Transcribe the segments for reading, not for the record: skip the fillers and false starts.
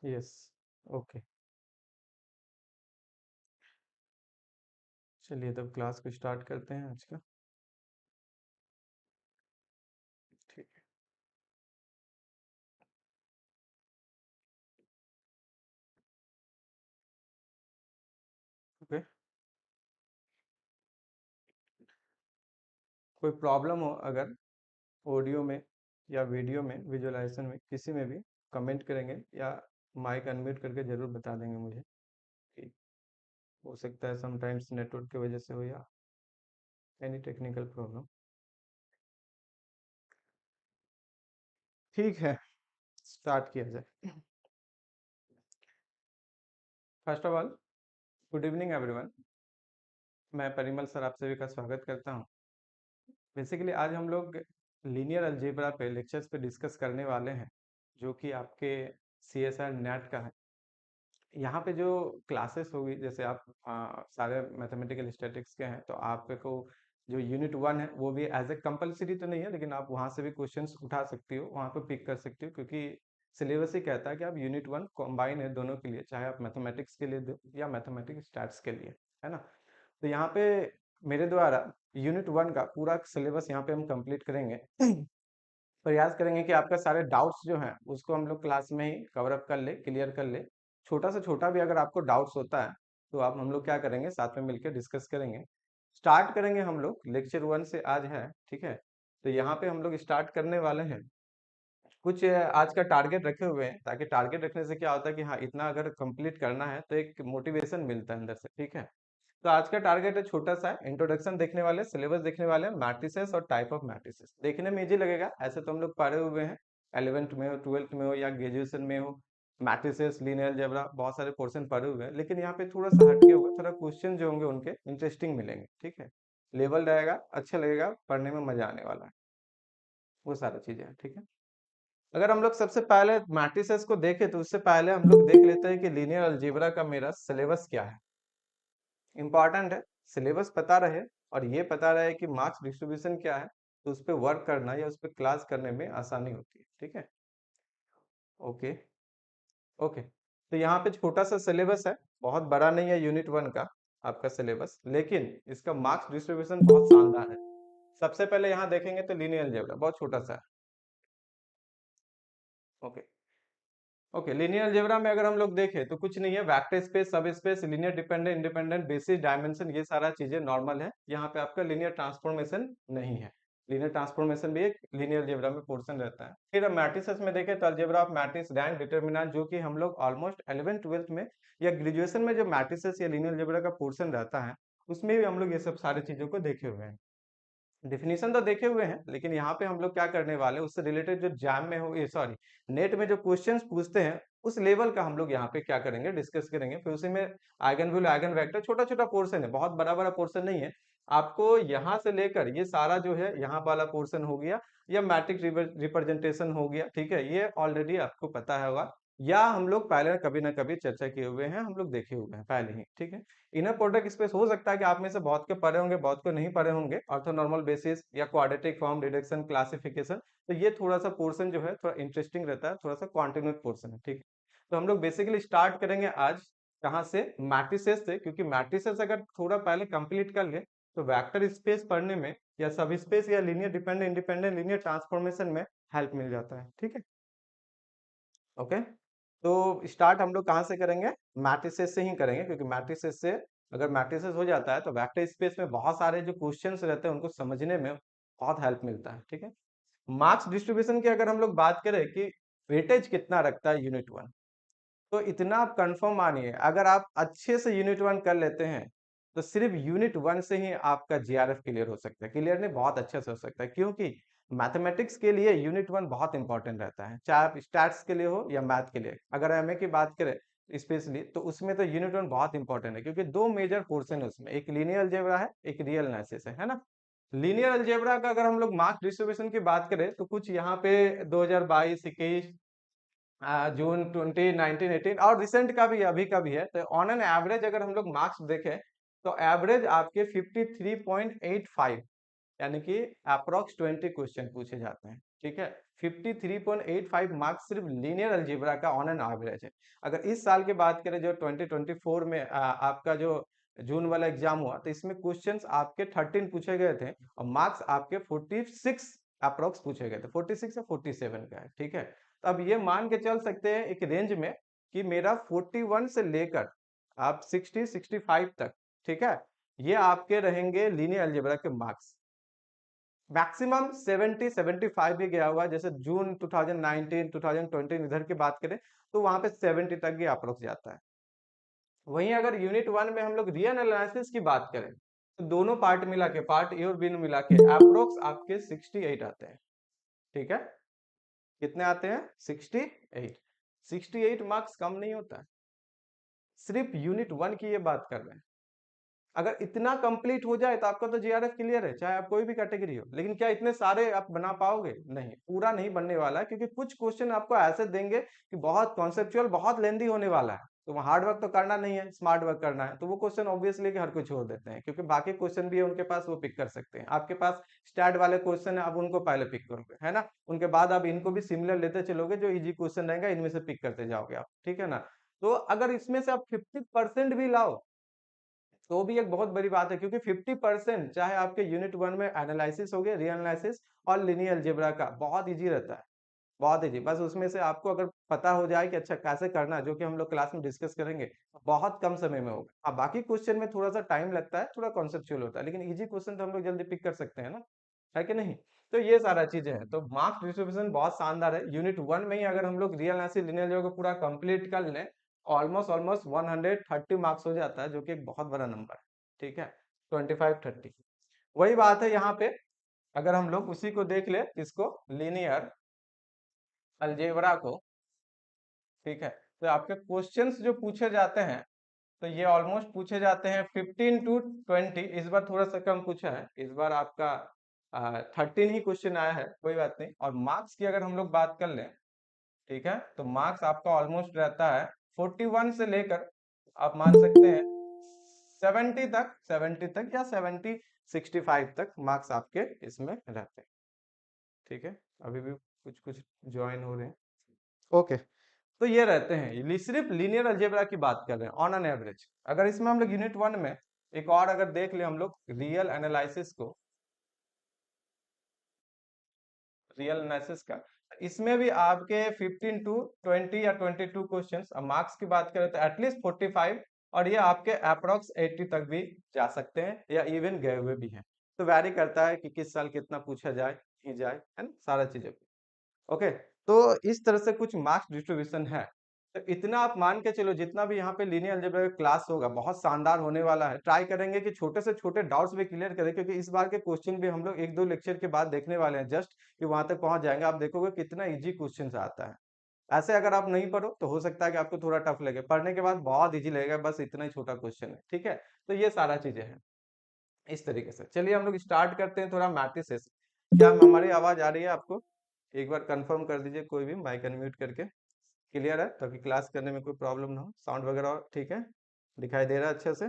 Yes. Okay, चलिए तब class को स्टार्ट करते हैं आज का। ठीक है। ओके, कोई प्रॉब्लम हो अगर ऑडियो में या वीडियो में, विजुअलाइजेशन में, किसी में भी कमेंट करेंगे या माइक अनम्यूट करके ज़रूर बता देंगे मुझे कि हो सकता है समटाइम्स नेटवर्क की वजह से हो या एनी टेक्निकल प्रॉब्लम। ठीक है, स्टार्ट किया जाए। First of all, good evening everyone. मैं परिमल सर आप सभी का स्वागत करता हूं। बेसिकली आज हम लोग लीनियर अलजेब्रा पे लेक्चर्स पे डिस्कस करने वाले हैं, जो कि आपके CSR नेट का है। यहाँ पे जो क्लासेस होगी, जैसे आप सारे मैथमेटिकल स्टैटिक्स के हैं, तो आपको जो यूनिट 1 है वो भी एज ए कंपलसरी तो नहीं है, लेकिन आप वहाँ से भी क्वेश्चंस उठा सकती हो, वहाँ पे पिक कर सकती हो, क्योंकि सिलेबस ही कहता है कि आप यूनिट 1 कॉम्बाइन है दोनों के लिए, चाहे आप मैथमेटिक्स के लिए दो या मैथमेटिक्स स्टैट्स के लिए, है ना। तो यहाँ पे मेरे द्वारा यूनिट 1 का पूरा सिलेबस यहाँ पे हम कंप्लीट करेंगे। प्रयास करेंगे कि आपका सारे डाउट्स जो हैं उसको हम लोग क्लास में ही कवर अप कर ले, क्लियर कर ले। छोटा से छोटा भी अगर आपको डाउट्स होता है तो आप हम लोग क्या करेंगे, साथ में मिलकर डिस्कस करेंगे। स्टार्ट करेंगे हम लोग लेक्चर 1 से, आज है, ठीक है। तो यहाँ पे हम लोग स्टार्ट करने वाले हैं। कुछ आज का टारगेट रखे हुए हैं, ताकि टारगेट रखने से क्या होता है कि हाँ इतना अगर कंप्लीट करना है तो एक मोटिवेशन मिलता है अंदर से, ठीक है। तो आज का टारगेट है छोटा सा, इंट्रोडक्शन देखने वाले, सिलेबस देखने वाले, मैट्रिसेस और टाइप ऑफ मैट्रिसेस। देखने में इजी लगेगा, ऐसे तो हम लोग पढ़े हुए हैं, 11th में हो, 12th में हो या ग्रेजुएशन में हो। मैट्रिसेस, लीनियर अलजेब्रा, बहुत सारे पोर्शन पढ़े हुए हैं, लेकिन यहाँ पे थोड़ा सा हटके होगा, थोड़ा क्वेश्चन जो होंगे उनके इंटरेस्टिंग मिलेंगे, ठीक है। लेवल रहेगा, अच्छा लगेगा, पढ़ने में मजा आने वाला है, वो सारी चीजें हैं, ठीक है। अगर हम लोग सबसे पहले मैट्रिसेस को देखें तो उससे पहले हम लोग देख लेते हैं कि लीनियर अलजेब्रा का मेरा सिलेबस क्या है। इंपॉर्टेंट है, सिलेबस पता रहे और ये पता रहे कि मार्क्स डिस्ट्रीब्यूशन क्या है, तो उस पर वर्क करना या उस पर क्लास करने में आसानी होती है, ठीक है। ओके। ओके, तो यहाँ पे छोटा सा सिलेबस है, बहुत बड़ा नहीं है यूनिट 1 का आपका सिलेबस, लेकिन इसका मार्क्स डिस्ट्रीब्यूशन बहुत शानदार है। सबसे पहले यहाँ देखेंगे तो लीनियर अलजेब्रा बहुत छोटा सा है। ओके। ओके, लीनियर अलजेब्रा में अगर हम लोग देखें तो कुछ नहीं है, वेक्टर स्पेस, सब space, linear dependent, independent, basis, dimension, ये सारा चीजें नॉर्मल है। यहाँ पे आपका लीनियर ट्रांसफॉर्मेशन नहीं है। लीनियर ट्रांसफॉर्मेशन भी एक लीनियर अलजेब्रा में पोर्शन रहता है। फिर हम मैट्रिसेस में देखें तो algebra of matrix, rank, determinant, जो कि हम लोग ऑलमोस्ट 11th 12th में या ग्रेजुएशन में जो मैट्रिसेस या लीनियर अलजेब्रा का पोर्शन रहता है, उसमें भी हम लोग ये सब सारी चीजों को देखे हुए हैं। डिफिनीशन तो देखे हुए हैं, लेकिन यहाँ पे हम लोग क्या करने वाले हैं, उससे रिलेटेड जो जैम में हो, ये सॉरी, नेट में जो क्वेश्चंस पूछते हैं उस लेवल का हम लोग यहाँ पे क्या करेंगे, डिस्कस करेंगे। फिर उसी में आइगन वैल्यू, आइगन वेक्टर, छोटा छोटा पोर्शन है, बहुत बड़ा बड़ा पोर्शन नहीं है। आपको यहाँ से लेकर ये सारा जो है यहाँ वाला पोर्शन हो गया, या मैट्रिक्स रिप्रेजेंटेशन हो गया, ठीक है, ये ऑलरेडी आपको पता होगा, या हम लोग पहले कभी ना कभी चर्चा किए हुए हैं, हम लोग देखे हुए हैं पहले ही, ठीक है। इनर प्रोडक्ट स्पेस हो सकता है कि आप में से बहुत के पढ़े होंगे, बहुत को नहीं पढ़े होंगे। ऑर्थोनॉर्मल बेसिस या क्वाड्रेटिक फॉर्म, रिडक्शन, क्लासिफिकेशन, तो ये थोड़ा सा पोर्शन जो है थोड़ा इंटरेस्टिंग रहता है, थोड़ा सा कॉन्टिन्यूस पोर्शन है, ठीक है। तो हम लोग बेसिकली स्टार्ट करेंगे आज कहाँ से, मैट्रिसेस से, क्योंकि मैट्रिसेस अगर थोड़ा पहले कंप्लीट कर ले तो वेक्टर स्पेस पढ़ने में या सब स्पेस या linear dependent, independent, linear transformation में हेल्प मिल जाता है, ठीक है। ओके, तो स्टार्ट हम लोग कहाँ से करेंगे, मैट्रिसेस से ही करेंगे, क्योंकि मैट्रिसेस से अगर मैट्रिसेस हो जाता है तो वेक्टर स्पेस में बहुत सारे जो क्वेश्चंस रहते हैं उनको समझने में बहुत हेल्प मिलता है, ठीक है। मार्क्स डिस्ट्रीब्यूशन की अगर हम लोग बात करें कि वेटेज कितना रखता है यूनिट 1, तो इतना आप कंफर्म मानिए, अगर आप अच्छे से यूनिट 1 कर लेते हैं तो सिर्फ यूनिट 1 से ही आपका जीआरएफ क्लियर हो सकता है। क्लियर नहीं, बहुत अच्छे से हो सकता है, क्योंकि मैथमेटिक्स के लिए यूनिट 1 बहुत इंपॉर्टेंट रहता है, चाहे आप स्टैट्स के लिए हो या मैथ के लिए। अगर एमए की बात करें स्पेशली, तो उसमें तो यूनिट 1 बहुत इंपॉर्टेंट है, क्योंकि दो मेजर पोर्शन है उसमें, एक लीनियर अलजेब्रा है, एक रियल एनालिसिस है ना। लीनियर अलजेब्रा का अगर हम लोग मार्क्स डिस्ट्रीब्यूशन की बात करें तो कुछ यहाँ पे 2022, 21, जून 20, 19, 18 और रिसेंट का भी, अभी का भी है। तो ऑन एन एवरेज अगर हम लोग मार्क्स देखें तो एवरेज आपके 53.85, यानी कि अप्रोक्स 20 क्वेश्चन पूछे जाते हैं, ठीक है। 53.85 मार्क्स सिर्फ लीनियर अलजेब्रा का ऑन एन एवरेज है। अगर इस साल की बात करें जो 2024 में आपका जो जून वाला एग्जाम हुआ, तो इसमें क्वेश्चंस आपके 13 पूछे गए थे और मार्क्स आपके 46 अप्रोक्स पूछे गए थे, 46 या 47 का है, ठीक है। तो अब ये मान के चल सकते हैं एक रेंज में कि मेरा 41 से लेकर आप 60-65 तक, ठीक है, ये आपके रहेंगे लीनियर अलजेब्रा के मार्क्स। मैक्सिमम 70-75 भी गया हुआ, जैसे जून 2019 2020 इधर की बात करें तो वहां पे 70 तक भी अप्रोक्स जाता है। वहीं अगर यूनिट 1 में हम लोग रियल एनालिसिस की बात करें तो दोनों पार्ट मिला के, पार्ट ए और बी मिला के अप्रोक्स आपके 68 आते हैं, ठीक है। कितने आते हैं? 68। 68 मार्क्स कम नहीं होता है, सिर्फ यूनिट 1 की ये बात कर रहे हैं। अगर इतना कंप्लीट हो जाए तो आपका तो जीआरएफ क्लियर है, चाहे आप कोई भी कैटेगरी हो। लेकिन क्या इतने सारे आप बना पाओगे? नहीं, पूरा नहीं बनने वाला है, क्योंकि कुछ क्वेश्चन आपको ऐसे देंगे कि बहुत कॉन्सेप्चुअल, बहुत लेंदी होने वाला है। तो वहाँ हार्ड वर्क तो करना नहीं है, स्मार्ट वर्क करना है, तो वो क्वेश्चन ऑब्वियसली कि हर कोई छोड़ देते हैं, क्योंकि बाकी क्वेश्चन भी है उनके पास, वो पिक कर सकते हैं। आपके पास स्टैट वाले क्वेश्चन है, आप उनको पहले पिक करोगे, है ना। उनके बाद आप इनको भी सिमिलर लेते चलोगे, जो इजी क्वेश्चन रहेगा इनमें से पिक करते जाओगे आप, ठीक है ना। तो अगर इसमें से आप 50% भी लाओ तो भी एक बहुत बड़ी बात है, क्योंकि 50% चाहे आपके यूनिट 1 में एनालिसिस हो गया, रीएनालिसिस और लिनियर अलजेब्रा का बहुत इजी रहता है, बहुत इजी। बस उसमें से आपको अगर पता हो जाए कि अच्छा कैसे करना है, जो कि हम लोग क्लास में डिस्कस करेंगे, बहुत कम समय में होगा। हाँ, बाकी क्वेश्चन में थोड़ा सा टाइम लगता है, थोड़ा कॉन्सेप्चुअल होता है, लेकिन इजी क्वेश्चन तो हम लोग जल्दी पिक कर सकते हैं ना, है कि नहीं। तो ये सारा चीजें हैं, तो मार्क्स डिस्ट्रीब्यूशन बहुत शानदार है। यूनिट 1 में ही अगर हम लोग रियल एनालिसिस लिनियर अलजेब्रा को पूरा कंप्लीट कर लें, ऑलमोस्ट ऑलमोस्ट 130 मार्क्स हो जाता है, जो कि एक बहुत बड़ा नंबर है, ठीक है। 25-30 वही बात है यहाँ पे। अगर हम लोग उसी को देख ले, इसको लीनियर अलजेब्रा को, ठीक है, तो आपके क्वेश्चंस जो पूछे जाते हैं, तो ये ऑलमोस्ट पूछे जाते हैं 15 to 20। इस बार थोड़ा सा कम पूछा है, इस बार आपका 13 ही क्वेश्चन आया है, कोई बात नहीं। और मार्क्स की अगर हम लोग बात कर लें, ठीक है, तो मार्क्स आपका ऑलमोस्ट रहता है 41 से लेकर आप मान सकते हैं 70 तक या 65 तक मार्क्स आपके इसमें रहते हैं, ठीक है। अभी भी कुछ कुछ ज्वाइन हो रहे हैं, ओके। तो ये रहते हैं, सिर्फ लीनियर अलजेब्रा की बात कर रहे हैं ऑन एन एवरेज। अगर इसमें हम लोग यूनिट 1 में एक और अगर देख ले हम लोग रियल एनालिसिस को, रियल एनालिसिस का, इसमें भी आपके 15 to 20 या 22 क्वेश्चंस। अब मार्क्स की बात करें तो एटलीस्ट 45, और ये आपके अप्रोक्स 80 तक भी जा सकते हैं, या इवन गए हुए भी हैं। तो वैरी करता है कि किस साल कितना पूछा जाए, ही जाए, है ना, सारा चीजें। ओके, तो इस तरह से कुछ मार्क्स डिस्ट्रीब्यूशन है। तो इतना आप मान के चलो, जितना भी यहाँ पे लीनियर अलजेब्रा का क्लास होगा बहुत शानदार होने वाला है। ट्राई करेंगे कि छोटे से छोटे डाउट्स भी क्लियर करें, क्योंकि इस बार के क्वेश्चन भी हम लोग 1-2 लेक्चर के बाद देखने वाले हैं, जस्ट कि वहां तक पहुंच जाएंगे। आप देखोगे कितना इजी क्वेश्चन आता है। ऐसे अगर आप नहीं पढ़ो तो हो सकता है कि आपको थोड़ा टफ लगे, पढ़ने के बाद बहुत इजी लगेगा, बस इतना ही छोटा क्वेश्चन है, ठीक है। तो ये सारा चीजें हैं इस तरीके से। चलिए हम लोग स्टार्ट करते हैं थोड़ा मैथ्स से। क्या हमारी आवाज आ रही है आपको? एक बार कंफर्म कर दीजिए, कोई भी माइक अनम्यूट करके। क्लियर है, ताकि क्लास करने में कोई प्रॉब्लम ना हो। साउंड वगैरह ठीक है, दिखाई दे रहा है अच्छे से?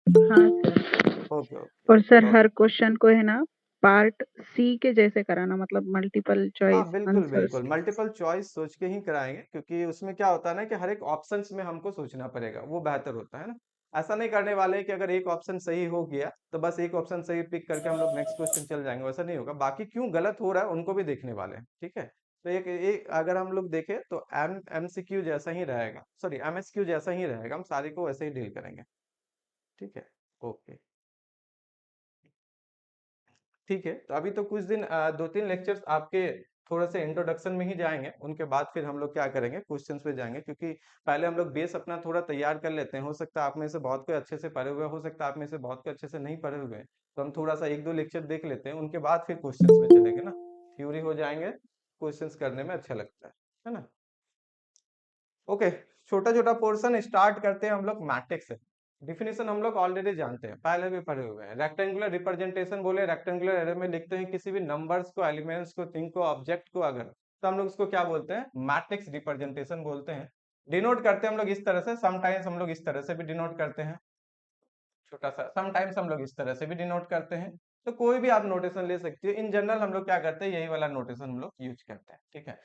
हाँ सर। ओके ओके और सर ओके। हर क्वेश्चन को है ना पार्ट सी के जैसे कराना, मतलब मल्टीपल हाँ चॉइस बिल्कुल आंसर्स। बिल्कुल, मल्टीपल चॉइस सोच के ही कराएंगे, क्योंकि उसमें क्या होता है ना कि हर एक ऑप्शंस में हमको सोचना पड़ेगा, वो बेहतर होता है ना। ऐसा नहीं करने वाले कि अगर एक ऑप्शन सही हो गया तो बस एक ऑप्शन सही पिक करके हम लोग नेक्स्ट क्वेश्चन चल जाएंगे, वैसा नहीं होगा। बाकी क्यों गलत हो रहा है उनको भी देखने वाले हैं, ठीक है। तो एक अगर हम लोग देखें तो एमसीक्यू जैसा ही रहेगा, सॉरी एमएसक्यू जैसा ही रहेगा, हम सारे को वैसे ही डील करेंगे, ठीक है। ओके, ठीक है। तो अभी तो कुछ दिन 2-3 लेक्चर्स आपके थोड़ा से इंट्रोडक्शन में ही जाएंगे, उनके बाद फिर हम लोग क्या करेंगे, क्वेश्चंस पे जाएंगे। क्योंकि पहले हम लोग बेस अपना थोड़ा तैयार कर लेते हैं। हो सकता है आप में से बहुत कोई अच्छे से पढ़े हुए, हो सकता है आप में से बहुत कोई अच्छे से नहीं पढ़े हुए हैं। तो हम थोड़ा सा 1-2 लेक्चर देख लेते हैं, उनके बाद फिर क्वेश्चंस में चलेंगे ना। थ्योरी हो जाएंगे, क्वेश्चंस करने में अच्छा लगता है ना। ओके, छोटा छोटा पोर्शन स्टार्ट करते हैं हम लोग मैट्रिक्स से। डिफिनेशन हम लोग ऑलरेडी जानते हैं, पहले भी पढ़े हुए हैं। रेक्टेंगुलर रिप्रेजेंटेशन बोले, रेक्टेंगुलर एरे में लिखते हैं किसी भी नंबर्स को, एलिमेंट्स को, थिंग को, ऑब्जेक्ट को, अगर तो हम लोग उसको क्या बोलते हैं, मैट्रिक्स रिप्रेजेंटेशन बोलते हैं। डिनोट करते हैं हम लोग इस तरह से, समटाइम्स हम लोग इस तरह से भी डिनोट करते हैं, छोटा सा। समटाइम्स हम लोग इस तरह से भी डिनोट करते हैं, तो कोई भी आप नोटेशन ले सकते हो। इन जनरल हम लोग क्या करते हैं, यही वाला नोटेशन हम लोग यूज करते हैं, ठीक है।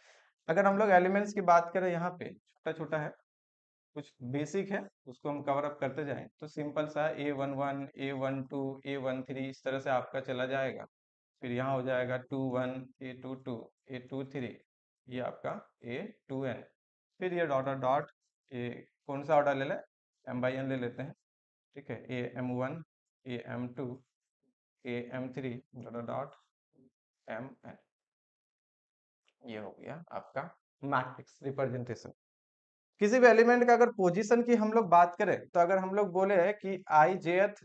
अगर हम लोग एलिमेंट्स की बात करें, यहाँ पे छोटा छोटा है, कुछ बेसिक है, उसको हम कवर अप करते जाएं तो सिंपल सा A11, A12, A13 इस तरह से आपका चला जाएगा। फिर यहाँ हो जाएगा 21, A22, A23, ये आपका A2n, फिर ये डॉट डॉट डॉट, ये कौन सा ऑर्डर ले लें, M/n ले लेते हैं, ठीक है। AM1, AM2, AM3 dot dot dot MN, ये हो गया आपका मैट्रिक्स रिप्रेजेंटेशन। किसी भी एलिमेंट का अगर पोजीशन की हम लोग बात करें, तो अगर हम लोग बोले कि ijth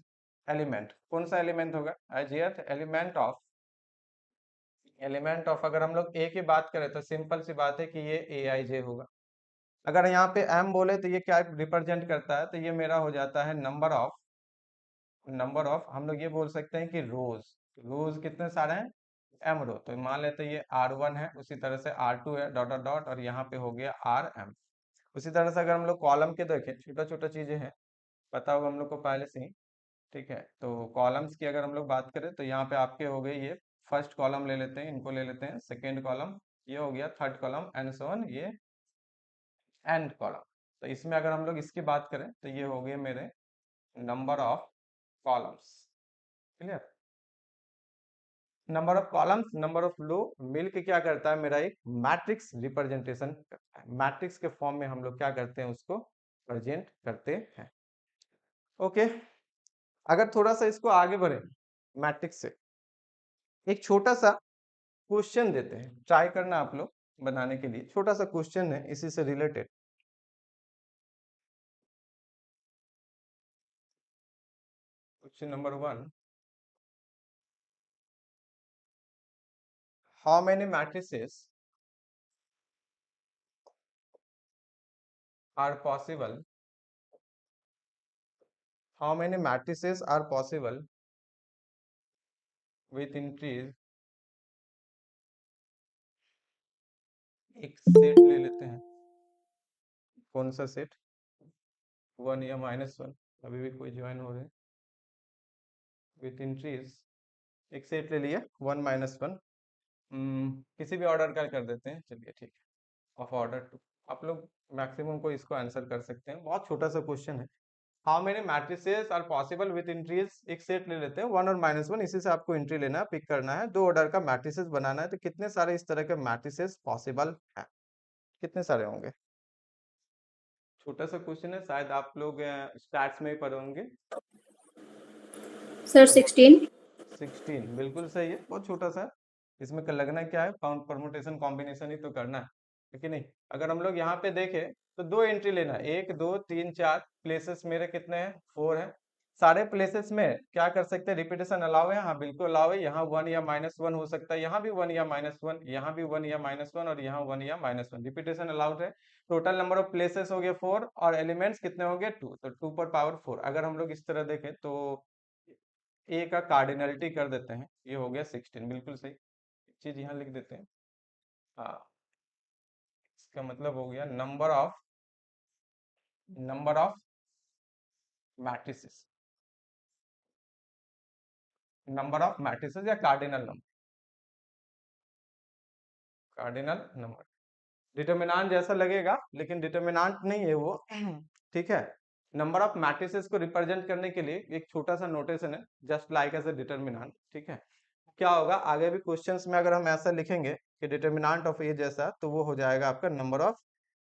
एलिमेंट, कौन सा एलिमेंट होगा, ijth एलिमेंट ऑफ अगर हम लोग ए की बात करें तो सिंपल सी बात है कि ये aij होगा। अगर यहाँ पे m बोले तो ये क्या रिप्रेजेंट करता है, तो ये मेरा हो जाता है नंबर ऑफ हम लोग ये बोल सकते हैं कि रोज कितने सारे हैं, m रो। तो मान लेते हैं ये r1 है, उसी तरह से r2 है, डॉट डॉट डॉट, और यहाँ पे हो गया rm। उसी तरह से अगर हम लोग कॉलम के देखें, छोटा छोटा चीजें हैं, पता होगा हम लोग को पहले से ही, ठीक है। तो कॉलम्स की अगर हम लोग बात करें तो यहाँ पे आपके हो गए ये फर्स्ट कॉलम ले लेते हैं, इनको ले लेते हैं, सेकेंड कॉलम ये हो गया, third column and so on, ये एंड कॉलम। तो इसमें अगर हम लोग इसकी बात करें तो ये हो गए मेरे number of columns, clear. Number of columns, number of low मिलके क्या करता है, मेरा एक मैट्रिक्स रिप्रेजेंटेशन करता है। मैट्रिक्स के फॉर्म में हम लोग क्या करते हैं, उसको प्रेजेंट करते हैं। ओके, अगर थोड़ा सा इसको आगे बढ़े मैट्रिक्स से, एक छोटा सा क्वेश्चन देते हैं, ट्राई करना आप लोग बनाने के लिए। छोटा सा क्वेश्चन है इसी से related. Question number 1, how many matrices are possible, how many matrices are possible with increase, एक सेट ले लेते हैं, कौन सा सेट, 1 या -1, अभी भी कोई ज्वाइन हो रहे हैं, विथ इंक्रीज एक सेट ले लिया, 1 -1, किसी भी ऑर्डर का कर देते हैं, चलिए ठीक है, ऑफ ऑर्डर 2। आप लोग मैक्सिमम को इसको आंसर कर सकते हैं, बहुत छोटा सा क्वेश्चन है। How many matrices are possible with entries, एक सेट ले लेते हैं 1 और -1, इसी से आपको एंट्री लेना है, पिक करना है, दो ऑर्डर का मैट्रिसेस बनाना है। तो कितने सारे इस तरह के मैट्रिसेस पॉसिबल है, कितने सारे होंगे। छोटा सा क्वेश्चन है, शायद आप लोग स्टैट्स में ही पढ़े होंगे। सर 16। 16 बिल्कुल सही है, बहुत छोटा सा है। इसमें लगना क्या है, परमुटेशन कॉम्बिनेशन ही तो करना है कि नहीं। अगर हम लोग यहाँ पे देखें तो दो एंट्री लेना है, 1 2 3 4 प्लेसेस मेरे कितने हैं, 4 है। सारे प्लेसेस में क्या कर सकते हैं, रिपीटेशन अलाउ है, हाँ बिल्कुल अलाउ है। यहाँ 1 या -1 हो सकता है, यहाँ भी 1 या -1, यहाँ भी 1 या -1, और यहाँ 1 या -1, रिपीटेशन अलाउड है। टोटल नंबर ऑफ प्लेसेस हो गए 4, और एलिमेंट्स कितने हो गए 2, तो 2 पर पावर 4। अगर हम लोग इस तरह देखें तो ए का कार्डिनलिटी कर देते हैं, ये हो गया 16, बिल्कुल सही। एक चीज यहाँ लिख देते हैं, हाँ, इसका मतलब हो गया number of matrices, number of matrices या कार्डिनल नंबर। डिटर्मिनांट जैसा लगेगा लेकिन डिटर्मिनांट नहीं है वो, ठीक है। नंबर ऑफ मैट्रिसेस को रिप्रेजेंट करने के लिए एक छोटा सा नोटेशन है, just like as a determinant, ठीक है। क्या होगा आगे भी क्वेश्चंस में, अगर हम ऐसा लिखेंगे कि डिटर्मिनेंट ऑफ ए जैसा, तो वो हो जाएगा आपका नंबर ऑफ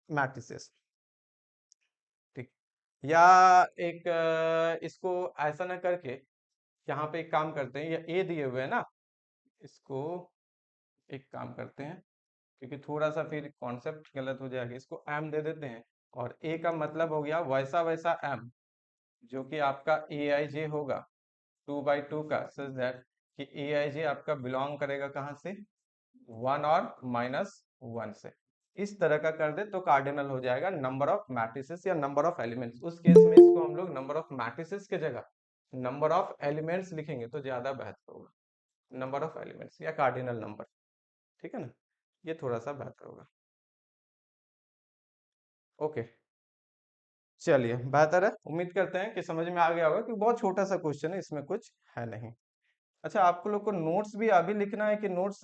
मैट्रिसेस, ठीक। या एक इसको ऐसा ना करके, यहाँ पे एक काम करते हैं, ये ए दिए हुए है ना, इसको एक काम करते हैं, क्योंकि थोड़ा सा फिर कॉन्सेप्ट गलत हो जाएगा, इसको एम दे देते हैं। और ए का मतलब हो गया वैसा वैसा एम, जो कि आपका ए आई जे होगा 2/2 का, सच दैट कि ए आई जे आपका बिलोंग करेगा कहाँ से, 1 और -1 से। इस तरह का कर दे तो कार्डिनल हो जाएगा नंबर ऑफ मैट्रिसेस या नंबर ऑफ एलिमेंट्स। उस केस में इसको हम लोग नंबर ऑफ मैट्रिसेस के जगह नंबर ऑफ एलिमेंट्स लिखेंगे तो ज्यादा बेहतर होगा, नंबर ऑफ एलिमेंट्स या कार्डिनल नंबर, ठीक है ना, ये थोड़ा सा बेहतर होगा। ओके, चलिए बेहतर है, उम्मीद करते हैं कि समझ में आ गया होगा कि बहुत छोटा सा क्वेश्चन है, इसमें कुछ है नहीं। अच्छा, आप लोग को नोट्स भी अभी लिखना है कि नोट्स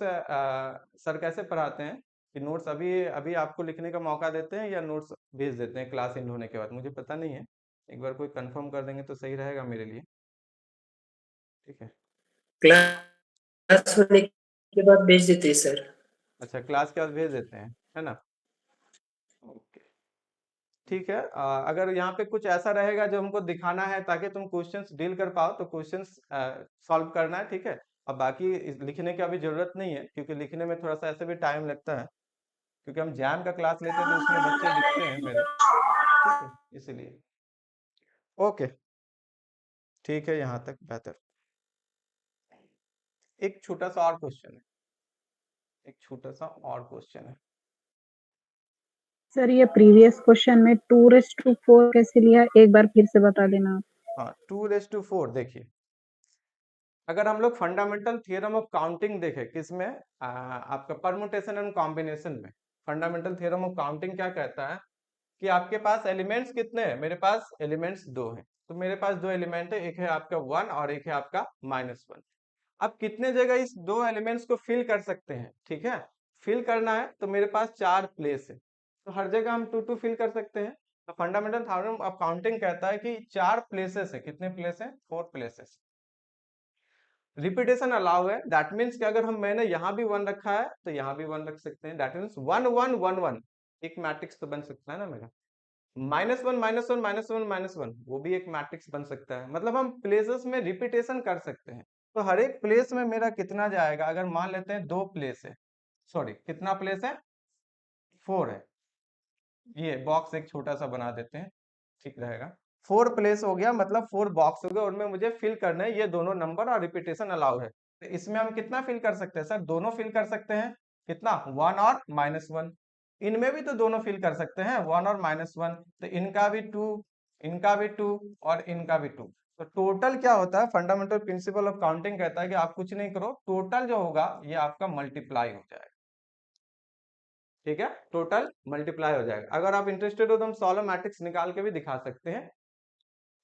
सर कैसे पढ़ाते हैं कि नोट्स अभी अभी आपको लिखने का मौका देते हैं या नोट्स भेज देते हैं क्लास एंड होने के बाद? मुझे पता नहीं है, एक बार कोई कंफर्म कर देंगे तो सही रहेगा मेरे लिए। ठीक है। क्लास होने के बाद भेज देते हैं सर। अच्छा, क्लास के बाद भेज देते हैं, है ना? ओके, ठीक है। अगर यहाँ पे कुछ ऐसा रहेगा जो हमको दिखाना है ताकि तुम क्वेश्चंस डील कर पाओ तो क्वेश्चंस सॉल्व करना है, ठीक है। अब बाकी लिखने की अभी जरूरत नहीं है क्योंकि लिखने में थोड़ा सा ऐसे भी टाइम लगता है, क्योंकि हम जैम का क्लास लेते हैं तो उसमें बच्चे लिखते हैं मेरे, ठीक है, इसीलिए। ओके, ठीक है, यहाँ तक बेहतर। एक छोटा सा और क्वेश्चन है, एक छोटा सा और क्वेश्चन है। सर ये प्रीवियस क्वेश्चन में 2:4 कैसे लिया, एक बार फिर से बता देना। हाँ, 2:4 देखिए, अगर हम लोग फंडामेंटल थ्योरम ऑफ काउंटिंग देखें किसमें, आपका परमुटेशन एंड कॉम्बिनेशन में। फंडामेंटल थ्योरम ऑफ काउंटिंग क्या कहता है कि आपके पास एलिमेंट्स कितने हैं? मेरे पास एलिमेंट्स 2 हैं, तो मेरे पास 2 एलिमेंट है, एक है आपका 1 और एक है आपका -1। अब कितने जगह इस 2 एलिमेंट्स को फिल कर सकते हैं? ठीक है, फिल करना है तो मेरे पास 4 प्लेस है, तो हर जगह हम 2 2 फिल कर सकते हैं। तो फंडामेंटल थ्योरम ऑफ काउंटिंग कहता है कि 4 प्लेसेस है। कितने प्लेस है? 4 प्लेसेस। रिपीटेशन अलाउ है, दैट मीन्स कि अगर मैंने यहाँ भी 1 रखा है तो यहाँ भी 1 रख सकते हैं, दैट मीन्स 1 1 1 1 एक मैट्रिक्स तो बन सकता है ना मेरा। -1 -1 -1 -1 वो भी एक मैट्रिक्स बन सकता है। मतलब हम प्लेसेस में रिपीटेशन कर सकते हैं। तो हर एक प्लेस में मेरा कितना जाएगा? अगर मान लेते हैं 2 प्लेस है, सॉरी कितना प्लेस है? 4 है। ये बॉक्स एक छोटा सा बना देते हैं, ठीक रहेगा। 4 प्लेस हो गया, मतलब 4 बॉक्स हो गए, उनमें मुझे फिल करना है ये दोनों नंबर और रिपीटेशन अलाउ है। तो इसमें हम कितना फिल कर सकते हैं सर? दोनों फिल कर सकते हैं। कितना? 1 और -1। इनमें भी तो दोनों फिल कर सकते हैं, 1 और -1। तो इनका भी 2, इनका भी 2 और इनका भी 2। तो टोटल क्या होता है? फंडामेंटल प्रिंसिपल ऑफ काउंटिंग कहता है कि आप कुछ नहीं करो, टोटल जो होगा ये आपका मल्टीप्लाई हो जाएगा। ठीक है, टोटल मल्टीप्लाई हो जाएगा। अगर आप इंटरेस्टेड हो तो हम सोलो मैट्रिक्स निकाल के भी दिखा सकते हैं,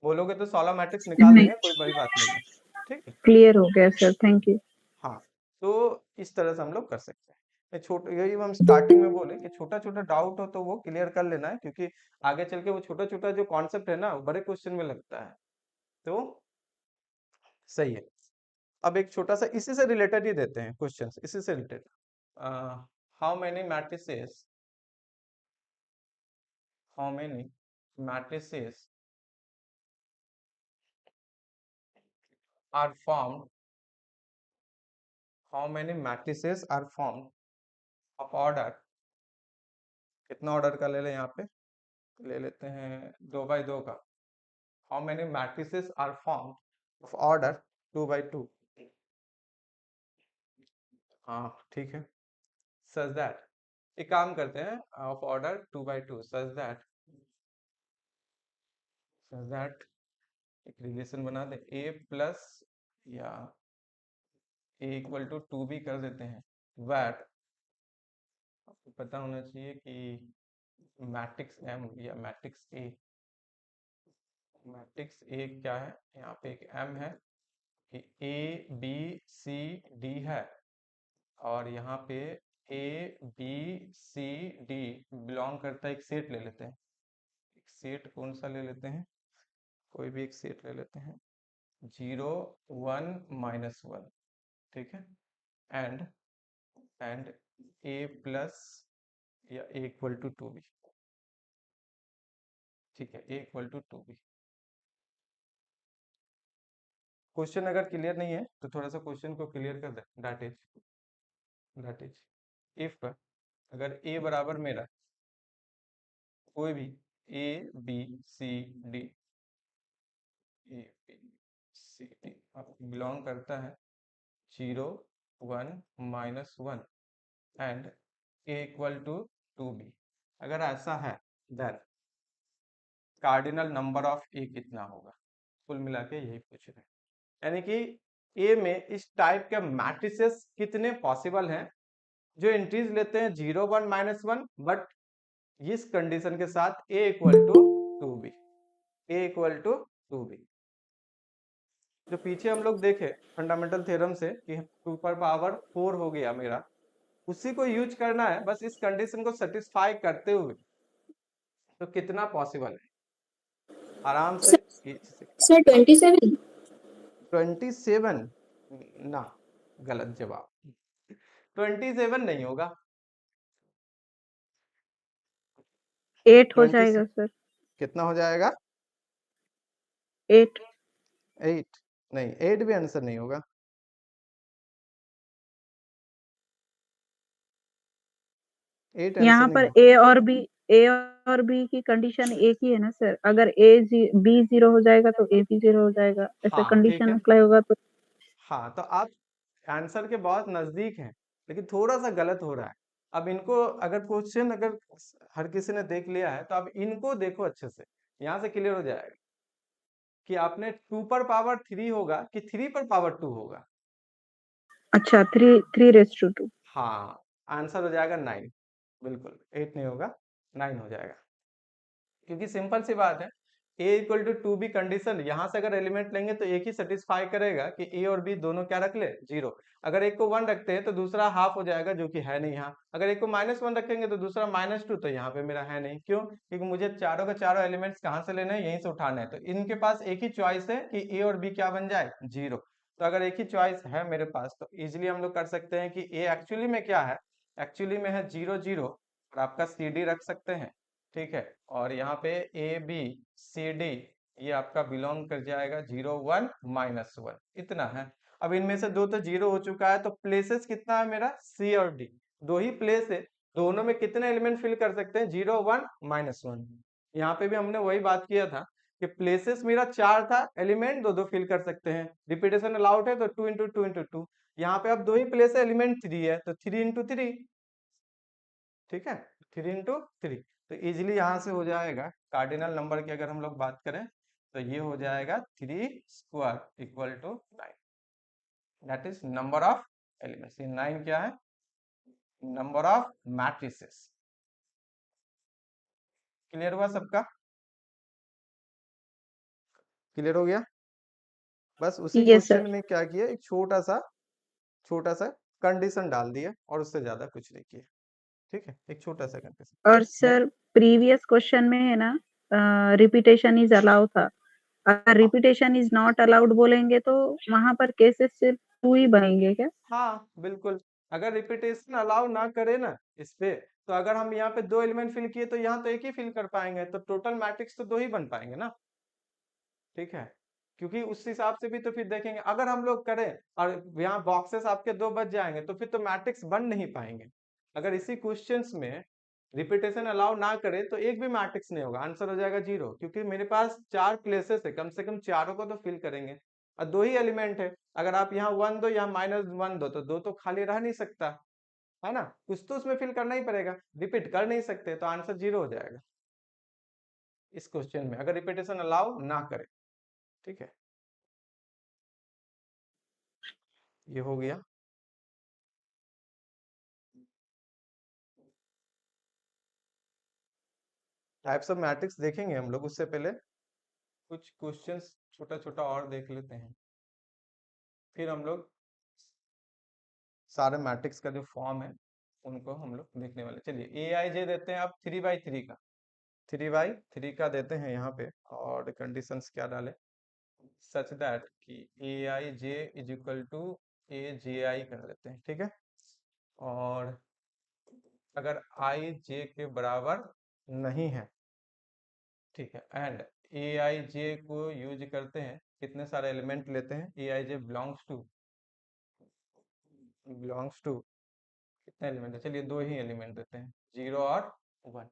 बोलोगे तो सोलो मैट्रिक्स निकाल नहीं, देंगे, कोई बड़ी बात नहीं है। ठीक है, क्लियर हो गया सर, थैंक यू। हाँ, तो इस तरह से हम लोग कर सकते हैं। छोटे, यही हम स्टार्टिंग में बोले कि छोटा छोटा डाउट हो तो वो क्लियर कर लेना है, क्योंकि आगे चल के वो छोटा छोटा जो कॉन्सेप्ट है ना, वो बड़े क्वेश्चन में लगता है। तो सही है। अब एक छोटा सा इसी से रिलेटेड ही देते हैं क्वेश्चन, इसी से related. How many matrices, how many matrices are formed, how many matrices are formed of order, कितना ऑर्डर का ले लें? यहाँ पे ले लेते हैं 2 by 2 का। how many matrices are formed of order 2 by 2? हाँ, ठीक है। such that, एक काम करते हैं, of order 2 by 2, such that एक रिलेशन बना दे, a प्लस या a इक्वल टू 2 भी कर देते हैं, where आपको पता होना चाहिए कि मैट्रिक्स M या मैट्रिक्स A, मैट्रिक्स ए क्या है? यहाँ पे एक एम है कि ए बी सी डी है, और यहाँ पे A B C D belong करता है, एक सेट ले लेते हैं। एक सेट कौन सा ले लेते हैं? कोई भी एक सेट ले लेते हैं, 0 1 -1, ठीक है। एंड ए प्लस या ए इक्वल टू 2 भी, ठीक है, ए इक्वल टू 2 भी। क्वेश्चन अगर क्लियर नहीं है तो थोड़ा सा क्वेश्चन को क्लियर कर दे। दैट इज इफ, अगर ए बराबर मेरा कोई भी A B C D, A B C D belong करता है 0 1 -1 and A equal to 2 B, अगर ऐसा है then cardinal number of A कितना होगा? कुल मिला के यही पूछ रहे हैं, यानी कि ए में इस टाइप के मैट्रिसेस कितने पॉसिबल हैं जो एंट्रीज लेते हैं 0 1 -1, बट इस कंडीशन के साथ a equal to 2b, a equal to 2b। जो पीछे हम लोग देखे फंडामेंटल थ्योरम से कि 2 पर पावर 4 हो गया मेरा, उसी को यूज करना है बस इस कंडीशन को सेटिस्फाई करते हुए। तो कितना पॉसिबल है आराम से सर 27। 27 ना, गलत जवाब। 27 नहीं होगा। 8 हो 20 जाएगा सर। कितना हो जाएगा? 8। 8 नहीं, 8 भी आंसर नहीं होगा। 8 आंसर यहाँ नहीं पर होगा। ए और बी की कंडीशन एक ही है ना सर। अगर बी 0 हो जाएगा तो ए भी 0 हो जाएगा, ऐसे हाँ ठीक कंडीशन है। अप्लाई होगा तो। हाँ तो आप आंसर के बहुत नजदीक हैं, लेकिन थोड़ा सा गलत हो रहा है। अब इनको अगर क्वेश्चन अगर हर किसी ने देख लिया है तो अब इनको देखो अच्छे से, यहाँ से क्लियर हो जाएगा कि आपने 2 पर पावर 3 होगा कि 3 पर पावर 2 होगा। अच्छा, 3 3 रेज़ टू 2। हाँ, आंसर हो जाएगा 9। बिल्कुल 8 नहीं होगा, 9 हो जाएगा। क्योंकि सिंपल सी बात है, ए इक्वल टू 2 भी कंडीशन यहाँ से अगर एलिमेंट लेंगे तो एक ही सेटिस्फाई करेगा कि ए और बी दोनों क्या रख ले, 0। अगर एक को 1 रखते हैं तो दूसरा हाफ हो जाएगा, जो कि है नहीं यहाँ। अगर एक को -1 रखेंगे तो दूसरा -2, तो यहाँ पे मेरा है नहीं। क्यों? क्योंकि मुझे चारों के चारों एलिमेंट्स कहाँ से लेने हैं, यहीं से उठाने हैं। तो इनके पास एक ही चॉइस है कि ए और बी क्या बन जाए, 0। तो अगर एक ही चॉइस है मेरे पास तो इजिली हम लोग कर सकते हैं कि ए एक्चुअली में क्या है, एक्चुअली में है 0 0, और आपका सी डी रख सकते हैं। ठीक है, और यहाँ पे ए बी सी डी ये आपका बिलोंग कर जाएगा 0 1 -1, इतना है। अब इनमें से दो तो 0 हो चुका है, तो प्लेसेस कितना है मेरा, सी और डी, दो ही प्लेस है। दोनों में कितने एलिमेंट फिल कर सकते हैं, 0 1 -1। यहाँ पे भी हमने वही बात किया था कि प्लेसेस मेरा 4 था, एलिमेंट दो दो फिल कर सकते हैं, रिपीटेशन अलाउड है तो 2 इंटू 2 इंटू 2। यहाँ पे अब दो ही प्लेस है, एलिमेंट 3 है तो 3 इंटू 3। ठीक है, 3 इंटू 3। तो इजिली यहाँ से हो जाएगा, कार्डिनल नंबर की अगर हम लोग बात करें तो ये हो जाएगा 3² equal to 9। That is number of elements. 9 क्या है, नंबर ऑफ मैट्रिसेस। क्लियर हुआ सबका? क्लियर हो गया? बस उसी यस क्वेश्चन सर। में क्या किया, एक छोटा सा कंडीशन डाल दिया और उससे ज्यादा कुछ नहीं किया। ठीक है, एक छोटा सा कंडीशन। और सर प्रीवियस क्वेश्चन में है ना, रिपीटेशन इज अलाउ था। अगर हाँ रिपीटेशन इज नॉट अलाउड बोलेंगे तो वहां पर केसेस सिर्फ 2 ही बनेंगे क्या? हाँ बिल्कुल, अगर रिपीटेशन अलाउ ना करे ना इस पे, तो अगर हम यहाँ पे 2 एलिमेंट फिल किए तो यहाँ तो एक ही फिल कर पाएंगे, तो टोटल मैट्रिक्स तो 2 ही बन पाएंगे ना। ठीक है, क्योंकि उस हिसाब से भी तो फिर देखेंगे, अगर हम लोग करें और यहाँ बॉक्सेस आपके 2 बच जाएंगे तो फिर तो मैट्रिक्स बन नहीं पाएंगे। अगर इसी क्वेश्चंस में रिपीटेशन अलाउ ना करे तो एक भी मैट्रिक्स नहीं होगा, आंसर हो जाएगा 0। क्योंकि मेरे पास 4 प्लेसेस है, कम से कम चारों को तो फिल करेंगे, और 2 ही एलिमेंट है। अगर आप यहाँ 1 दो, यहाँ -1 दो, तो 2 तो खाली रह नहीं सकता है ना, कुछ तो उसमें फिल करना ही पड़ेगा, रिपीट कर नहीं सकते, तो आंसर 0 हो जाएगा इस क्वेश्चन में, अगर रिपीटेशन अलाउ ना करे। ठीक है, ये हो गया। टाइप्स ऑफ मैट्रिक्स देखेंगे हम लोग, उससे पहले कुछ क्वेश्चंस छोटा छोटा और देख लेते हैं, फिर हम लोग सारे मैट्रिक्स का जो फॉर्म है उनको हम लोग देखने वाले। चलिए ए आई जे देते हैं आप 3/3 का, 3/3 का देते हैं यहाँ पे, और कंडीशंस क्या डाले, सच दैट कि ए आई j is equal to a J I कर लेते हैं। ठीक है, और अगर आई जे के बराबर नहीं है, ठीक है, एंड ए आई जे को यूज करते हैं, कितने सारे एलिमेंट लेते हैं, ए आई जे बिलोंग्स टू कितने एलिमेंट है, चलिए 2 ही एलिमेंट देते हैं, 0 और 1।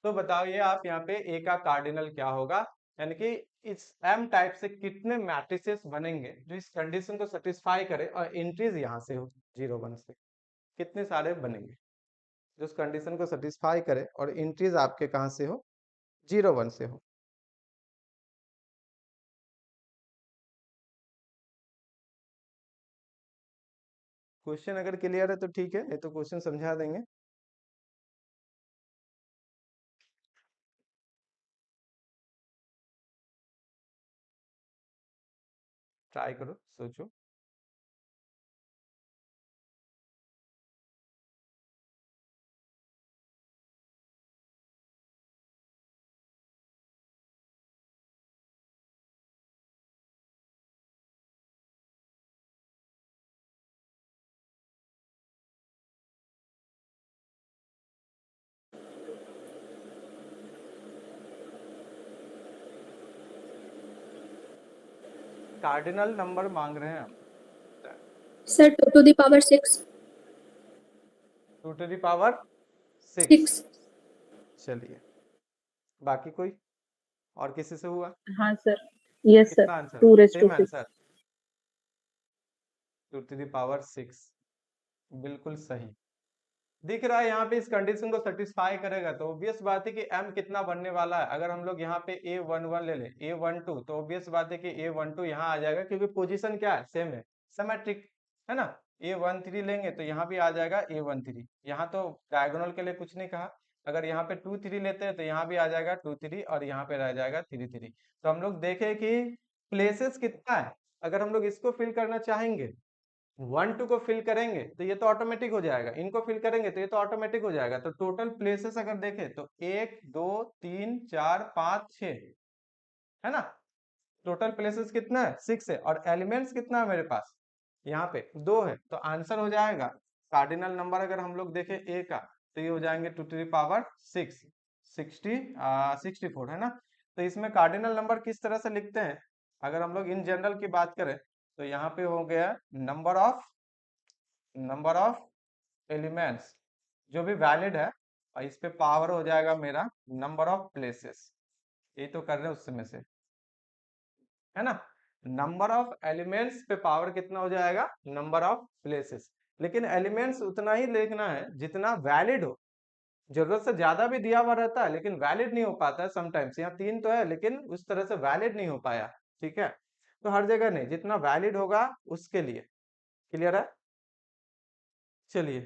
तो बताइए आप यहाँ पे ए का कार्डिनल क्या होगा, यानी कि इस एम टाइप से कितने मैट्रिसेस बनेंगे जो इस कंडीशन को सेटिस्फाई करे और एंट्रीज यहाँ से हो 0 1 से, कितने सारे बनेंगे जो उस कंडीशन को सेटिस्फाई करे और एंट्रीज आपके कहाँ से हो, 0 1 से हो। क्वेश्चन अगर क्लियर है तो ठीक है, नहीं तो क्वेश्चन समझा देंगे। ट्राई करो, सोचो। कार्डिनल नंबर मांग रहे हैं हम। Sir 2 to the power 6 2 to the power 6। 6 चलिए, बाकी कोई और किसी से हुआ? हाँ सर, यस सर, कितना answer? 2 raised to same 6। Answer, 2 to the power 6, बिल्कुल सही। दिख रहा है यहाँ पे इस कंडीशन को सेटिस्फाई करेगा, तो ऑब्वियस बात है कि m कितना बनने वाला है। अगर हम लोग यहाँ पे a11 ले लें, a12, तो ऑब्वियस बात है कि a12 यहाँ आ जाएगा, क्योंकि पोजीशन क्या है, सेम है, सिमेट्रिक है ना। a13 लेंगे तो यहाँ भी आ जाएगा a13। यहाँ तो डायगोनल के लिए कुछ नहीं कहा। अगर यहाँ पे 2 3 लेते हैं तो यहाँ भी आ जाएगा 2 3 और यहाँ पे रह जाएगा 3 3। तो हम लोग देखें कि प्लेसेस कितना है। अगर हम लोग इसको फिल करना चाहेंगे, 1 2 को फिल करेंगे तो ये तो ऑटोमेटिक हो जाएगा, इनको फिल करेंगे तो ये तो ऑटोमेटिक हो जाएगा। तो टोटल प्लेसेस अगर देखें तो 1 2 3 4 5 6 है ना। टोटल प्लेसेस कितना है, 6 है। और एलिमेंट्स कितना है मेरे पास, यहाँ पे 2 है। तो आंसर हो जाएगा, कार्डिनल नंबर अगर हम लोग देखें a का, तो ये हो जाएंगे 2 to the power 6, 64 है ना। तो इसमें कार्डिनल नंबर किस तरह से लिखते हैं, अगर हम लोग इन जनरल की बात करें तो यहाँ पे हो गया नंबर ऑफ एलिमेंट्स जो भी वैलिड है, और इस पे पावर हो जाएगा मेरा नंबर ऑफ प्लेसेस। ये तो कर रहे हैं उस समय से, है ना। नंबर ऑफ एलिमेंट्स पे पावर कितना हो जाएगा, नंबर ऑफ प्लेसेस। लेकिन एलिमेंट्स उतना ही लिखना है जितना वैलिड हो। जरूरत से ज्यादा भी दिया हुआ रहता है लेकिन वैलिड नहीं हो पाता है समटाइम्स। यहाँ 3 तो है लेकिन उस तरह से वैलिड नहीं हो पाया, ठीक है। तो हर जगह नहीं, जितना वैलिड होगा उसके लिए। क्लियर है? चलिए,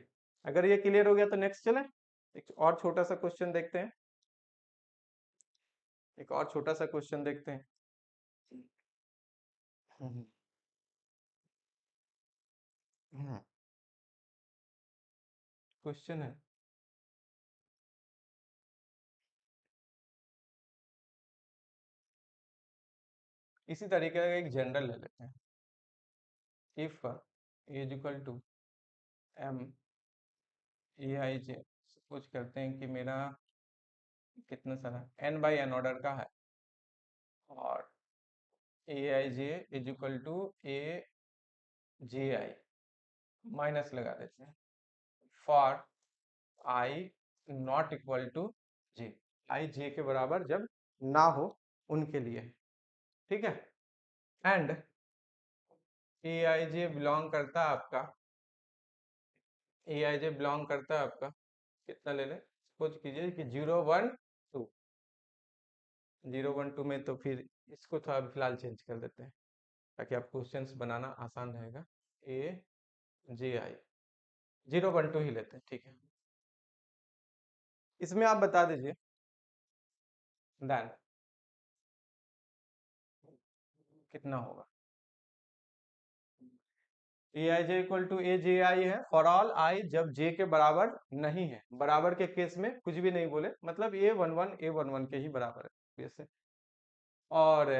अगर ये क्लियर हो गया तो नेक्स्ट चले, एक और छोटा सा क्वेश्चन देखते हैं। एक और छोटा सा क्वेश्चन देखते हैं। क्वेश्चन है, इसी तरीके का एक जनरल ले लेते हैं। If A is equal to M A I J, suppose करते हैं कि मेरा कितना सारा n/n ऑर्डर का है, और a I j is equal to a J i, minus लगा देते हैं, for i not equal to j, i j के बराबर जब ना हो उनके लिए, ठीक है। And a I J belong करता है आपका, ए आई जे बिलोंग करता है आपका, कितना ले लें, सपोज कीजिए कि 0 1 2, 0 1 2 में, तो फिर इसको थोड़ा फिलहाल चेंज कर देते हैं ताकि आप क्वेश्चंस बनाना आसान रहेगा। ए जे आई 0 1 2 ही लेते हैं, ठीक है। इसमें आप बता दीजिए देन कितना होगा। ए आई जे इक्वल टू ए जे आई है फॉर ऑल आई जब जे के बराबर नहीं है। बराबर के केस में कुछ भी नहीं बोले, मतलब A11 के ही बराबर है वैसे। और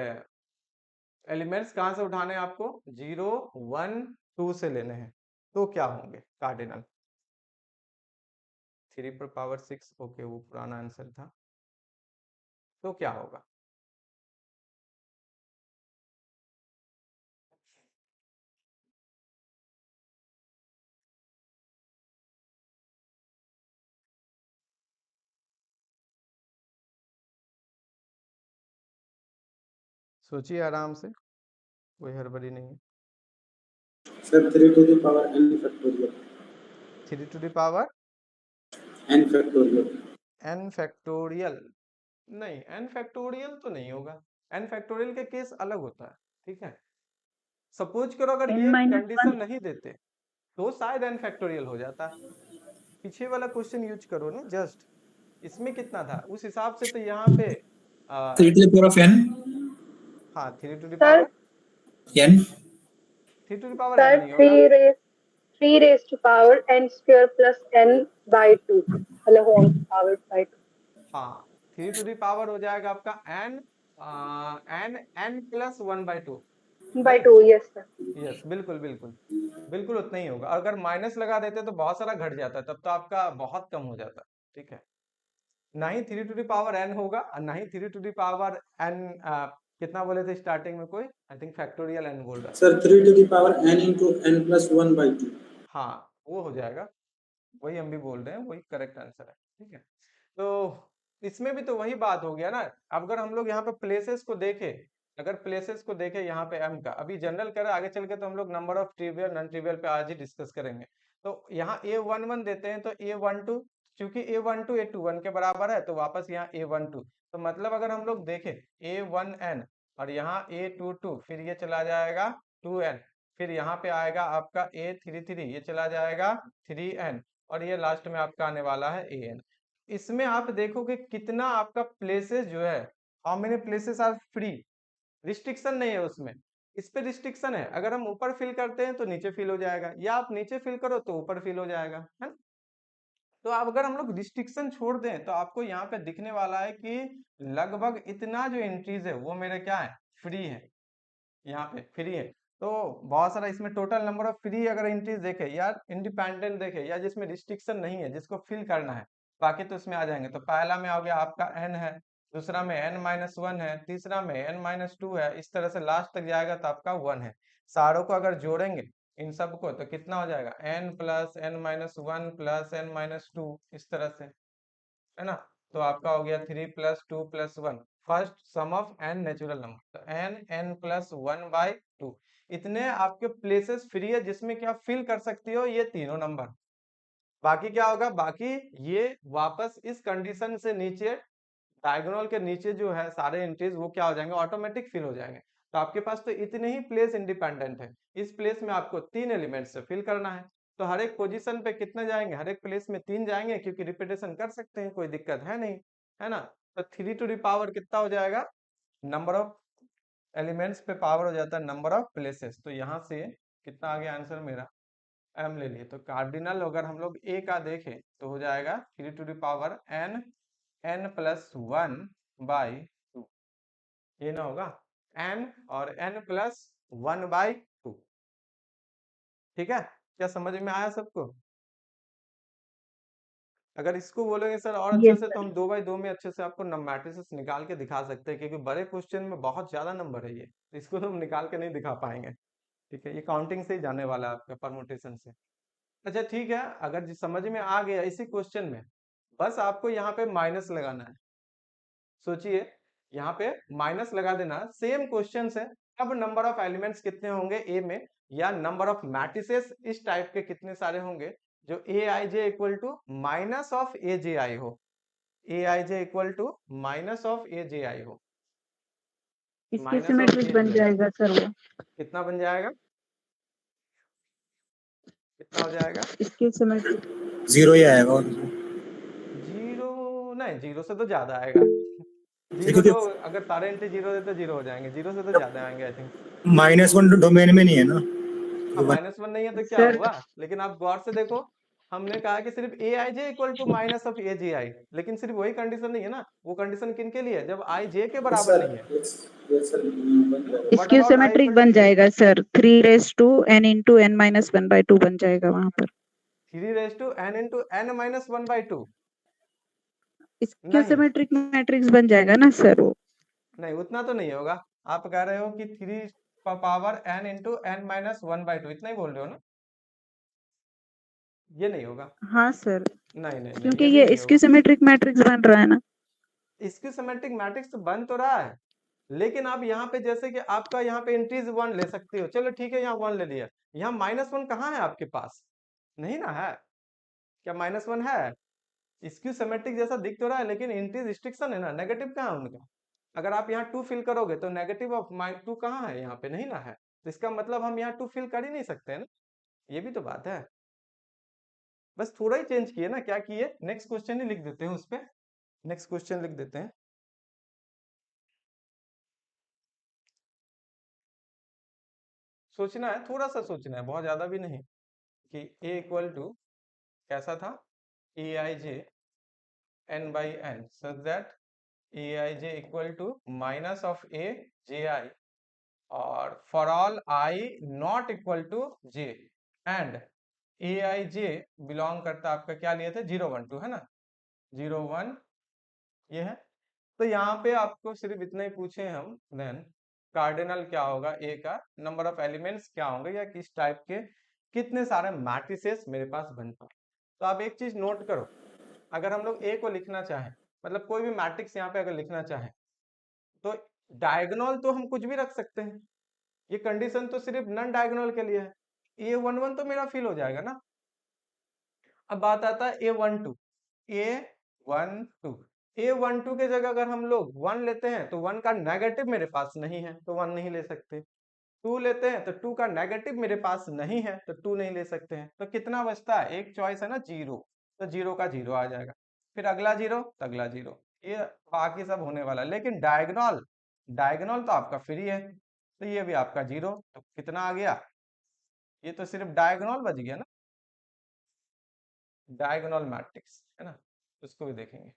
एलिमेंट्स कहाँ से उठाने हैं आपको, 0 1 2 से लेने हैं। तो क्या होंगे कार्डिनल, 3 पर पावर 6, ओके वो पुराना आंसर था। तो क्या होगा, सोचिए आराम से, कोई हड़बड़ी नहीं है। Sir 3 to the power n factorial, 3 to the power n factorial, n factorial, नहीं n फैक्टोरियल तो नहीं होगा। n फैक्टोरियल के केस अलग होता है, ठीक है। सपोज करो अगर n ये minus कंडीशन 1 नहीं देते तो शायद n फैक्टोरियल हो जाता। पीछे वाला क्वेश्चन यूज करो ना, जस्ट इसमें कितना था उस हिसाब से, तो यहाँ पे 3 to the power of n, हाँ 3 to the sir power n 3 to the power n Sir, नहीं होगा। 3 raised to power n square plus n by 2. मतलब whole powered by 2. हाँ, 3 to the power हो जाएगा आपका n plus 1/2, By right. 2, yes sir. Yes, बिल्कुल बिल्कुल बिल्कुल उतना ही होगा। अगर माइनस लगा देते तो बहुत सारा घट जाता, तब तो आपका बहुत कम हो जाता। ठीक है, ना ही 3 to the power n होगा और ना ही 3 to the power n, कितना बोले थे स्टार्टिंग में, कोई आई थिंक फैक्टोरियल n बोल रहा था। Sir 3 to the power n into n plus 1/2। हाँ, वो हो जाएगा, वही हम भी बोल रहे हैं, वही करेक्ट आंसर है। ठीक है, तो इसमें भी तो वही बात हो गया ना। अब अगर हम लोग यहाँ पे प्लेसेस को देखें, अगर प्लेसेस को देखें यहाँ पे m का, अभी जनरल करें, आगे चल के तो हम लोग number of trivial non trivial पे आज ही डिस्कस करेंगे। तो यहाँ a11 देते हैं तो a12, क्योंकि a12 a21 के बराबर है तो वापस यहाँ a12, तो मतलब अगर हम लोग देखें a1n और यहाँ a22, फिर ये चला जाएगा 2n, फिर यहाँ पे आएगा आपका a33, ये चला जाएगा 3n, और ये लास्ट में आपका आने वाला है an। इसमें आप देखोगे कितना आपका प्लेसेस जो है, how many places are free, restriction नहीं है उसमें। इस पे रिस्ट्रिक्शन है, अगर हम ऊपर फिल करते हैं तो नीचे फिल हो जाएगा, या आप नीचे फिल करो तो ऊपर फिल हो जाएगा, है ना। तो अब अगर हम लोग रिस्ट्रिक्शन छोड़ दें तो आपको यहाँ पे दिखने वाला है कि लगभग इतना जो एंट्रीज है वो मेरे क्या है, फ्री है, यहाँ पे फ्री है। तो बहुत सारा इसमें टोटल नंबर ऑफ फ्री अगर एंट्रीज देखे या इंडिपेंडेंट देखे या जिसमें रिस्ट्रिक्शन नहीं है, जिसको फिल करना है, बाकी तो उसमें आ जाएंगे। तो पहला में हो गया आपका n है, दूसरा में n-1 है, तीसरा में n-2 है, इस तरह से लास्ट तक जाएगा तो आपका 1 है। सारों को अगर जोड़ेंगे इन सबको तो कितना हो जाएगा, n plus n-1 plus n-2, इस तरह से, है ना। तो आपका हो गया 3 + 2 + 1, first sum of n natural number, तो n + 1/2 इतने आपके प्लेसेस फ्री है जिसमें क्या फिल कर सकती हो ये तीनों नंबर। बाकी क्या होगा, बाकी ये वापस इस कंडीशन से नीचे, डायगोनल के नीचे जो है सारे एंट्रीज वो क्या हो जाएंगे, ऑटोमेटिक फिल हो जाएंगे। तो आपके पास तो इतने ही प्लेस इंडिपेंडेंट है, इस प्लेस में आपको 3 एलिमेंट से फिल करना है। तो हर एक पोजीशन पे कितना जाएंगे, हर एक प्लेस में 3 जाएंगे, क्योंकि रिपीटेशन कर सकते हैं, कोई दिक्कत है नहीं, है ना। तो 3 to the पावर कितना हो जाएगा, नंबर ऑफ एलिमेंट्स पे पावर हो जाता है नंबर ऑफ प्लेसेस। तो यहाँ से कितना आ गया आंसर मेरा, m ले लिए। तो कार्डिनल अगर हम लोग a का देखें तो हो जाएगा 3 to the पावर n + 1/2, ये ना होगा n और n + 1/2। ठीक है, क्या समझ में आया सबको। अगर इसको बोलोगे सर और अच्छे यस से, तो सर। हम 2/2 में अच्छे से आपको मैट्रिसेस निकाल के दिखा सकते हैं, क्योंकि बड़े क्वेश्चन में बहुत ज्यादा नंबर है ये, तो इसको तो हम निकाल के नहीं दिखा पाएंगे। ठीक है, ये काउंटिंग से ही जाने वाला है आपका, परमुटेशन से। अच्छा ठीक है, अगर समझ में आ गया इसी क्वेश्चन में, बस आपको यहाँ पे माइनस लगाना है। सोचिए, यहाँ पे माइनस लगा देना, सेम क्वेश्चन है। अब नंबर ऑफ एलिमेंट्स कितने होंगे ए में, या नंबर ऑफ मैट्रिसेस इस टाइप के कितने सारे होंगे जो ए आई जे इक्वल टू माइनस ऑफ ए जे आई हो, ए आई जे इक्वल टू माइनस ऑफ ए जे आई हो, इसकी माइनस ऑफ सिमेट्रिक ए बन जे आई। जाएगा सर वो। कितना बन जाएगा, कितना हो जाएगा, इसकी सिमेट्रिक 0 ही आएगा और जीरो नहीं, जीरो से तो ज्यादा आएगा। जीरो क्योंकि तो अगर सारे एंट्री जीरो देते जीरो हो जाएंगे, जीरो से तो ज्यादा आएंगे आई थिंक। -1 डोमेन में नहीं है ना। हाँ, तो -1 नहीं है तो क्या सर। हुआ, लेकिन आप गौर से देखो, हमने कहा कि सिर्फ ए आई जे इक्वल टू माइनस ऑफ ए जी आई, लेकिन सिर्फ वही कंडीशन नहीं है ना, वो कंडीशन किन के लिए है, जब आई जे के बराबर सर नहीं है। यस सर बन जाएगा। व्हाट इसकी about I symmetric equal one two जाएगा sir, 3 raised to n into n-1/2 बन जाएगा वहां पर। 3 raise to n into n minus 1/2, इसकी नहीं सिमेट्रिक मैट्रिक्स बन जाएगा ना सर वो। नहीं, उतना तो नहीं होगा। आप कह रहे हो कि 3 power n into n minus 1/2, इतना ही बोल रहे हो ना, ये नहीं होगा। हाँ सर, नहीं नहीं नहीं, क्योंकि ये भी ये नहीं इसकी होगा। सिमेट्रिक मैट्रिक्स बन रहा है ना। इसकी सिमेट्रिक मैट्रिक्स तो बन तो रहा है, लेकिन आप यहाँ पे जैसे कि आपका यहाँ पे एंट्रीज 1 ले सकते हो, चलो ठीक है, यहाँ 1 ले लिया, यहाँ -1 कहाँ है आपके पास, नहीं ना है, क्या -1 है, इसकी सिमेट्रिक जैसा दिख तो रहा है, लेकिन एंट्री रिस्ट्रिक्शन है ना, नेगेटिव कहाँ है उनका। अगर आप यहाँ 2 फिल करोगे तो नेगेटिव ऑफ -2 कहाँ है, यहाँ पे नहीं ना है, तो इसका मतलब हम यहाँ 2 फिल कर ही नहीं सकते ना, ये भी तो बात है। बस थोड़ा ही चेंज किए ना, क्या किए, नेक्स्ट क्वेश्चन ही लिख देते हैं उस पर, नेक्स्ट क्वेश्चन लिख देते हैं। सोचना है, थोड़ा सा सोचना है, बहुत ज्यादा भी नहीं, कि a इक्वल टू कैसा था, aij n by n such that aij equal to minus of a ji और for all I not equal to j and aij belong करता आपका क्या लिए थे 0 1 2 है ना 0 1 ये है। तो यहाँ पे आपको सिर्फ इतना ही पूछे हम, देन कार्डिनल क्या होगा ए का, नंबर ऑफ एलिमेंट्स क्या होंगे, या किस टाइप के कितने सारे मैट्रिसेस मेरे पास बन पाए। तो आप एक चीज नोट करो, अगर हम लोग ए को लिखना चाहें, मतलब कोई भी मैट्रिक्स यहाँ पे अगर लिखना चाहें, तो डायगोनल तो हम कुछ भी रख सकते हैं, ये कंडीशन तो सिर्फ नॉन डायगोनल के लिए है। ए 1 1 तो मेरा फिल हो जाएगा ना। अब बात आता है ए 1 2, ए 1 2, ए 1 2 के जगह अगर हम लोग 1 लेते हैं तो 1 का नेगेटिव मेरे पास नहीं है तो 1 नहीं ले सकते, 2 लेते हैं तो 2 का नेगेटिव मेरे पास नहीं है तो 2 नहीं ले सकते हैं। तो कितना बचता है, एक चॉइस है ना 0, तो 0 का 0 आ जाएगा, फिर अगला 0 तो अगला 0, ये बाकी सब होने वाला है। लेकिन डायगोनल, डायगोनल तो आपका फ्री है, तो ये भी आपका 0, तो कितना आ गया, ये तो सिर्फ डायगोनल बच गया ना, डायगोनल मैट्रिक्स है ना, उसको भी देखेंगे।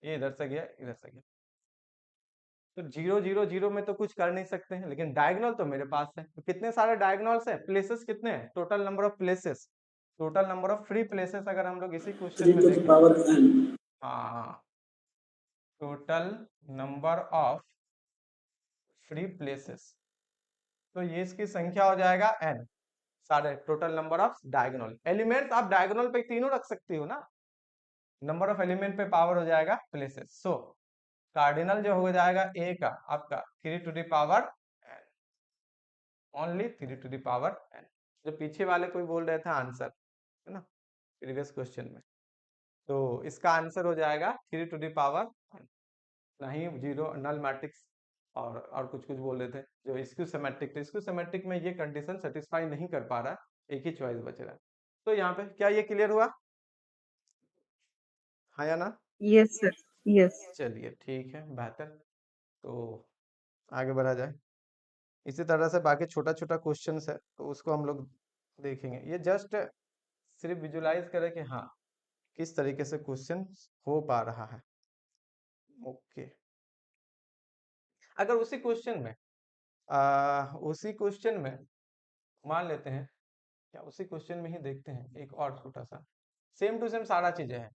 ये इधर से गया, इधर से गया, तो 0 0 0 में तो कुछ कर नहीं सकते हैं, लेकिन डायगोनल तो मेरे पास है। तो कितने सारे डायगोनल्स है, प्लेसेस कितने हैं, total number of places, total number of free places अगर हम लोग इसी क्वेश्चन 3 में to the देखें, power n. हाँ, total number of free places, तो ये इसकी संख्या हो जाएगा n, सारे total number of diagonal elements. आप डायगोनल पे तीनों रख सकती हो ना, नंबर ऑफ एलिमेंट पे पावर हो जाएगा प्लेसेस। सो कार्डिनल जो हो जाएगा ए का आपका 3 to the power n, only 3 to the power n, जो पीछे वाले कोई बोल रहे थे आंसर है ना प्रीवियस क्वेश्चन में, तो इसका आंसर हो जाएगा 3 to the power n, नहीं 0 नल मैट्रिक्स और कुछ कुछ बोल रहे थे जो स्क्यू सिमेट्रिक, तो स्क्यू सिमेट्रिक में ये कंडीशन सेटिस्फाई नहीं कर पा रहा, एक ही चॉइस बच रहा है। तो यहाँ पे क्या ये क्लियर हुआ, हाँ या ना? Yes sir, yes. चलिए ठीक है, बेहतर, तो आगे बढ़ा जाए। इसी तरह से बाकी छोटा छोटा क्वेश्चन है तो उसको हम लोग देखेंगे, ये जस्ट सिर्फ विजुलाइज करें कि हाँ किस तरीके से क्वेश्चन हो पा रहा है। ओके, अगर उसी क्वेश्चन में मान लेते हैं, क्या उसी क्वेश्चन में ही देखते हैं एक और छोटा सा, सेम टू सेम सारा चीजें हैं,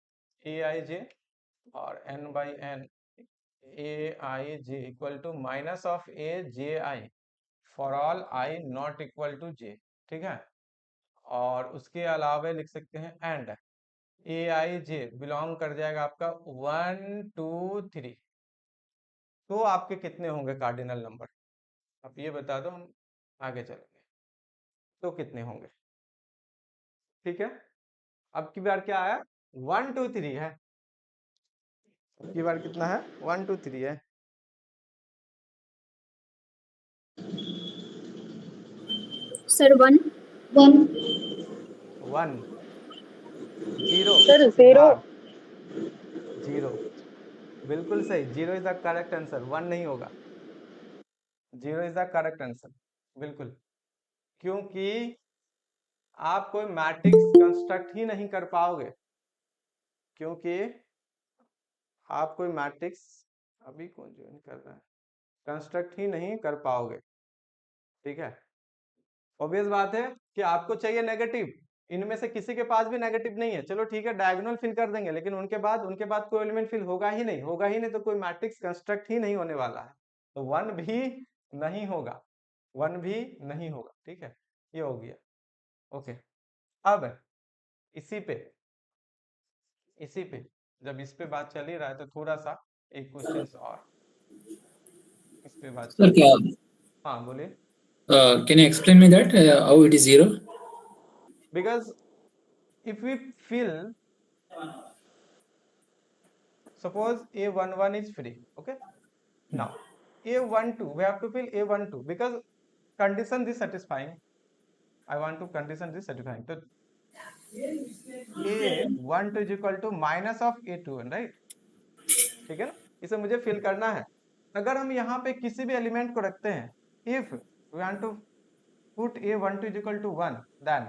ए आई जे और n by n a I J equal to minus of A J i for all i not equal to j, ठीक है। और उसके अलावा लिख सकते हैं and a I J belong कर जाएगा आपका 1 2 3, तो आपके कितने होंगे कार्डिनल नंबर, आप ये बता दो, हम आगे चलेंगे, तो कितने होंगे, ठीक है। अब की बार क्या आया 1 2 3 है, अब की बार कितना है 1 2 3 है, सर 1 1 1 0 सर 0 0, बिल्कुल सही, 0 इज द करेक्ट आंसर, 1 नहीं होगा, 0 इज द करेक्ट आंसर, बिल्कुल, क्योंकि आप कोई मैट्रिक्स कंस्ट्रक्ट ही नहीं कर पाओगे, क्योंकि आप कोई मैट्रिक्स अभी कौन ज्वाइन कर रहा है कंस्ट्रक्ट ही नहीं कर पाओगे, ठीक है। ऑब्वियस बात है कि आपको चाहिए नेगेटिव, इनमें से किसी के पास भी नेगेटिव नहीं है, चलो ठीक है डायगोनल फिल कर देंगे, लेकिन उनके बाद कोई एलिमेंट फिल होगा ही नहीं, तो कोई मैट्रिक्स कंस्ट्रक्ट ही नहीं होने वाला है, तो 1 भी नहीं होगा, 1 भी नहीं होगा, ठीक है, ये हो गया। ओके, अब इसी पे जब इस पे बात चल ही रहा है तो थोड़ा सा एक क्वेश्चन और इस पे बात Sir, क्या हाँ बोलिए। can you explain me that how it is 0? Because if we fill, suppose A11 is free, okay, now A12 we have to fill A12 because condition this satisfying, I want to condition this satisfying, so A12 is equal to minus of A21, right, ठीक है ना, इसे मुझे fill करना है। अगर हम यहाँ पे किसी भी एलिमेंट को रखते हैं, if we want to put a12 is equal to 1, then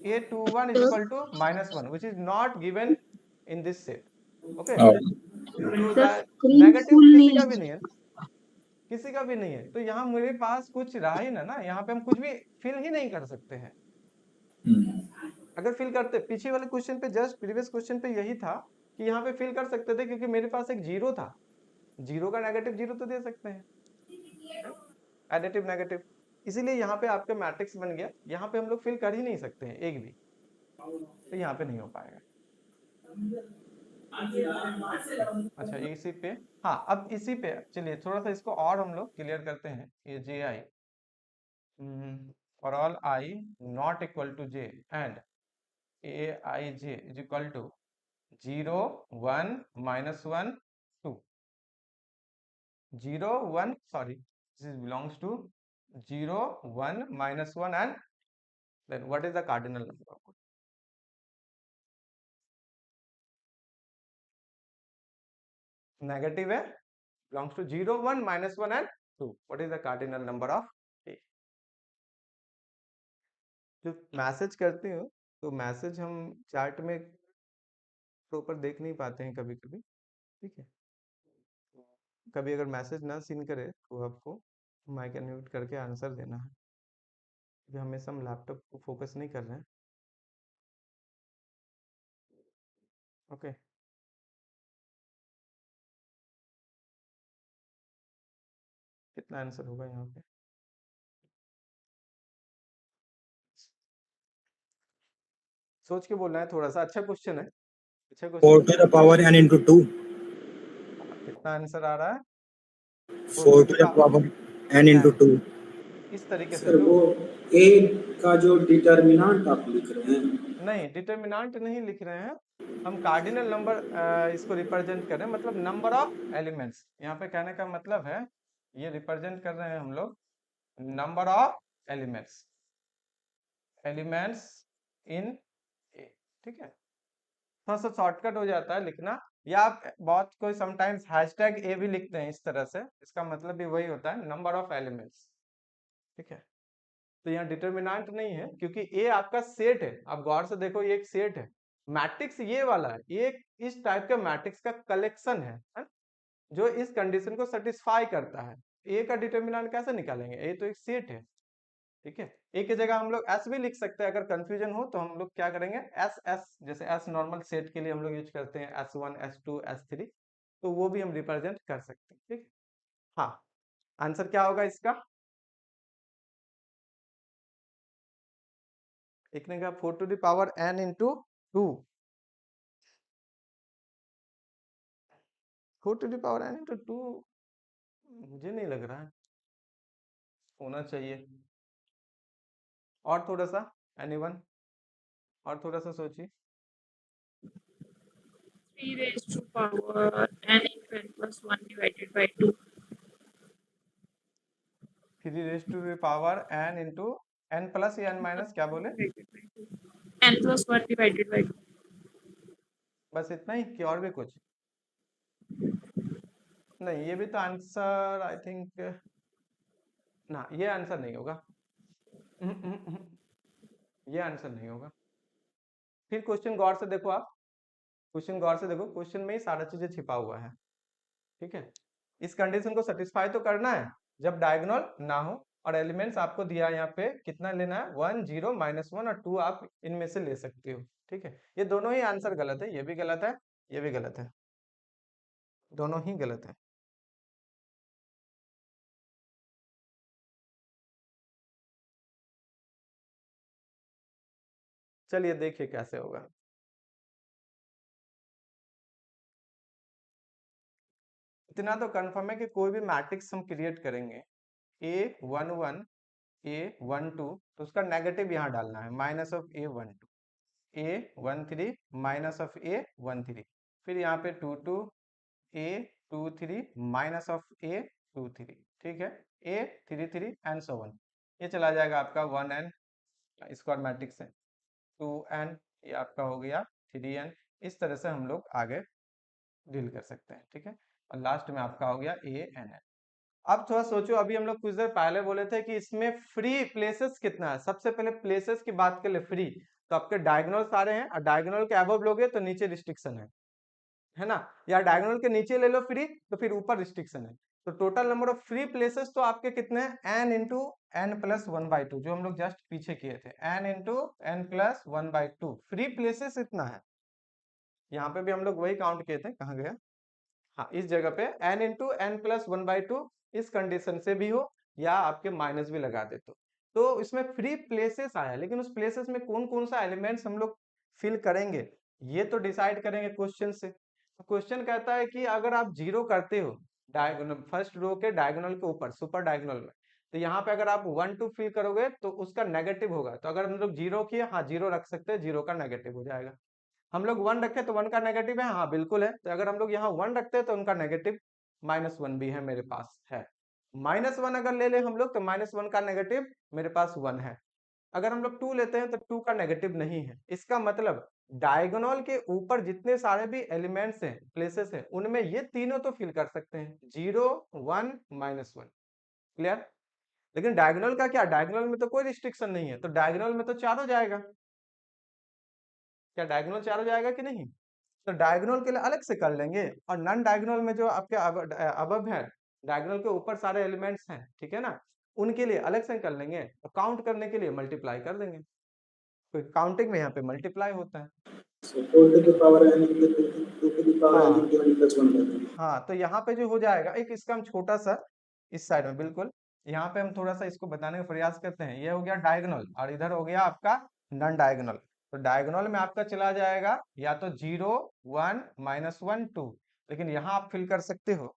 a21 is equal to -1, which is not given in this set. Okay, Oh, तो sir the screen negative full किसी नहीं का भी नहीं है, किसी का भी नहीं है, तो यहाँ मेरे पास कुछ रहा ही ना, यहाँ पे हम कुछ भी फिल ही नहीं कर सकते हैं। अगर फिल करते, पीछे वाले क्वेश्चन पे, जस्ट प्रीवियस क्वेश्चन पे यही था कि यहाँ पे फिल कर सकते थे, क्योंकि मेरे पास एक जीरो था, जीरो का नेगेटिव जीरो तो दे सकते हैं, एडिटिव नेगेटिव, इसीलिए यहाँ पे आपका मैट्रिक्स बन गया। यहाँ पे हम लोग फिल कर ही नहीं सकते हैं एक भी, तो यहाँ पे नहीं हो पाएगा। अच्छा, इसी पे, हाँ, अब इसी पे चलिए थोड़ा सा इसको और हम लोग क्लियर करते हैं। ये j i for all i not equal to j and a I j is equal to 0 1 -1 2 0 1, sorry, this is belongs to 0 1 -1 and then what is the cardinal number of it? Negative है, belongs to 0 1 -1 and 2. What is the cardinal number of A? जो message करते हो तो message हम chart में proper देख नहीं पाते हैं कभी कभी, ठीक है। कभी अगर मैसेज ना सीन करे तो आपको माइक अनम्यूट करके आंसर देना है, क्योंकि हमेशा हम लैपटॉप को फोकस नहीं कर रहे हैं। ओके, कितना आंसर होगा यहाँ पे? सोच के बोलना है थोड़ा सा, अच्छा क्वेश्चन है, अच्छा 4 question to the power n into 2. है। कितना आंसर आ रहा है? 4 to the power n into 2. इस तरीके से सर जो, वो ए का जो डिटर्मिनेंट आप लिख रहे हैं, नहीं डिटर्मिनेंट नहीं लिख रहे हैं हम, कार्डिनल नंबर इसको रिप्रेजेंट कर रहे हैं, मतलब नंबर ऑफ एलिमेंट्स। यहाँ पे कहने का मतलब है ये रिप्रेजेंट कर रहे हैं हम लोग number of elements, elements in a, ठीक है। थोड़ा सा शॉर्टकट हो जाता है लिखना, या आप बहुत कोई समटाइम्स हैशटैग ए भी लिखते हैं इस तरह से, इसका मतलब भी वही होता है, नंबर ऑफ एलिमेंट्स, ठीक है। तो यहाँ डिटर्मिनेंट नहीं है, क्योंकि ए आपका सेट है, आप गौर से देखो ये एक सेट है, मैट्रिक्स ये वाला है, ये इस टाइप का मैट्रिक्स का कलेक्शन है जो इस कंडीशन को सेटिस्फाई करता है। ए का डिटर्मिनेंट कैसे निकालेंगे, ए तो एक सेट है, ठीक है। ए की जगह हम लोग एस भी लिख सकते हैं, अगर कंफ्यूजन हो तो हम लोग क्या करेंगे, एस एस, जैसे एस नॉर्मल सेट के लिए हम लोग यूज करते हैं S1 S2 S3, तो वो भी हम रिप्रेजेंट कर सकते हैं, ठीक है। हाँ, आंसर क्या होगा इसका? एक ने कहा 4 to the power n into 2, 4 to the power n into 2 मुझे नहीं लग रहा है होना चाहिए, और थोड़ा सा, एनीवन, और थोड़ा सा सोचिए। 3 raised to power n into n plus 1 divided by 2. 3 raised to the power n into n plus या n माइनस, क्या बोले? n plus 1 divided by 2. बस इतना ही कि और भी कुछ? नहीं, ये भी तो आंसर आई थिंक ना, ये आंसर नहीं होगा, ये आंसर नहीं होगा। फिर क्वेश्चन गौर से देखो, आप क्वेश्चन गौर से देखो, क्वेश्चन में ही सारा चीजें छिपा हुआ है, ठीक है। इस कंडीशन को सेटिस्फाई तो करना है जब डायगोनल ना हो, और एलिमेंट्स आपको दिया यहाँ पे कितना लेना है, 1 0 -1 और 2 आप इनमें से ले सकते हो, ठीक है। ये दोनों ही आंसर गलत है, ये भी गलत है, ये भी गलत है, दोनों ही गलत है। चलिए देखिए कैसे होगा। इतना तो कंफर्म है कि कोई भी मैट्रिक्स हम क्रिएट करेंगे, A11 A12, तो उसका नेगेटिव यहाँ डालना है, -(A12) A13 -(A13), फिर यहाँ पे 22 A23 -(A23), ठीक है, A33 एंड सो ऑन। ये चला जाएगा आपका 1n, स्क्वायर मैट्रिक्स है, 2n, ये आपका हो गया 3n। इस तरह से हम लोग आगे डील कर सकते हैं, ठीक है। और लास्ट में आपका हो गया ANN। अब थोड़ा सोचो, अभी हम लोग कुछ देर पहले बोले थे कि इसमें फ्री प्लेसेस कितना है। सबसे पहले प्लेसेस की बात कर ले, फ्री तो आपके डायगोनल सारे हैं, और डायगोनल के अबव लोगे तो नीचे रिस्ट्रिक्शन है ना, या डायगोनल के नीचे ले लो फ्री तो फिर ऊपर रिस्ट्रिक्शन है। तो total number of free places तो आपके कितने हैं, n इंटू एन प्लस 1/2, जो हम लोग जस्ट पीछे किए थे, n into n plus 1/2 free places इतना है। यहाँ पे भी हम लोग वही काउंट किए थे, कहाँ गया, हाँ इस जगह पे n इंटू एन प्लस 1/2 इस कंडीशन से भी हो, या आपके माइनस भी लगा दे तो इसमें फ्री प्लेसेस आया। लेकिन उस प्लेसेस में कौन कौन सा एलिमेंट्स हम लोग फिल करेंगे, ये तो डिसाइड करेंगे क्वेश्चन से। तो क्वेश्चन कहता है कि अगर आप जीरो करते हो डायगोनल, फर्स्ट रो के डायगोनल के ऊपर सुपर डायगोनल में, तो यहाँ पे अगर आप 1 2 फिल करोगे तो उसका नेगेटिव होगा। तो अगर हम लोग जीरो किए, हाँ जीरो रख सकते हैं, जीरो का नेगेटिव हो जाएगा। हम लोग 1 रखे तो 1 का नेगेटिव है, हाँ बिल्कुल है। तो अगर हम लोग यहाँ 1 रखते हैं तो उनका नेगेटिव -1 भी है, मेरे पास है। -1 अगर ले ले हम लोग तो -1 का नेगेटिव मेरे पास 1 है। अगर हम लोग 2 लेते हैं तो 2 का नेगेटिव नहीं है। इसका मतलब डायगोनल के ऊपर जितने सारे भी एलिमेंट्स हैं, प्लेसेस हैं, उनमें ये तीनों तो फिल कर सकते हैं, 0 1 -1। क्लियर? लेकिन डायगोनल का क्या, डायगोनल में तो कोई रिस्ट्रिक्शन नहीं है, तो डायगोनल में तो 4 हो जाएगा। क्या डायगोनल 4 हो जाएगा कि नहीं? तो डायगोनल के लिए अलग से कर लेंगे, और नॉन डायगोनल में जो आपके अबव है, डायगोनल के ऊपर सारे एलिमेंट्स हैं, ठीक है ना, उनके लिए अलग से कर लेंगे, और काउंट करने के लिए मल्टीप्लाई कर देंगे। तो काउंटिंग में यहाँ पे मल्टीप्लाई होता है। So 4 to the power n into 2 to the power n हाँ into n plus 1/2. हाँ, तो यहाँ पे जो हो जाएगा, एक इसका हम छोटा सा इस साइड में, बिल्कुल यहाँ पे हम थोड़ा सा इसको बताने का प्रयास करते हैं। ये हो गया डायगोनल, और इधर हो गया आपका नॉन डायगोनल। तो डायगोनल में आपका चला जाएगा या तो 0 1 -1 2, लेकिन यहाँ आप फिल कर सकते हो।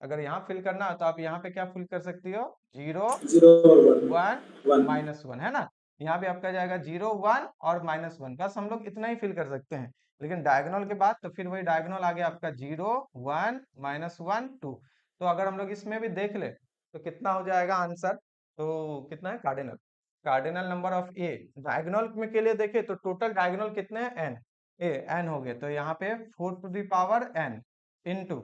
अगर यहाँ फिल करना है तो आप यहाँ पे क्या फिल कर सकती हो, 0 0 or 1 1. -1, है ना। यहाँ पे आपका जाएगा 0 1 और -1, बस हम लोग इतना ही फिल कर सकते हैं। लेकिन डायगोनल के बाद तो फिर वही डायगोनल आ गया आपका 0 1 -1 2। तो अगर हम लोग इसमें भी देख ले तो कितना हो जाएगा आंसर, तो कितना है, cardinal, cardinal number of A diagonal में के लिए देखे तो टोटल डायगोनल कितने हैं, एन, एन हो गए। तो यहाँ पे 4 to the power n into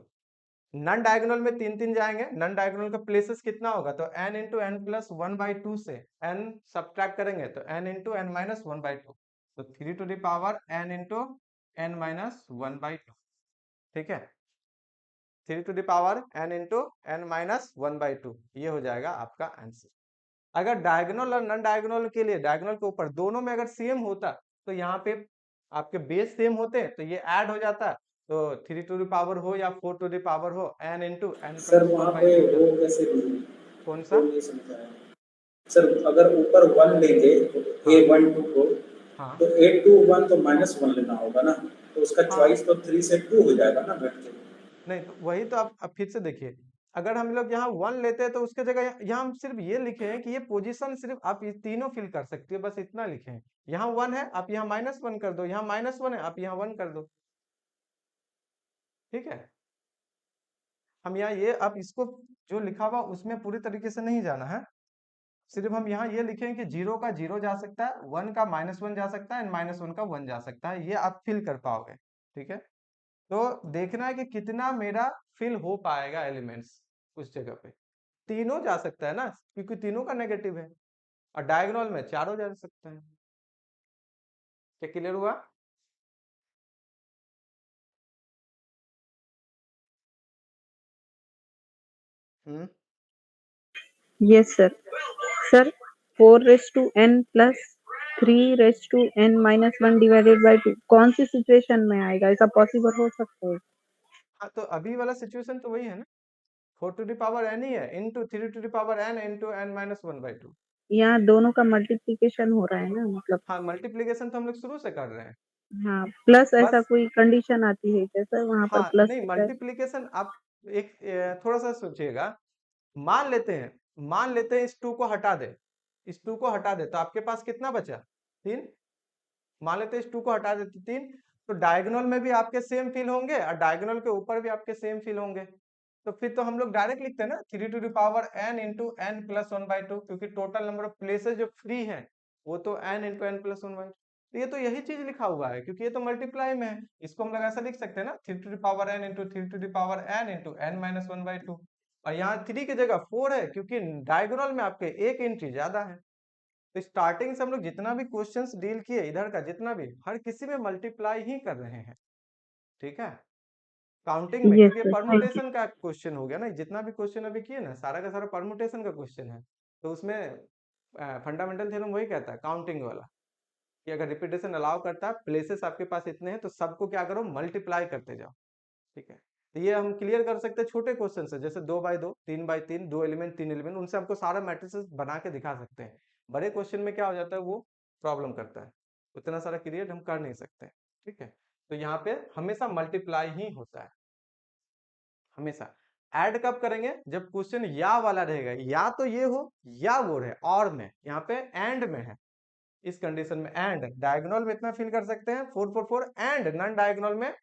non diagonal में 3 3 जाएंगे, नॉन डायगोनल का प्लेसेस कितना होगा, तो n इंटू एन प्लस 1/2 से n सब्ट्रैक्ट करेंगे तो n इंटू एन माइनस 1/2, तो 3 to the power n into n minus 1/2, ठीक है, 3 to the power n into n minus 1/2, ये हो जाएगा आपका आंसर। अगर डायगोनल और नॉन डायगोनल के लिए, डायगोनल के ऊपर दोनों में अगर सेम होता तो यहाँ पे आपके बेस सेम होते तो ये ऐड हो जाता, तो 3 टू द पावर हो या 4 टू द पावर हो, n into n sir plus वहाँ पे 1/2 वो कैसे होगी? कौन सा, वो नहीं समझाया सर। अगर ऊपर 1 लेंगे हाँ A1 2 को, हाँ तो 8 to 1 तो -1 लेना होगा ना, तो उसका हाँ, चॉइस तो 3 से 2 हो जाएगा ना घट के। नहीं तो वही तो आप अब फिर से देखिए, अगर हम लोग यहाँ 1 लेते हैं तो उसके जगह यहाँ हम सिर्फ ये लिखे हैं कि ये पोजीशन सिर्फ आप ये तीनों फिल कर सकते हो, बस इतना लिखे हैं। यहाँ 1 है, आप यहाँ -1 कर दो, यहाँ -1 है, आप यहाँ 1 कर दो, ठीक है। हम यहाँ ये आप इसको जो लिखा हुआ उसमें पूरी तरीके से नहीं जाना है, सिर्फ हम यहाँ ये लिखें कि 0 का 0 जा सकता है, 1 का -1 जा सकता है, -1 का 1 जा सकता है, ये आप फिल कर पाओगे, ठीक है। तो देखना है कि कितना मेरा फिल हो पाएगा एलिमेंट्स उस जगह पे। तीनों जा सकता है ना, क्योंकि तीनों का नेगेटिव है, और डायगोनल में चारों जा सकते हैं। क्या क्लियर हुआ? Yes sir. Sir 4n plus 3n minus 1 divided by 2 कौन सी सिचुएशन में आएगा, ऐसा पॉसिबल हो सकता है? हाँ, तो अभी वाला सिचुएशन तो वही है ना, 4 टू द पावर n ही है into 3 to the power n into n minus 1/2। यहाँ दोनों का मल्टीप्लिकेशन हो रहा है ना, मतलब हाँ, मल्टीप्लीकेशन तो हम लोग शुरू से कर रहे हैं, हाँ, प्लस ऐसा बस। कोई कंडीशन आती है क्या सर वहाँ पर हाँ प्लस नहीं, होता है? मल्टीप्लीकेशन आप एक थोड़ा सा सोचिएगा, मान लेते हैं, इस 2 को हटा दे, इस 2 को हटा दे तो आपके पास कितना बचा, 3। मान लेते हैं इस 2 को हटा देते 3, तो डायगोनल में भी आपके सेम फिल होंगे और डायगोनल के ऊपर भी आपके सेम फिल होंगे। तो फिर तो हम लोग डायरेक्ट लिखते हैं ना 3 to the power n into n plus 1/2, क्योंकि टोटल नंबर ऑफ प्लेसेस जो फ्री हैं वो तो n इंटू एन प्लस 1/2। तो ये तो यही चीज लिखा हुआ है, क्योंकि ये तो मल्टीप्लाई में है। इसको हम लोग ऐसा लिख सकते हैं ना, 3 to the power n into 3 to the power n into n minus 1/2। और यहाँ 3 की जगह 4 है, क्योंकि डायगोनल में आपके एक एंट्री ज्यादा है। तो स्टार्टिंग से हम लोग जितना भी क्वेश्चंस डील किए इधर का, जितना भी, हर किसी में मल्टीप्लाई ही कर रहे हैं, ठीक है, काउंटिंग में, Yes, क्योंकि sir. Thank you. परमुटेशन का क्वेश्चन हो गया ना, जितना भी क्वेश्चन अभी किए ना सारा का सारा परमुटेशन का क्वेश्चन है। तो उसमें फंडामेंटल थ्योरम वही कहता है काउंटिंग वाला, कि अगर रिपीटेशन अलाउ करता है, प्लेसेस आपके पास इतने हैं, तो सबको क्या करो, मल्टीप्लाई करते जाओ, ठीक है। तो ये हम क्लियर कर सकते हैं छोटे क्वेश्चन से, जैसे 2x2, 3x3, 2 एलिमेंट 3 एलिमेंट, उनसे हमको सारा मैट्रिसेस बना के दिखा सकते हैं। बड़े क्वेश्चन में क्या हो जाता है, वो प्रॉब्लम करता है, उतना सारा क्रिएट हम कर नहीं सकते, ठीक है। तो यहाँ पे हमेशा मल्टीप्लाई ही होता है, हमेशा। ऐड कब करेंगे, जब क्वेश्चन या वाला रहेगा, या तो ये हो या वो रहे, और में, यहाँ पे एंड में है, इस कंडीशन में एंड, डायगोनल में इतना फिल कर सकते हैं 4 4 4, एंड नॉन डायगोनल में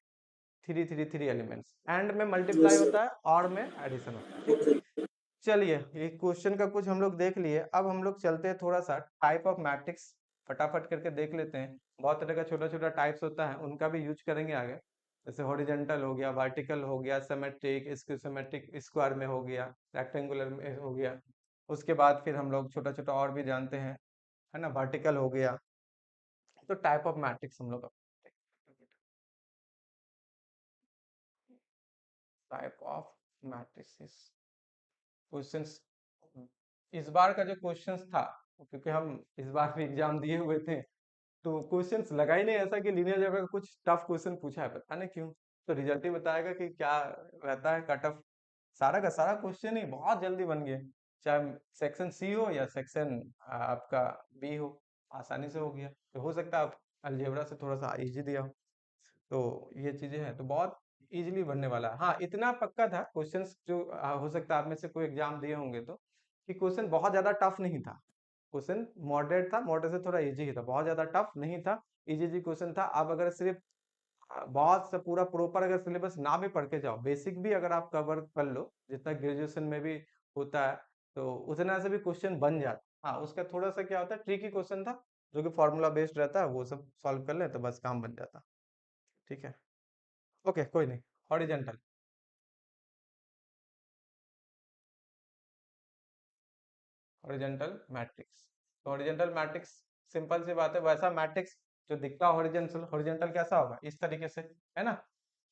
3 3 3 एलिमेंट्स, एंड में मल्टीप्लाई Yes, sir. होता है, और में एडिशन होता है, ठीक है। Okay. चलिए, ये क्वेश्चन का कुछ हम लोग देख लिए, अब हम लोग चलते हैं थोड़ा सा टाइप ऑफ मैट्रिक्स, फटाफट करके देख लेते हैं। बहुत तरह का छोटा छोटा टाइप्स होता है, उनका भी यूज करेंगे आगे, जैसे हॉरिजेंटल हो गया, वर्टिकल हो गया, सिमेट्रिक, स्क्वायर स्क्वायर में हो गया, रेक्टेंगुलर में हो गया। उसके बाद फिर हम लोग छोटा छोटा और भी जानते हैं, है ना, वर्टिकल हो गया। तो टाइप ऑफ मैट्रिक्स हम लोग टाइप ऑफ मैट्रिसेस क्वेश्चंस, इस बार का जो क्वेश्चंस था, क्योंकि हम इस बार भी एग्जाम दिए हुए थे, तो क्वेश्चंस लगा ही नहीं ऐसा कि लीनियर अलजेब्रा का कुछ टफ क्वेश्चन पूछा है, पता नहीं क्यों। तो रिजल्ट ही बताएगा कि क्या रहता है कट ऑफ। सारा का सारा क्वेश्चन ही बहुत जल्दी बन गया, चाहे सेक्शन सी हो या सेक्शन आपका बी हो, आसानी से हो गया। तो हो सकता है आप अलजेब्रा से थोड़ा सा इजी दिया हो, तो ये चीजें हैं, तो बहुत इजीली बनने वाला है। हाँ, इतना पक्का था क्वेश्चंस जो हो सकता है आप में से कोई एग्जाम दिए होंगे तो, कि क्वेश्चन बहुत ज्यादा टफ नहीं था, क्वेश्चन मॉडरेट था, मॉडरेट से थोड़ा इजी ही था, बहुत ज्यादा टफ नहीं था, इजी इजी क्वेश्चन था। आप अगर सिर्फ बहुत से पूरा प्रॉपर अगर सिलेबस ना भी पढ़ के जाओ, बेसिक भी अगर आप कवर कर लो, जितना ग्रेजुएशन में भी होता है, तो उतना से भी क्वेश्चन बन जाता। हाँ, उसका थोड़ा सा क्या होता है, ट्रिकी क्वेश्चन था, जो कि फॉर्मूला बेस्ड रहता है, वो सब सॉल्व कर ले तो बस काम बन जाता, ठीक है। ओके, कोई नहीं। हॉरिजेंटल, हॉरिजेंटल मैट्रिक्स, तो हॉरिजेंटल मैट्रिक्स सिंपल सी बात है, वैसा मैट्रिक्स जो दिखता है हॉरिजेंटल, हॉरिजेंटल कैसा होगा, इस तरीके से, है ना।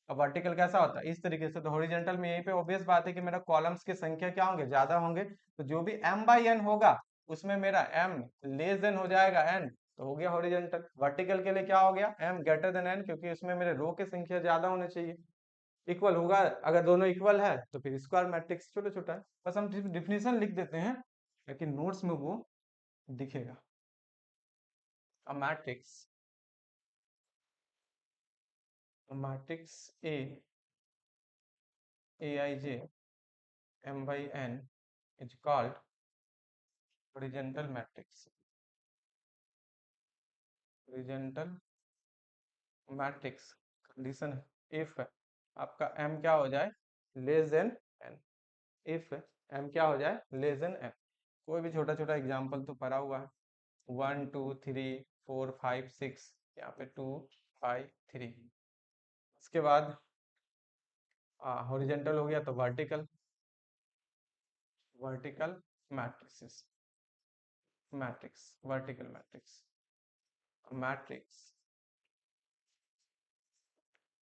अब वर्टिकल कैसा होता है, इस तरीके से। तो हॉरिजेंटल में यहीं पे ऑब्वियस बात है कि मेरा कॉलम्स की संख्या क्या होंगे, ज्यादा होंगे, तो जो भी m/n होगा उसमें मेरा m लेस देन हो जाएगा n, तो हो गया हॉरिजेंटल। वर्टिकल के लिए क्या हो गया, m ग्रेटर देन n, क्योंकि उसमें मेरे रो की संख्या ज्यादा होनी चाहिए, इक्वल होगा, अगर दोनों इक्वल है तो फिर स्क्वायर मैट्रिक्स छोटा छोटा है। बस हम डिफिनेशन लिख देते हैं, लेकिन नोट्स में वो दिखेगा। a matrix A aij m/n is called horizontal matrix. Horizontal matrix condition है if आपका m क्या हो जाए, less than n, if m क्या हो जाए, लेस देन n। कोई भी छोटा छोटा एग्जाम्पल तो पढ़ा हुआ है, 1 2 3 4 5 6, यहाँ पे 2 5 3। उसके बाद हॉरिजेंटल हो गया तो vertical, vertical matrix, matrix, vertical matrix, matrix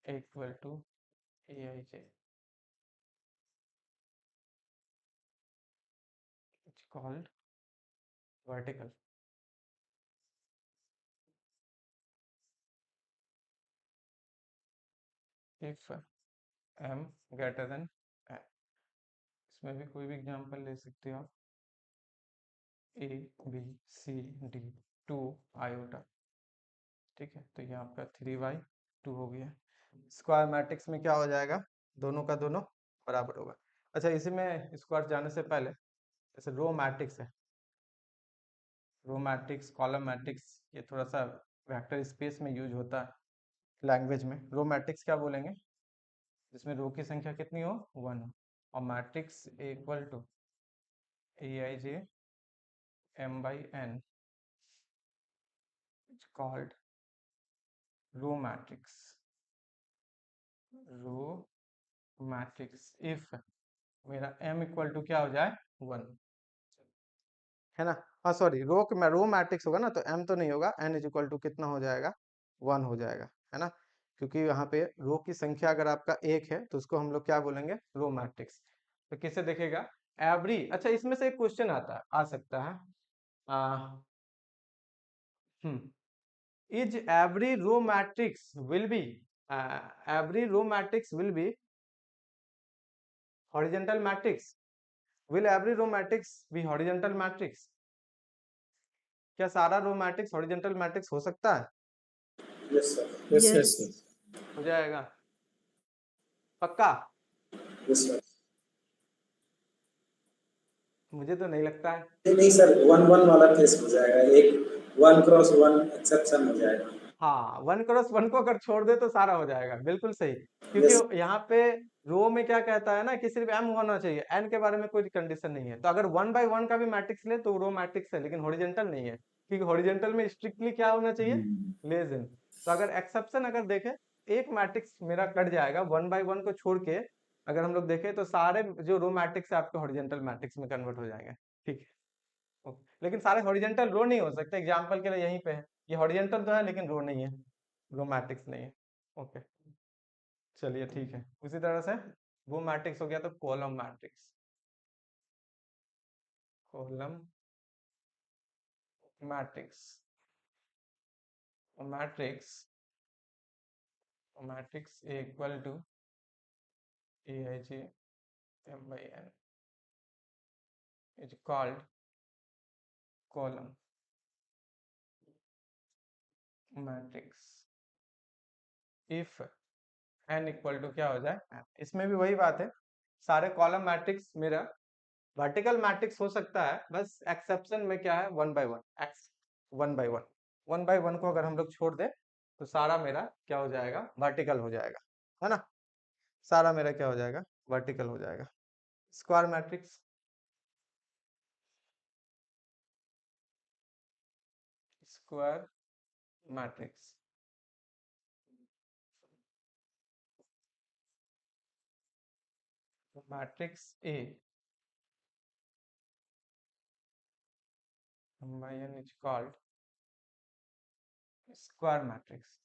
equal to aij, it's called vertical। if m greater than n, इसमें भी कोई भी एग्जांपल ले सकते हो आप, a b c d 2 iota, ठीक है। तो ये आपका 3/2 हो गया। स्क्वायर मैट्रिक्स में क्या हो जाएगा, दोनों का दोनों बराबर होगा। अच्छा, इसी में स्क्वायर जाने से पहले, जैसे रो मैट्रिक्स है, रो मैट्रिक्स, कॉलम मैट्रिक्स, ये थोड़ा सा वेक्टर स्पेस में यूज होता है लैंग्वेज में। रो मैट्रिक्स क्या बोलेंगे, जिसमें रो की संख्या कितनी हो, 1 हो, और matrix equal to aij m/n is called row matrix, row matrix if मेरा m इक्वल टू क्या हो जाए 1, है ना। हाँ सॉरी, रो मैट्रिक्स होगा ना तो m तो नहीं होगा, n इज इक्वल टू कितना हो जाएगा 1 हो जाएगा, है ना। क्योंकि यहाँ पे रो की संख्या अगर आपका 1 है तो उसको हम लोग क्या बोलेंगे, रो मैट्रिक्स। तो किससे देखेगा, एवरी। अच्छा इसमें से एक क्वेश्चन आ सकता है, is every row matrix will be horizontal matrix, will every row matrix be horizontal matrix. क्या सारा रो मैट्रिक्स हॉरिजॉन्टल मैट्रिक्स हो सकता है? Yes, sir. Yes, Yes. yes, yes. हो जाएगा पक्का? Yes, sir. मुझे तो नहीं लगता है। नहीं सर, 1-1 वाला केस हो जाएगा, एक 1x1 एक्सेप्शन हो जाएगा। हाँ 1x1 को अगर छोड़ दे तो सारा हो जाएगा, बिल्कुल सही। क्योंकि Yes. यहाँ पे रो में क्या कहता है ना कि सिर्फ m होना चाहिए, n के बारे में कोई कंडीशन नहीं है। तो अगर 1/1 का भी मैट्रिक्स ले तो रो मैट्रिक्स है, लेकिन हॉरिजॉन्टल नहीं है, क्योंकि हॉरिजॉन्टल में स्ट्रिक्टली क्या होना चाहिए, लेस देन। तो अगर एक्सेप्शन अगर देखें, एक मैट्रिक्स मेरा कट जाएगा 1/1 को छोड़ के। अगर हम लोग देखें तो सारे जो रो मैट्रिक्स है आपके हॉरिजॉन्टल मैट्रिक्स में कन्वर्ट हो जाएंगे, ठीक है। ओके। लेकिन सारे हॉरिजॉन्टल रो नहीं हो सकते, एग्जांपल के लिए यहीं पे है, ये हॉरिजॉन्टल तो है लेकिन रो नहीं है, रो मैट्रिक्स नहीं है। ओके चलिए ठीक है। उसी तरह से वो मैट्रिक्स हो गया तो column matrix, column matrix, matrix matrix A equal to A I J M by N is called column matrix if N equal to क्या हो जाए n। इसमें भी वही बात है, सारे कॉलम मैट्रिक्स मेरा वर्टिकल मैट्रिक्स हो सकता है, बस एक्सेप्शन में क्या है 1/1, एक्स 1/1, 1/1 को अगर हम लोग छोड़ दें तो सारा मेरा क्या हो जाएगा, वर्टिकल हो जाएगा, है ना। सारा मेरा क्या हो जाएगा, वर्टिकल हो जाएगा। Square matrix, square matrix, matrix A by N is called square matrix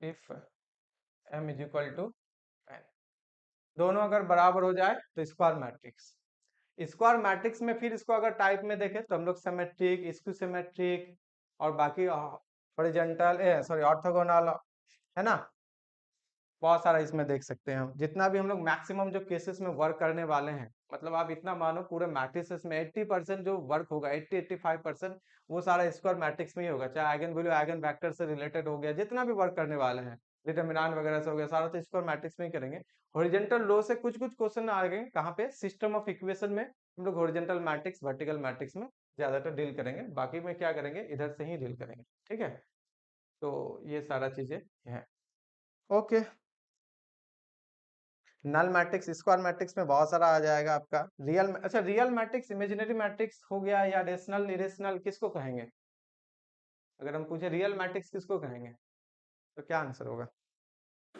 if m is equal to n। दोनों अगर बराबर हो जाए तो स्क्वायर मैट्रिक्स। स्क्वायर मैट्रिक्स में फिर इसको अगर टाइप में देखें तो हम लोग सिमेट्रिक, स्क्यू सिमेट्रिक और बाकी हॉरिजॉन्टल सॉरी ऑर्थोगोनल, है ना, बहुत सारा इसमें देख सकते हैं हम। जितना भी हम लोग मैक्सिमम जो केसेस में वर्क करने वाले हैं, मतलब आप इतना मानो पूरे मैट्रिसेस में 80% जो वर्क होगा, 80-85% वो सारा स्क्वायर मैट्रिक्स में ही होगा। चाहे आइगन वैल्यू आइगन वेक्टर से रिलेटेड हो गया, जितना भी वर्क करने वाले हैं, डिटरमिनेंट वगैरह से हो गया, सारा तो स्क्वायर मैट्रिक्स में ही करेंगे। हॉरिजॉन्टल रो से कुछ कुछ क्वेश्चन आ गए कहाँ पे, सिस्टम ऑफ इक्वेशन में हम लोग हॉरिजॉन्टल मैट्रिक्स वर्टिकल मैट्रिक्स में ज्यादातर डील करेंगे, बाकी में क्या करेंगे, इधर से ही डील करेंगे, ठीक है। तो ये सारा चीजें हैं। Okay, null matrix, square matrix में बहुत सारा आ जाएगा आपका। अच्छा रियल मैट्रिक्स, इमेजिनरी मैट्रिक्स हो गया, या रेशनल इरेशनल किसको कहेंगे? अगर हम पूछे रियल मैट्रिक्स किसको कहेंगे तो क्या आंसर होगा?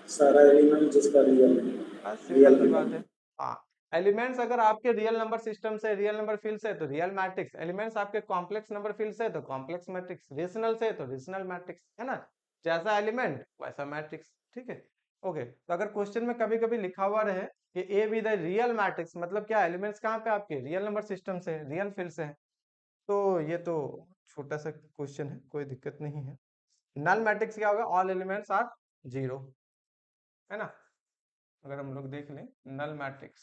सारा एलिमेंट जिसका रियल है, बस रियल सिंपल सी बात नंबर। है। हाँ, एलिमेंट्स अगर आपके रियल नंबर सिस्टम से, रियल नंबर फील्ड से तो रियल मैट्रिक्स, एलिमेंट्स आपके कॉम्प्लेक्स नंबर फील्ड से तो कॉम्प्लेक्स मैट्रिक्स, रेशनल से तो रेशनल मैट्रिक्स, है ना। जैसा एलिमेंट वैसा मैट्रिक्स, ठीक है। ओके, तो अगर क्वेश्चन में कभी कभी लिखा हुआ रहे कि A be the real matrix, मतलब क्या, एलिमेंट्स कहाँ पे आपके रियल नंबर सिस्टम से, रियल फील्ड से है, तो ये तो छोटा सा क्वेश्चन है, कोई दिक्कत नहीं है। नल मैट्रिक्स क्या होगा, ऑल एलिमेंट्स आर जीरो, है ना। अगर हम लोग देख लें नल मैट्रिक्स,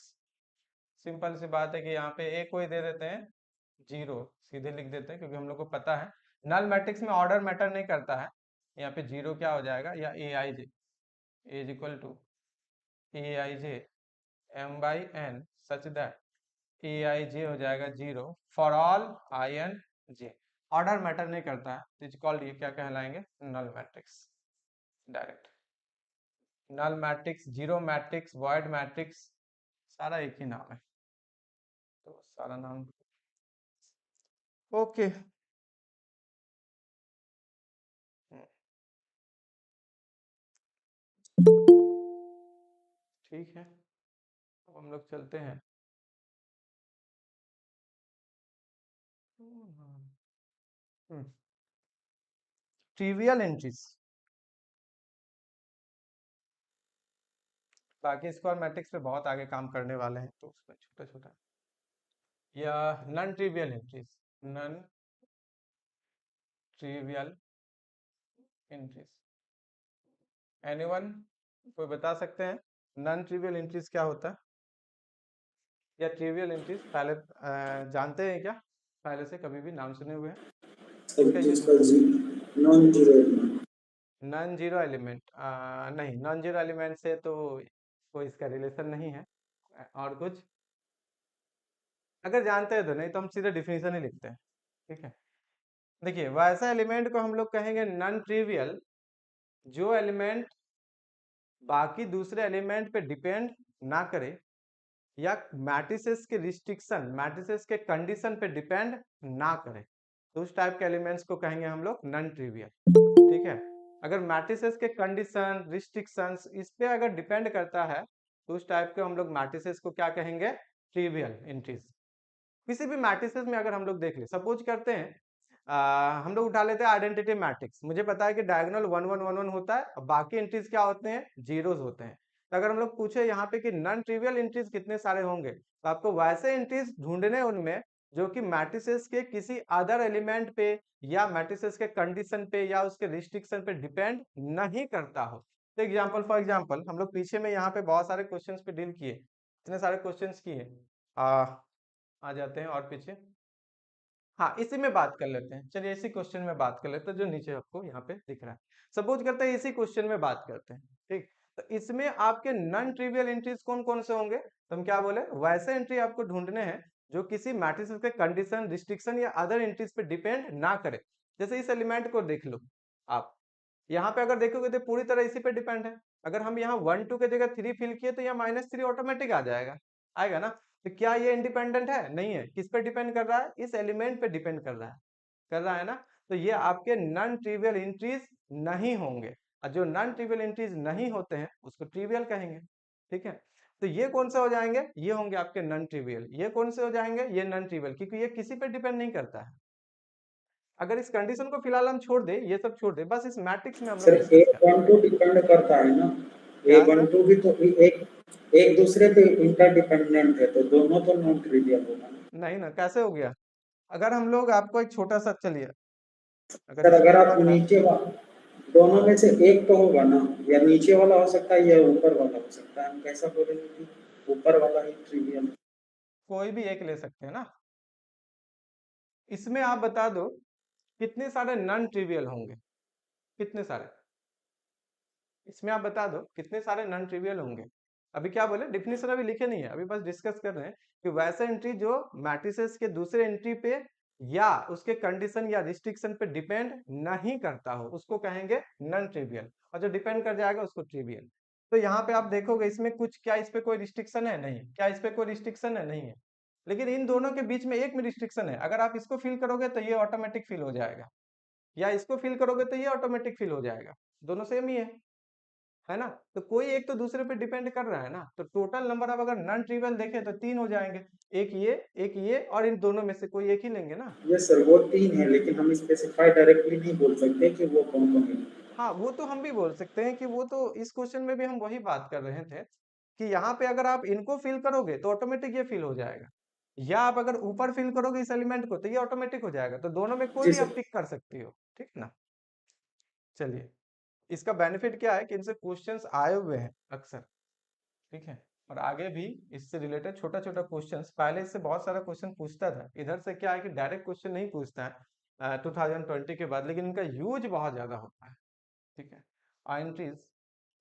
सिंपल सी बात है कि यहाँ पे ए कोई दे देते हैं, जीरो सीधे लिख देते हैं, क्योंकि हम लोग को पता है नल मैट्रिक्स में ऑर्डर मैटर नहीं करता है। यहाँ पे जीरो क्या हो जाएगा, या a I j is equal to A I j m by n such that a I j हो जाएगा zero for all i and j. Order matter नहीं करता है, तो इज कॉल्ड, ये क्या कहलाएंगे, null matrix direct. Null matrix, zero matrix, void matrix, सारा एक ही नाम है, तो सारा नाम। ओके, ठीक है, अब हम लोग चलते हैं। ट्रिवियल एंट्रीज, बाकी स्क्वायर मैट्रिक्स पे बहुत आगे काम करने वाले हैं, तो उसमें छोटा छोटा या non trivial entries, non trivial entries, anyone कोई बता सकते हैं नॉन ट्रिवियल एंट्रीज क्या होता है, या ट्रिवियल एंट्रीज पहले जानते हैं क्या, पहले से कभी भी नाम सुने हुए हैं? जिसका non zero non zero element, नहीं, नॉन जीरो एलिमेंट से तो कोई इसका रिलेशन नहीं है। और कुछ अगर जानते हैं तो, नहीं तो हम सीधे डिफिनीशन ही लिखते हैं। ठीक है, देखिए वैसा एलिमेंट को हम लोग कहेंगे नॉन ट्रिवियल जो एलिमेंट बाकी दूसरे एलिमेंट पे डिपेंड ना करे, या मैट्रिसेस के रिस्ट्रिक्शन, मैट्रिसेस के कंडीशन पे डिपेंड ना करे, तो उस टाइप के एलिमेंट्स को कहेंगे हम लोग नॉन ट्रिवियल। ठीक है, अगर मैट्रिसेस के कंडीशन, रिस्ट्रिक्शंस इस पे अगर डिपेंड करता है, तो उस टाइप के हम लोग मैट्रिसेस को क्या कहेंगे, ट्रिवियल एंट्रीज। किसी भी मैट्रिसेस में अगर हम लोग देख ले, सपोज करते हैं हम लोग उठा लेते हैं आइडेंटिटी मैट्रिक्स, मुझे पता है कि डायगोनल 1 1 1 1 होता है, और बाकी एंट्रीज क्या होते हैं, जीरोस होते हैं। तो अगर हम लोग पूछे यहाँ पे कि नॉन ट्रिवियल एंट्रीज कितने सारे होंगे, तो आपको वैसे एंट्रीज ढूंढने उनमें जो कि मैट्रिसेस के किसी अदर एलिमेंट पे या मैट्रिसेस के कंडीशन पे या उसके रिस्ट्रिक्शन पे डिपेंड नहीं करता हो। तो एग्जांपल, फॉर एग्जांपल हम लोग पीछे में यहाँ पे बहुत सारे क्वेश्चंस पे डील किए, इतने सारे क्वेश्चंस किए, आ जाते हैं और पीछे, हाँ इसी में बात कर लेते हैं, चलिए इसी क्वेश्चन में बात कर लेते हैं जो नीचे आपको यहाँ पे दिख रहा है। सपोज करते हैं इसी क्वेश्चन में बात करते हैं। ठीक, तो इसमें आपके नॉन ट्रिवियल एंट्रीज कौन कौन से होंगे, तो हम क्या बोले, वैसे एंट्री आपको ढूंढने हैं जो किसी मैट्रिक्स के कंडीशन, रिस्ट्रिक्शन या अदर एंट्रीज पे डिपेंड ना करे। जैसे इस एलिमेंट को देख लो आप, यहाँ पे अगर देखोगे तो पूरी तरह इसी पे डिपेंड है। अगर हम यहाँ 1 2 के जगह 3 फिल किए तो यहाँ -3 ऑटोमेटिक आ जाएगा, आएगा ना। तो क्या ये इंडिपेंडेंट है, नहीं है, किस पे डिपेंड कर रहा है, इस एलिमेंट पे डिपेंड कर रहा है ना। तो ये आपके नॉन ट्रिवियल एंट्रीज नहीं होंगे, और जो नॉन ट्रिवियल एंट्रीज नहीं होते हैं उसको ट्रिवियल कहेंगे। ठीक है, तो ये कौन से हो जाएंगे, ये होंगे आपके नॉन ट्रिवियल। ये कौन से हो जाएंगे, ये नॉन ट्रिवियल, क्योंकि ये किसी पे डिपेंड नहीं करता है। अगर इस कंडीशन को फिलहाल हम छोड़ दे, ये सब छोड़ दे, बस इस मैट्रिक्स में हम लोग सर डिस्कस करें। A12 डिपेंड करता है ना, क्या सर? A12 भी तो एक दूसरे पे इंटरडिपेंडेंट है, तो दोनों तो नॉन ट्रिवियल होगा ना। नहीं ना, कैसे हो गया? अगर हम लोग आपको एक छोटा सा, चलिए सर इसमें अगर आप दिख रहा है, नीचे दोनों हाँ में से एक तो होगा ना, या नीचे वाला हो सकता है या ऊपर वाला हो सकता है, हम कैसा बोलेंगे कि ऊपर वाला ही ट्रिवियल है? कोई भी एक ले सकते हैं ना। इसमें आप बता दो कितने सारे नॉन ट्रिवियल होंगे, कितने सारे, इसमें आप बता दो कितने सारे नॉन ट्रिवियल होंगे। अभी क्या बोले, डिफिनेशन अभी लिखे नहीं है, अभी बस डिस्कस कर रहे हैं कि वैसा एंट्री जो मैट्रिसेस के दूसरे एंट्री पे या उसके कंडीशन या रिस्ट्रिक्शन पे डिपेंड नहीं करता हो उसको कहेंगे नॉन ट्रिवियल, और जो डिपेंड कर जाएगा उसको ट्रिवियल। तो यहाँ पे आप देखोगे इसमें कुछ, क्या इस पे कोई रिस्ट्रिक्शन है, नहीं, क्या इस पे कोई रिस्ट्रिक्शन है, नहीं है, लेकिन इन दोनों के बीच में एक में रिस्ट्रिक्शन है। अगर आप इसको फिल करोगे तो ये ऑटोमेटिक फिल हो जाएगा, या इसको फिल करोगे तो ये ऑटोमेटिक फिल हो जाएगा, दोनों सेम ही है ना। तो कोई एक तो दूसरे पे डिपेंड कर रहा है ना, तो टोटल नंबर आप अगर नॉन ट्रिवियल देखें तो 3 हो जाएंगे, एक ये और इन दोनों में से कोई एक ही लेंगे ना। ये सर वो 3 है, लेकिन हम स्पेसिफाई डायरेक्टली नहीं बोल सकते कि वो कौन कौन है। हाँ वो तो हम भी बोल सकते हैं कि वो तो इस क्वेश्चन में भी हम वही बात कर रहे थे कि यहाँ पे अगर आप इनको फिल करोगे तो ऑटोमेटिक ये फिल हो जाएगा, या आप अगर ऊपर फिल करोगे इस एलिमेंट को तो ये ऑटोमेटिक हो जाएगा, तो दोनों में कोई जी भी आप सर। पिक कर सकती हो। ठीक ना, चलिए इसका बेनिफिट क्या है कि इनसे क्वेश्चंस आए हुए हैं अक्सर। ठीक है, और आगे भी इससे रिलेटेड छोटा छोटा क्वेश्चंस, पहले इससे बहुत सारा क्वेश्चन पूछता था, इधर से क्या है कि डायरेक्ट क्वेश्चन नहीं पूछता है 2020 के बाद, लेकिन इनका यूज बहुत ज्यादा होता है। ठीक है, एंट्रीज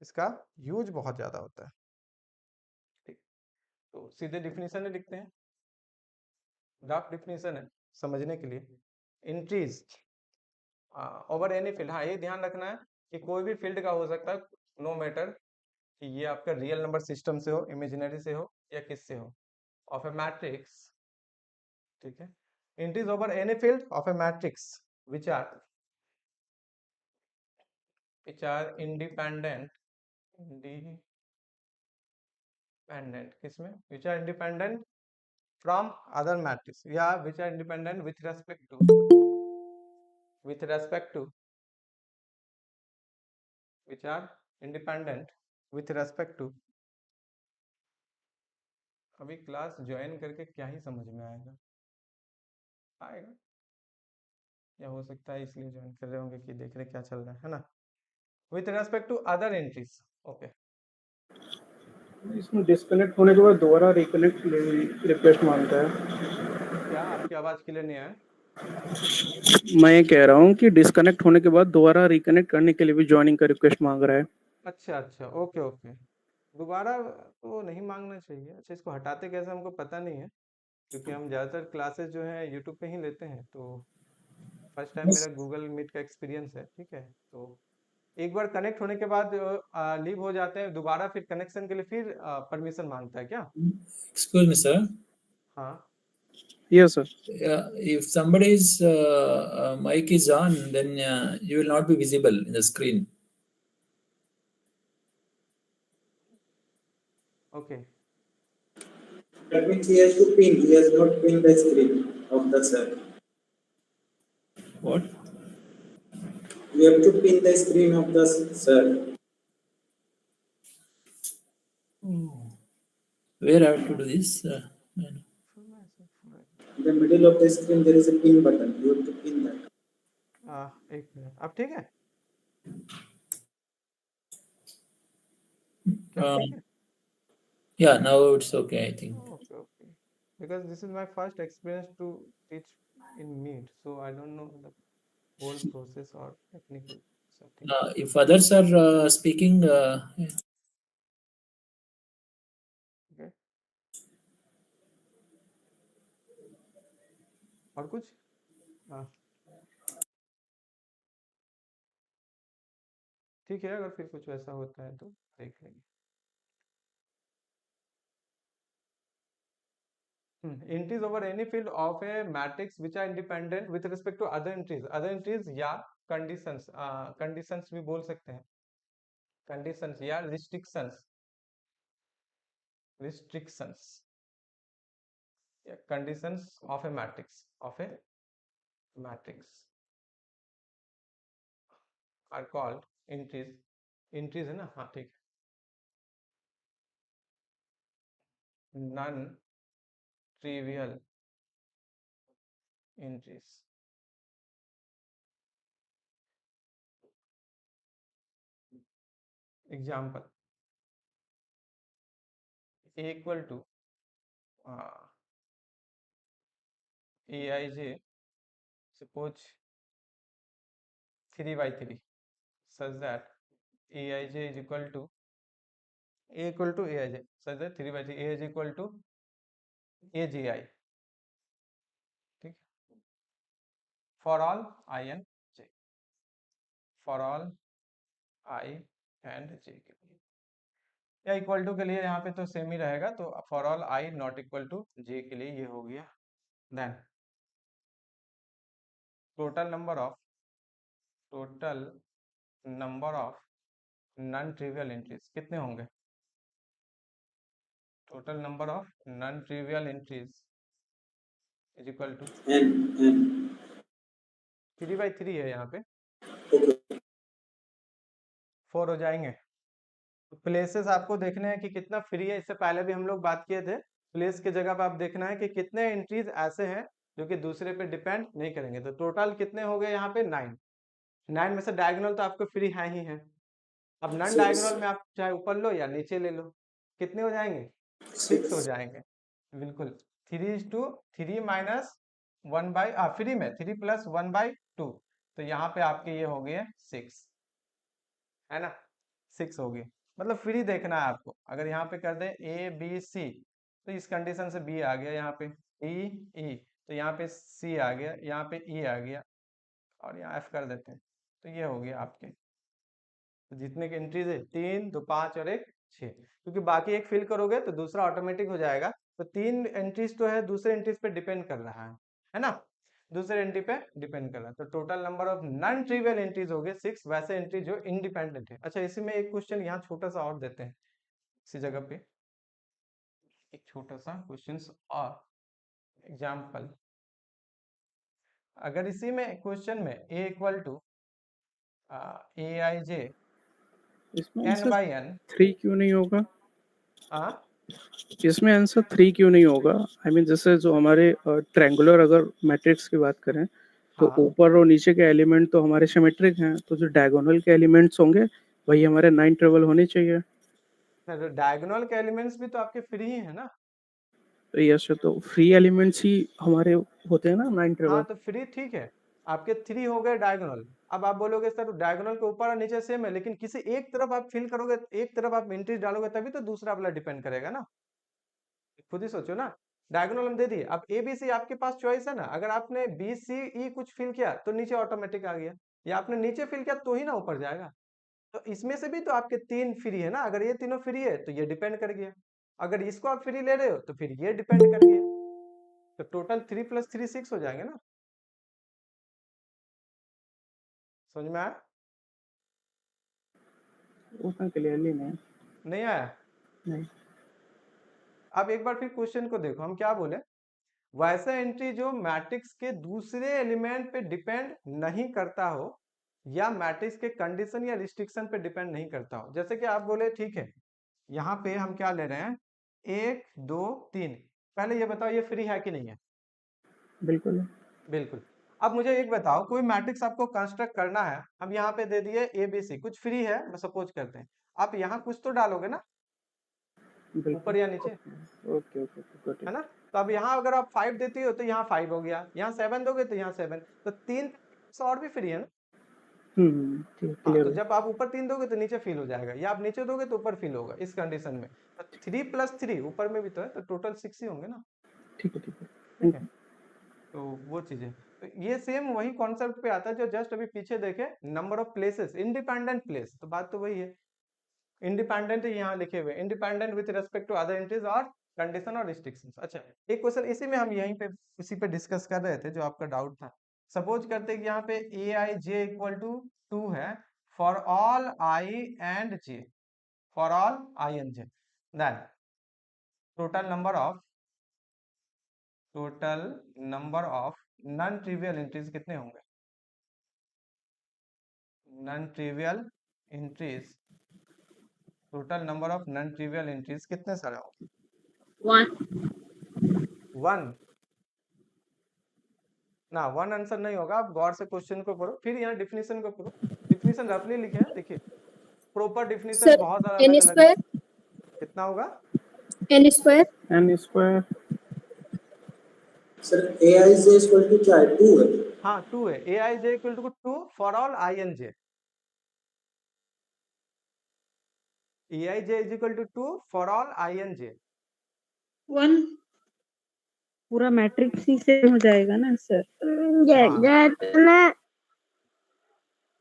इसका यूज बहुत ज्यादा होता है। ठीक, तो सीधे डिफिनीशन में लिखते हैं, ड्राफ्ट डिफिनीशन है समझने के लिए। एंट्रीज ओवर एनी फील्ड, हाँ ये ध्यान रखना है कि कोई भी फील्ड का हो सकता है, नो मैटर कि ये आपका रियल नंबर सिस्टम से हो, इमेजिनरी से हो, या किससे हो, ऑफ ए मैट्रिक्स। ठीक है, entries over any field of a matrix which are independent independent किसमें, which are independent from other matrix, या which are independent with respect to, with respect to, which are independent with respect to. अभी class join करके क्या ही समझ में आएगा, आएगा या हो सकता है इसलिए ज्वाइन कर रहे होंगे कि देख रहे क्या चल रहा है ना। With respect to other entries, okay. इसमें डिस्कनेक्ट होने के बाद दोबारा रिकनेक्ट रिक्वेस्ट मांगता है। क्या आपकी आवाज क्लियर नहीं आया? मैं ये कह रहा हूँ कि डिस्कनेक्ट होने के बाद दोबारा रिकनेक्ट करने के लिए भी ज्वाइनिंग का रिक्वेस्ट मांग रहा है। अच्छा अच्छा, ओके ओके। दोबारा तो नहीं मांगना चाहिए। अच्छा, इसको हटाते कैसे हमको पता नहीं है, क्योंकि हम ज़्यादातर क्लासेस जो है यूट्यूब पे ही लेते हैं। तो फर्स्ट टाइम मेरा गूगल मीट का एक्सपीरियंस है, ठीक है। तो एक बार कनेक्ट होने के बाद लीव हो जाते हैं, दोबारा फिर कनेक्शन के लिए फिर परमिशन मांगता है क्या? Excuse me, sir. हाँ yes sir. If somebody's mic is on, then you will not be visible in the screen. Okay. That means he has to pin. He has not pinned the screen of the cell. What? You have to pin the screen of the cell. Where I have to do this? In the middle of the screen there is a pin button. You have to pin that. एक minute, अब ठीक है क्या? ठीक है, Yeah, now it's okay, I think. okay okay, because this is my first experience to teach in Meet, so I don't know the whole process or technical something. If others are speaking, Okay, और कुछ? हाँ ठीक है, अगर फिर कुछ वैसा होता है तो देख लेंगे। Entries over any field of a matrix which are independent with respect to other entries या conditions, conditions भी बोल सकते हैं, conditions या restrictions, yeah, conditions of a matrix, are called entries है ना? हाँ ठीक है, non trivial entries। Example A equal to aij, suppose 3/3, such that aij is equal to aij, such that 3/3 a is equal to agi, ठीक, for all I and j, for all I and j के लिए, या equal to के लिए यहाँ पे तो same ही रहेगा, तो for all i not equal to j के लिए ये हो गया। Then total number of non trivial entries कितने होंगे? Total number of non trivial entries is equal to N. 3/3 है, यहाँ पे Okay. 4 हो जाएंगे। तो प्लेसेस आपको देखने हैं कि कितना फ्री है, इससे पहले भी हम लोग बात किए थे। प्लेस के जगह पे आप देखना है कि कितने एंट्रीज ऐसे हैं जो कि दूसरे पे डिपेंड नहीं करेंगे। तो टोटल कितने हो गए यहाँ पे? 9 में से डायगोनल तो आपको फ्री है ही है। अब नॉन डायगोनल में आप चाहे ऊपर लो या नीचे ले लो, कितने हो जाएंगे? 6 हो जाएंगे, बिल्कुल। 3:3 माइनस 1/, फ्री में 3 + 1/2, तो यहाँ पे आपके ये हो गए 6, है ना? 6 हो गए, मतलब फ्री देखना है आपको। अगर यहाँ पे कर दे ABC, तो इस कंडीशन से B आ गया, यहाँ पे E, तो यहाँ पे C आ गया, यहाँ पे E आ गया, और यहाँ F कर देते हैं, तो ये हो गया आपके। तो जितने के एंट्रीज है 3, 2, 5 और 1, 6, क्योंकि बाकी एक फिल करोगे तो दूसरा ऑटोमेटिक हो जाएगा। तो 3 एंट्रीज तो है, दूसरे एंट्रीज पे डिपेंड कर रहा है ना? दूसरे एंट्री पे डिपेंड कर रहा है। तो total number of non trivial entries हो गए 6, वैसे एंट्री जो इंडिपेंडेंट है। अच्छा, इसी में एक क्वेश्चन यहाँ छोटा सा और देते हैं, इसी जगह पे एक छोटा सा क्वेश्चन और एग्जाम्पल। अगर इसी में क्वेश्चन में a इक्वल टू aij इसमें n आंसर बाई n, 3 क्यों नहीं होगा? हाँ इसमें आंसर 3 क्यों नहीं होगा? आई मीन जैसे जो हमारे ट्रायंगुलर अगर मैट्रिक्स की बात करें तो हाँ, ऊपर और नीचे के एलिमेंट तो हमारे सिमेट्रिक हैं, तो जो डायगोनल के एलिमेंट्स होंगे वही हमारे 9 ट्रिबल होने चाहिए। डायगोनल के एलिमेंट्स भी तो आपके फ्री ही है ना। तो यस, तो फ्री एलिमेंट्स ही हमारे होते हैं ना 9 ट्रिबल। हाँ, तो फ्री ठीक है, आपके 3 हो गए डायगोनल। अब आप बोलोगे सर डायगोनल के ऊपर और नीचे सेम है, लेकिन किसी एक तरफ आप फिल करोगे, एक तरफ आप एंट्रीज डालोगे, तभी तो दूसरा वाला डिपेंड करेगा ना। खुद ही सोचो ना, डायगोनल हम दे दिए, अब ए बी सी आपके पास चॉइस है ना। अगर आपने बी सी ई कुछ फिल किया तो नीचे ऑटोमेटिक आ गया, या आपने नीचे फिल किया तो ही ना ऊपर जाएगा। तो इसमें से भी तो आपके 3 फ्री है ना। अगर ये तीनों फ्री है तो ये डिपेंड कर गया, अगर इसको आप फ्री ले रहे हो तो फिर ये डिपेंड कर गया। तो टोटल 3 + 3 6 हो जाएंगे ना। समझ में आया? उतना क्लियरली नहीं। नहीं आया? नहीं। अब एक बार फिर क्वेश्चन को देखो, हम क्या बोले, वैसा एंट्री जो मैट्रिक्स के दूसरे एलिमेंट पे डिपेंड नहीं करता हो, या मैट्रिक्स के कंडीशन या रिस्ट्रिक्शन पे डिपेंड नहीं करता हो। जैसे कि आप बोले ठीक है, यहाँ पे हम क्या ले रहे हैं, 1 2 3। पहले ये बताओ ये फ्री है कि नहीं है? बिल्कुल। बिल्कुल। अब मुझे एक बताओ, कोई मैट्रिक्स आपको कंस्ट्रक्ट करना है, हम यहाँ पे दे दिए ए बी सी, कुछ फ्री है सपोज करते हैं, आप यहाँ कुछ तो डालोगे ना, ऊपर या नीचे, ओके ओके ओके। है ना। तो अब यहाँ अगर आप 5 देती हो तो यहाँ 5 हो गया, यहाँ 7 दोगे तो यहाँ 7, तो 3 और भी फ्री है ना। ठीक, हाँ, क्लियर तो है। जब आप ऊपर 3 दोगे तो नीचे फिल हो जाएगा, या आप नीचे दोगे तो ऊपर फिल होगा, इस कंडीशन में। तो 3 + 3 ऊपर में भी तो है, तो टोटल 6 ही होंगे ना। ठीक है ठीक है। ठीक है, तो वो चीजें, तो ये सेम वही कॉन्सेप्ट पे आता है जो जस्ट अभी पीछे देखे, number of places, independent place, तो बात तो वही है। इंडिपेंडेंट यहाँ लिखे हुए, independent with respect to other entries और कंडीशन और रिस्ट्रिक्शंस। अच्छा, एक क्वेश्चन इसी में हम यहीं पे इसी पे डिस्कस कर रहे थे जो आपका डाउट था। सपोज करते हैं कि यहाँ पे a I J equal to 2 है for all I and J, for all I and J, then total number of non trivial entries कितने होंगे? Non trivial entries, total number of non trivial entries कितने सारे होंगे? 1 ना, 1 answer नहीं होगा। आप गौर से क्वेश्चन को पढ़ो, फिर यहाँ डिफिनीशन को पढ़ो। डिफिनीशन रफली लिखे हैं, देखिए प्रॉपर डिफिनीशन बहुत सारा अलग अलग है। कितना होगा? n square n square. Sir a I J equal to क्या है? 2 है। हाँ 2 है, a I J equal to 2 for all i and j, a I j is equal to 2 for all i and j. 1 पूरा matrix ही से हो जाएगा ना सर। हाँ,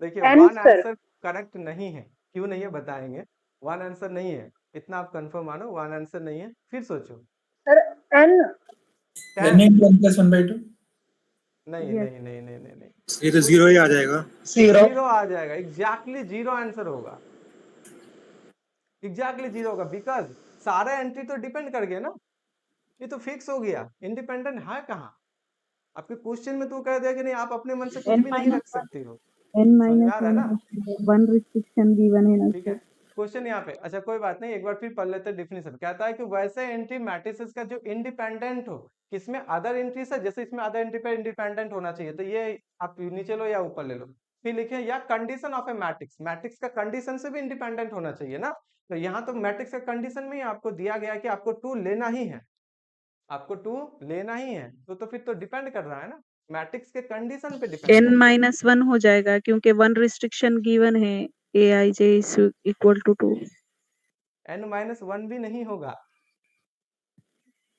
देखिए N 1 sir, आंसर करेक्ट नहीं है, क्यों नहीं है बताएंगे। 1 आंसर नहीं है, इतना आप कंफर्म मानो, 1 आंसर नहीं है। फिर सोचो sir, N, 10, Then 1 + 1/2. नहीं यस नहीं नहीं नहीं नहीं नहीं, ये तो जीरो ही आ जाएगा। 0. जीरो आ जाएगा, एग्जैक्टली जीरो आंसर होगा, एग्जैक्टली जीरो होगा, बिकॉज सारे एंट्री तो डिपेंड कर गए ना, ये तो फिक्स हो गया, इंडिपेंडेंट है कहाँ। आपके क्वेश्चन में तो कह दिया कि नहीं, आप अपने मन से कुछ n भी नहीं रख माइनस सकते हो। n समझ में माइनस आ रहा है ना? वन रिस्ट्रिक्शन गिवन है ना ठीक सर। है, क्वेश्चन यहाँ पे, अच्छा कोई बात नहीं, एक बार फिर पढ़ लेते हैं डिफिनेशन। कहता है कि वैसे एंट्री मैट्रिसेस का जो इंडिपेंडेंट हो, किसमें अदर एंट्री से, जैसे इसमें अदर एंट्री पे इंडिपेंडेंट होना चाहिए, तो ये आप नीचे लो या ऊपर ले लो। फिर लिखे या condition of a matrix, matrix का कंडीशन से भी इंडिपेंडेंट होना चाहिए ना। तो यहाँ तो मैट्रिक्स का कंडीशन में ही आपको दिया गया कि आपको 2 लेना ही है, आपको 2 लेना ही है, तो फिर तो डिपेंड कर रहा है ना, मैट्रिक्स के कंडीशन पे डिपेंड कर n रहा है। माइनस वन हो जाएगा क्योंकि वन रिस्ट्रिक्शन गिवन है, a I j is equal to 2। n-1 भी नहीं होगा।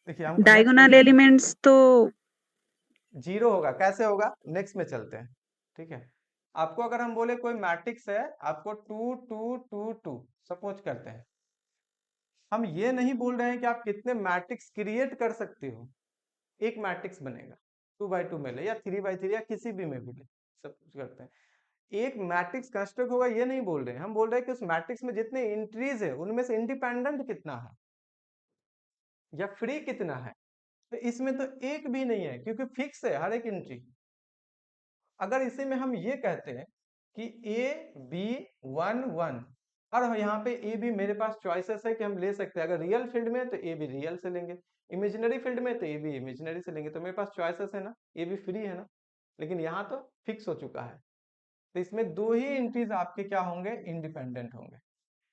देखिए हम नेक्स्ट डायगोनल एलिमेंट्स तो जीरो होगा, कैसे होगा नेक्स्ट में चलते हैं। ठीक है, आपको अगर हम बोले कोई मैट्रिक्स है, आपको 2 2 2 2 सपोज करते हैं, हम ये नहीं बोल रहे हैं कि आप कितने मैट्रिक्स क्रिएट कर सकते हो, एक मैट्रिक्स बनेगा। 2/2 में ले या 3/3 या किसी भी में भी ले, सब कुछ करते हैं। एक मैट्रिक्स कंस्ट्रक्ट होगा ये नहीं बोल रहे हैं, हम बोल रहे हैं कि उस मैट्रिक्स में जितने एंट्रीज है उनमें से इंडिपेंडेंट कितना है या फ्री कितना है। तो इसमें तो एक भी नहीं है क्योंकि फिक्स है हर एक एंट्री। अगर इसी में हम ये कहते हैं कि ए बी 1 1 और यहाँ पे ए बी मेरे पास चॉइसेस है कि हम ले सकते हैं। अगर रियल फील्ड में तो ए बी रियल से लेंगे, इमेजिनरी फील्ड में तो ए बी इमेजिनरी से लेंगे, तो मेरे पास चॉइसेस है ना, ए बी फ्री है ना। लेकिन यहाँ तो फिक्स हो चुका है, तो इसमें दो ही एंट्रीज आपके क्या होंगे, इंडिपेंडेंट होंगे।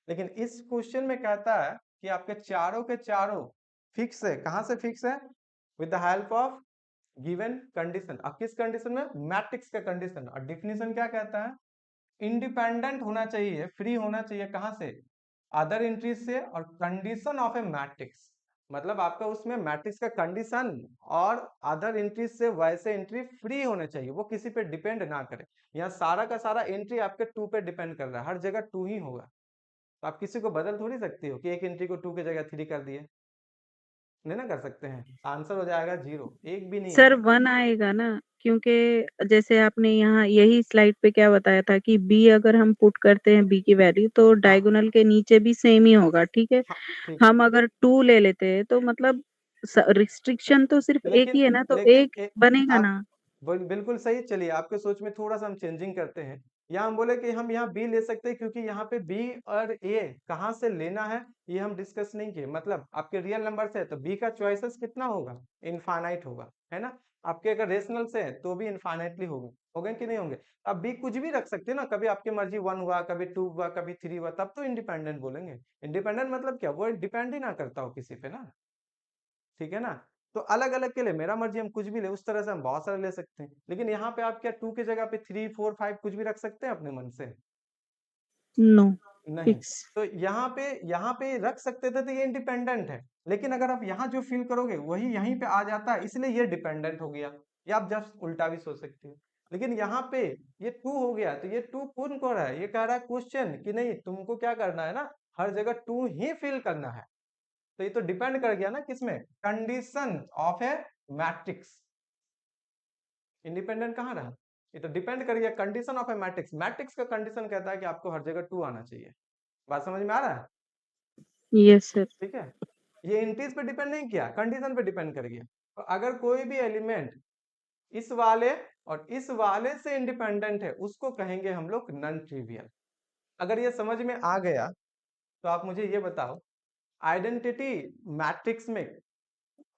लेकिन इस क्वेश्चन में कहता है कि आपके चारों के चारों फिक्स है। कहाँ से फिक्स है? With the help of given condition. अब किस कंडीशन में? मैट्रिक्स का कंडीशन। और डिफिनीशन क्या कहता है? इंडिपेंडेंट होना चाहिए, फ्री होना चाहिए कहां से? अदर एंट्रीज से। और कंडीशन ऑफ ए मैट्रिक्स मतलब आपका उसमें मैट्रिक्स का कंडीशन और अदर एंट्रीज से वैसे एंट्री फ्री होने चाहिए, वो किसी पे डिपेंड ना करे। यहाँ सारा का सारा एंट्री आपके 2 पे डिपेंड कर रहा है, हर जगह 2 ही होगा। तो आप किसी को बदल थोड़ी सकती हो कि एक एंट्री को 2 की जगह 3 कर दिए, नहीं ना कर सकते हैं। आंसर हो जाएगा 0, एक भी नहीं सर आएगा। 1 आएगा ना, क्योंकि जैसे आपने यहाँ यही स्लाइड पे क्या बताया था कि बी अगर हम पुट करते हैं बी की वैल्यू तो हाँ डायगोनल के नीचे भी सेम ही होगा, ठीक है। हाँ ठीक है। हम अगर 2 ले लेते हैं तो मतलब रिस्ट्रिक्शन तो सिर्फ एक ही है ना, तो लेकिन एक बनेगा आप ना। बिल्कुल सही। चलिए आपके सोच में थोड़ा सा हम चेंजिंग करते हैं। यहाँ हम बोले कि हम यहाँ बी ले सकते हैं क्योंकि यहाँ पे बी और ए कहाँ से लेना है ये हम डिस्कस नहीं किए। मतलब आपके रियल नंबर से है तो बी का चॉइसेस कितना होगा, इनफाइनाइट होगा, है ना। आपके अगर रेशनल से है तो भी इनफाइनाइटली होंगे कि नहीं होंगे। आप बी कुछ भी रख सकते हैं ना, कभी आपकी मर्जी 1 हुआ, कभी 2 हुआ, कभी 3 हुआ, तब तो इंडिपेंडेंट बोलेंगे। इंडिपेंडेंट मतलब क्या, वो डिपेंड ही ना करता हो किसी पे ना, ठीक है ना। तो अलग अलग के लिए मेरा मर्जी हम कुछ भी ले, उस तरह से हम बहुत सारे ले सकते हैं। लेकिन यहाँ पे आप क्या 2 की जगह पे 3 4 5 कुछ भी रख सकते हैं अपने मन से? नो, नहीं। फिक्स। तो यहाँ पे रख सकते थे तो ये इंडिपेंडेंट है। लेकिन अगर आप यहाँ जो फील करोगे वही यहीं पे आ जाता है, इसलिए ये डिपेंडेंट हो गया। या आप जस्ट उल्टा भी सोच सकते हो। लेकिन यहाँ पे ये 2 हो गया तो ये 2 पूर्ण हो रहा है। ये कह रहा है क्वेश्चन कि नहीं, तुमको क्या करना है ना, हर जगह 2 ही फील करना है। तो ये तो डिपेंड कर गया ना किसमें, condition of a matrix. Independent कहाँ रहा? ये तो डिपेंड कर गया condition of a matrix. Matrix का कंडीशन कहता है कि आपको हर जगह 2 आना चाहिए। बात समझ में आ रहा है? Yes sir. ठीक है। ये इंटीज पे डिपेंड नहीं किया, कंडीशन पे डिपेंड कर गया। तो अगर कोई भी एलिमेंट इस वाले और इस वाले से इंडिपेंडेंट है उसको कहेंगे हम लोग नॉन ट्रिवियल। अगर ये समझ में आ गया तो आप मुझे ये बताओ, आइडेंटिटी मैट्रिक्स में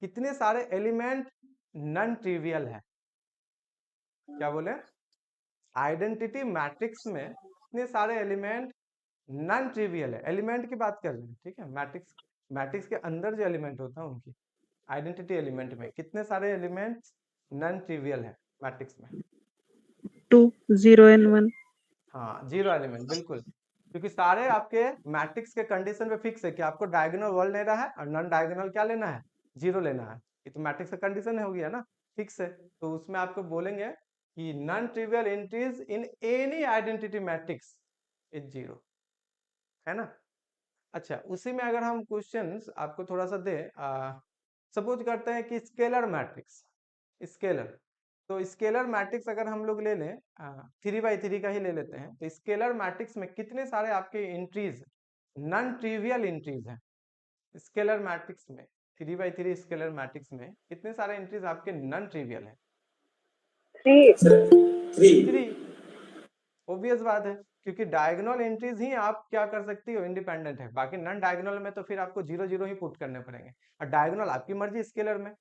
कितने सारे एलिमेंट नॉन ट्रिवियल है? क्या बोले? आइडेंटिटी मैट्रिक्स में कितने सारे एलिमेंट नॉन ट्रिवियल है? एलिमेंट की बात कर रहे हैं, ठीक है। मैट्रिक्स के अंदर जो एलिमेंट होता है उनकी आइडेंटिटी एलिमेंट में कितने सारे एलिमेंट नॉन ट्रिवियल है मैट्रिक्स में? 2 0 and 1। हाँ 0 एलिमेंट, बिल्कुल। क्योंकि सारे आपके मैट्रिक्स के कंडीशन पे फिक्स है कि आपको डायगोनल वॉल लेना है और नॉन डायगोनल क्या लेना है, 0 लेना है। ये तो मैट्रिक्स का कंडीशन हो गया ना, फिक्स है। तो उसमें आपको बोलेंगे कि non trivial entries in any identity matrix is 0, है ना। अच्छा, उसी में अगर हम क्वेश्चंस आपको थोड़ा सा दे, सपोज करते हैं कि स्केलर मैट्रिक्स, स्केलर। तो स्केलर मैट्रिक्स अगर हम लोग ले लें 3/3 का ही ले लेते हैं, तो स्केलर मैट्रिक्स में कितने सारे आपके एंट्रीज नॉन ट्रिवियल एंट्रीज हैं? स्केलर मैट्रिक्स में 3/3 स्केलर मैट्रिक्स में कितने सारे एंट्रीज आपके नॉन ट्रिवियल है? 3 3। ऑब्वियस बात है, क्योंकि डायगोनल एंट्रीज ही आप क्या कर सकती हो, इंडिपेंडेंट है। बाकी नॉन डायगोनल में तो फिर आपको 0 0 ही पुट करने पड़ेंगे। और डायगोनल आपकी मर्जी, स्केलर में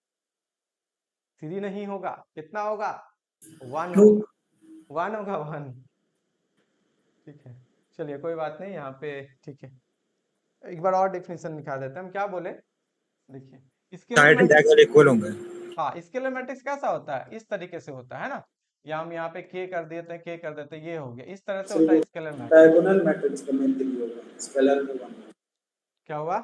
3 नहीं होगा, कितना होगा? 1 होगा, 1 होगा, 1। ठीक है, चलिए कोई बात नहीं यहाँ पे, ठीक है। एक बार और डेफिनेशन निकाल देते हैं हम। क्या बोले, देखिए scalar side matrix. Diagonal equal होंगे। हाँ, स्केलर मैट्रिक्स कैसा होता है, इस तरीके से होता है ना। या हम यहाँ पे k कर देते हैं, k कर देते हैं, ये हो गया। इस तरह से होता है स्केलर मैट्रिक्स। डायगोनल मैट्रिक्स का में 3 होगा, स्केलर में 1। क्या हुआ?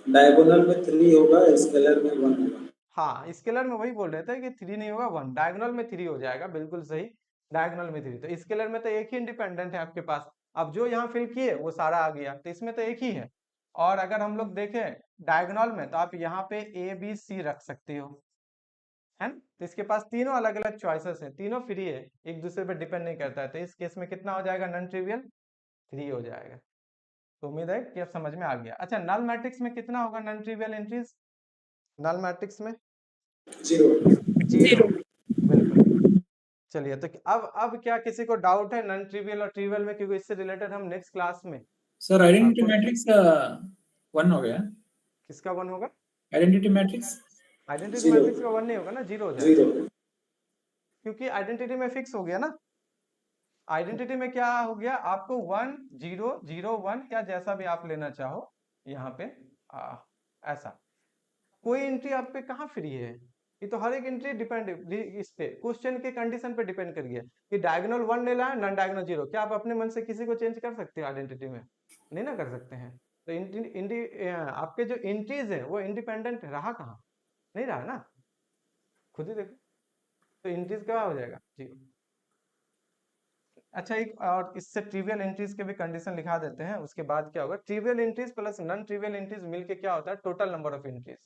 डायगोनल में 3 होगा, स्केलर में 1 होगा। हाँ, स्केलर में वही बोल रहे थे कि 3 नहीं होगा 1, डायगोनल में 3 हो जाएगा, बिल्कुल सही। डायगोनल में 3, तो स्केलर में तो एक ही इंडिपेंडेंट है आपके पास। अब जो यहाँ फिल किए वो सारा आ गया, तो इसमें तो एक ही है। और अगर हम लोग देखें डायगोनल में, तो आप यहाँ पे a b c रख सकते हो, है ना। तो इसके पास तीनों अलग अलग चॉइसेस हैं, तीनों फ्री है, एक दूसरे पर डिपेंड नहीं करता है। तो इस केस में कितना हो जाएगा, नॉन ट्रिवियल 3 हो जाएगा। तो उम्मीद है कि अब समझ में आ गया। अच्छा, नल मैट्रिक्स में कितना होगा non trivial entries, null matrix में 0 बिल्कुल। चलिए, तो अब क्या किसी को डाउट है नॉन ट्रिवियल और ट्रिवियल में, क्योंकि इससे रिलेटेड हम नेक्स्ट क्लास में सर आइडेंटिटी आपको मैट्रिक्स 1 हो गया, किसका 1 होगा, आइडेंटिटी मैट्रिक्स आइडेंटिटी मैट्रिक्स का 1 नहीं होगा ना, 0 हो जाएगा, क्योंकि आइडेंटिटी में फिक्स हो गया ना। आइडेंटिटी में क्या हो गया, आपको 1 0 0 1 या जैसा भी आप लेना चाहो यहाँ पे ऐसा कोई एंट्री आप पे कहाँ फ्री है, ये तो हर एक एंट्री डिपेंड इस पे क्वेश्चन के कंडीशन पे डिपेंड कर गया कि डायगोनल 1 ले ला, नॉन डायगोनल 0। क्या आप अपने मन से किसी को चेंज कर सकते हो आइडेंटिटी में, नहीं ना कर सकते हैं। तो आपके जो एंट्रीज है वो इंडिपेंडेंट रहा कहाँ, नहीं रहा ना, खुद ही देखो। तो एंट्रीज क्या हो जाएगा, 0। अच्छा, एक और इससे ट्रिवियल एंट्रीज के भी कंडीशन लिखा देते हैं, उसके बाद क्या होगा, trivial entries plus non trivial entries मिलके क्या होता है, टोटल नंबर ऑफ एंट्रीज।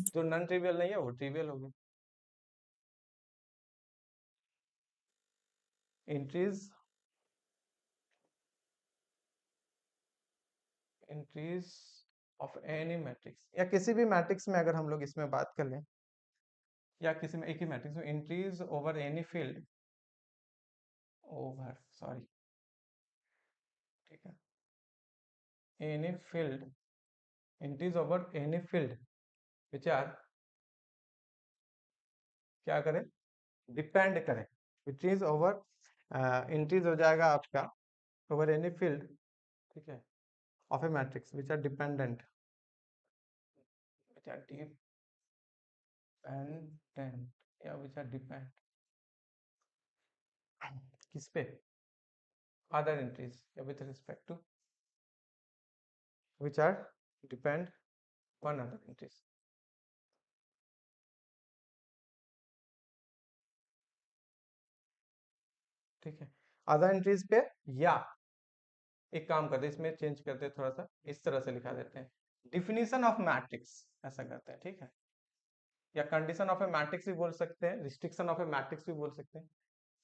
जो नॉन ट्रिवियल नहीं है वो ट्रिवियल होगी। एंट्रीज ऑफ एनी मैट्रिक्स, या किसी भी मैट्रिक्स में अगर हम लोग इसमें बात कर लें, या किसी में एक ही मैट्रिक्स में, entries over any field over sorry ठीक है, any field, entries over any field which are क्या करें, डिपेंड करें, विच इज ओवर एंट्रीज हो जाएगा आपका ओवर एनी फील्ड, ठीक है, of a matrix which are dependent, which are dependent या विच आर डिपेंड किस पे, अदर एंट्रीज या with respect to which are depend on other entries. ठीक है, अदर एंट्रीज पे, या एक काम करते हैं इसमें चेंज करते हैं, थोड़ा सा इस तरह से लिखा देते हैं, डिफिनीशन ऑफ मैट्रिक्स ऐसा करते हैं, ठीक है, या कंडीशन ऑफ ए मैट्रिक्स भी बोल सकते हैं, रिस्ट्रिक्शन ऑफ ए मैट्रिक्स भी बोल सकते हैं।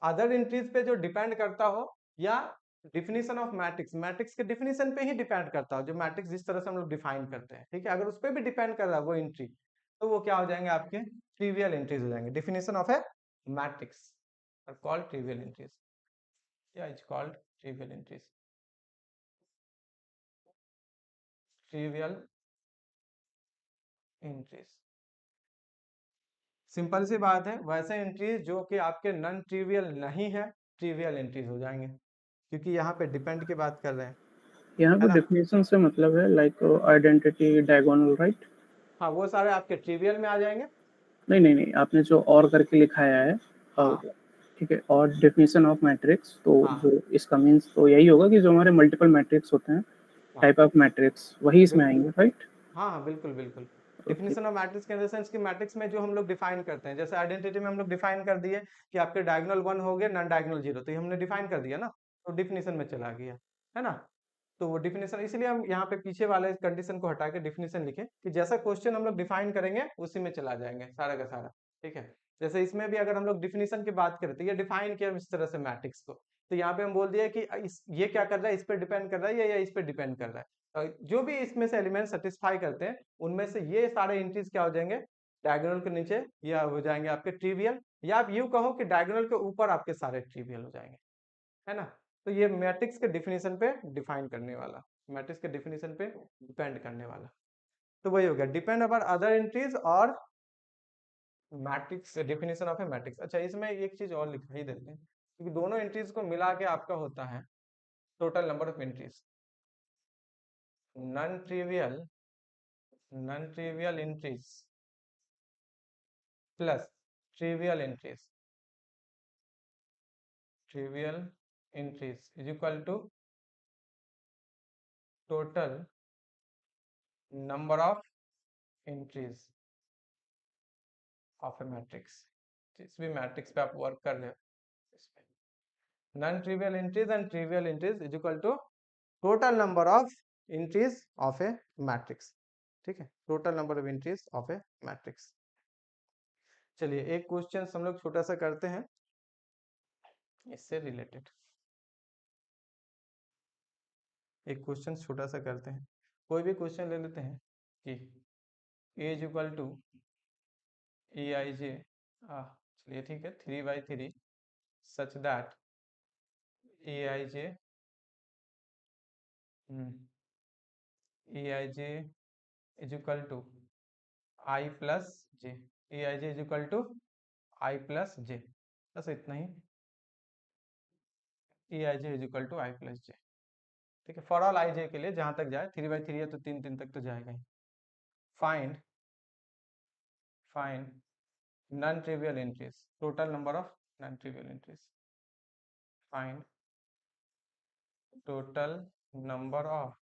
अदर एंट्रीज पे जो डिपेंड करता हो, या डिफिनीशन ऑफ मैट्रिक्स, मैट्रिक्स के डिफिनीशन पे ही डिपेंड करता हो, जो मैट्रिक्स जिस तरह से हम लोग डिफाइन करते हैं, ठीक है, अगर उस पर भी डिपेंड कर रहा है वो एंट्री, तो वो क्या हो जाएंगे, आपके ट्रिवियल एंट्रीज हो जाएंगे। Definition of a matrix are called trivial entries, या is called trivial entries, trivial entries. Simple सी बात है, वैसे एंट्रीज जो कि आपके नॉन ट्रिवियल नहीं है, ट्रिवियल एंट्रीज हो जाएंगे, क्योंकि यहाँ पे डिपेंड की बात कर रहे हैं, यहाँ है पे ना। डेफिनेशन से मतलब है लाइक आइडेंटिटी, डायगोनल, राइट? हाँ, वो सारे आपके ट्रिवियल में आ जाएंगे। नहीं नहीं नहीं, आपने जो और करके लिखाया है, हाँ ठीक है, और डेफिनेशन ऑफ मैट्रिक्स, तो हाँ जो इसका मीन्स तो यही होगा कि जो हमारे मल्टीपल मैट्रिक्स होते हैं, हाँ टाइप ऑफ मैट्रिक्स, वही इसमें बिल्कुल, आएंगे, राइट? हाँ हाँ बिल्कुल बिल्कुल। ओके। डिफिनीशन ऑफ मैट्रिक्स के सेंस कि मैट्रिक्स में जो हम लोग डिफाइन करते हैं, जैसे आइडेंटिटी में हम लोग डिफाइन कर दिए कि आपके डायगोनल 1 हो गए, नॉन डायगोनल 0, तो ये हमने डिफाइन कर दिया ना, तो डिफिनीशन में चला गया, है ना। तो वो डिफिनीशन, इसलिए हम यहाँ पे पीछे वाले कंडीशन को हटा के डिफिनीशन लिखे कि जैसा क्वेश्चन हम लोग डिफाइन करेंगे उसी में चला जाएंगे सारा का सारा, ठीक है। जैसे इसमें भी अगर हम लोग डिफिनीशन की बात करें तो ये डिफाइन किया इस तरह से मैट्रिक्स को, तो यहाँ पे हम बोल दिया कि ये क्या कर रहा है, इस पर डिपेंड कर रहा है या इस पर डिपेंड कर रहा है, जो भी इसमें से एलिमेंट सेटिस्फाई करते हैं उनमें से ये सारे एंट्रीज क्या हो जाएंगे, डायगोनल के नीचे या हो जाएंगे आपके ट्रिवियल, या आप यूं कहो कि डायगोनल के ऊपर आपके सारे ट्रिवियल हो जाएंगे, है ना। तो ये मैट्रिक्स के डिफिनीशन पे डिफाइन करने वाला, मैट्रिक्स के डिफिनीशन पे डिपेंड करने वाला, तो वही हो गया डिपेंड अपर अदर एंट्रीज और matrix, definition of a matrix. अच्छा, इसमें एक चीज और लिखा ही देते हैं, क्योंकि दोनों एंट्रीज को मिला के आपका होता है total number of entries, non trivial entries plus trivial entries is equal to total number of entries of a matrix. जिस भी मैट्रिक्स पे आप वर्क कर रहे हो, non trivial entries and trivial entries is equal to total number of entries of a matrix, ठीक है, total number of entries of a matrix. चलिए एक क्वेश्चन हम लोग छोटा सा करते हैं इससे रिलेटेड। एक क्वेश्चन छोटा सा करते हैं, कोई भी क्वेश्चन ले लेते हैं कि a is equal to A I j, चलिए ठीक है, 3/3 such that a I j is equal to i plus j, a I j is equal to i plus j, बस इतना ही, a I j is equal to i plus j. ठीक है, for all I j के लिए जहां तक जाए, 3/3 है तो 3 तक तो जाएगा ही। Find non trivial entries, total number of non trivial entries, find total number of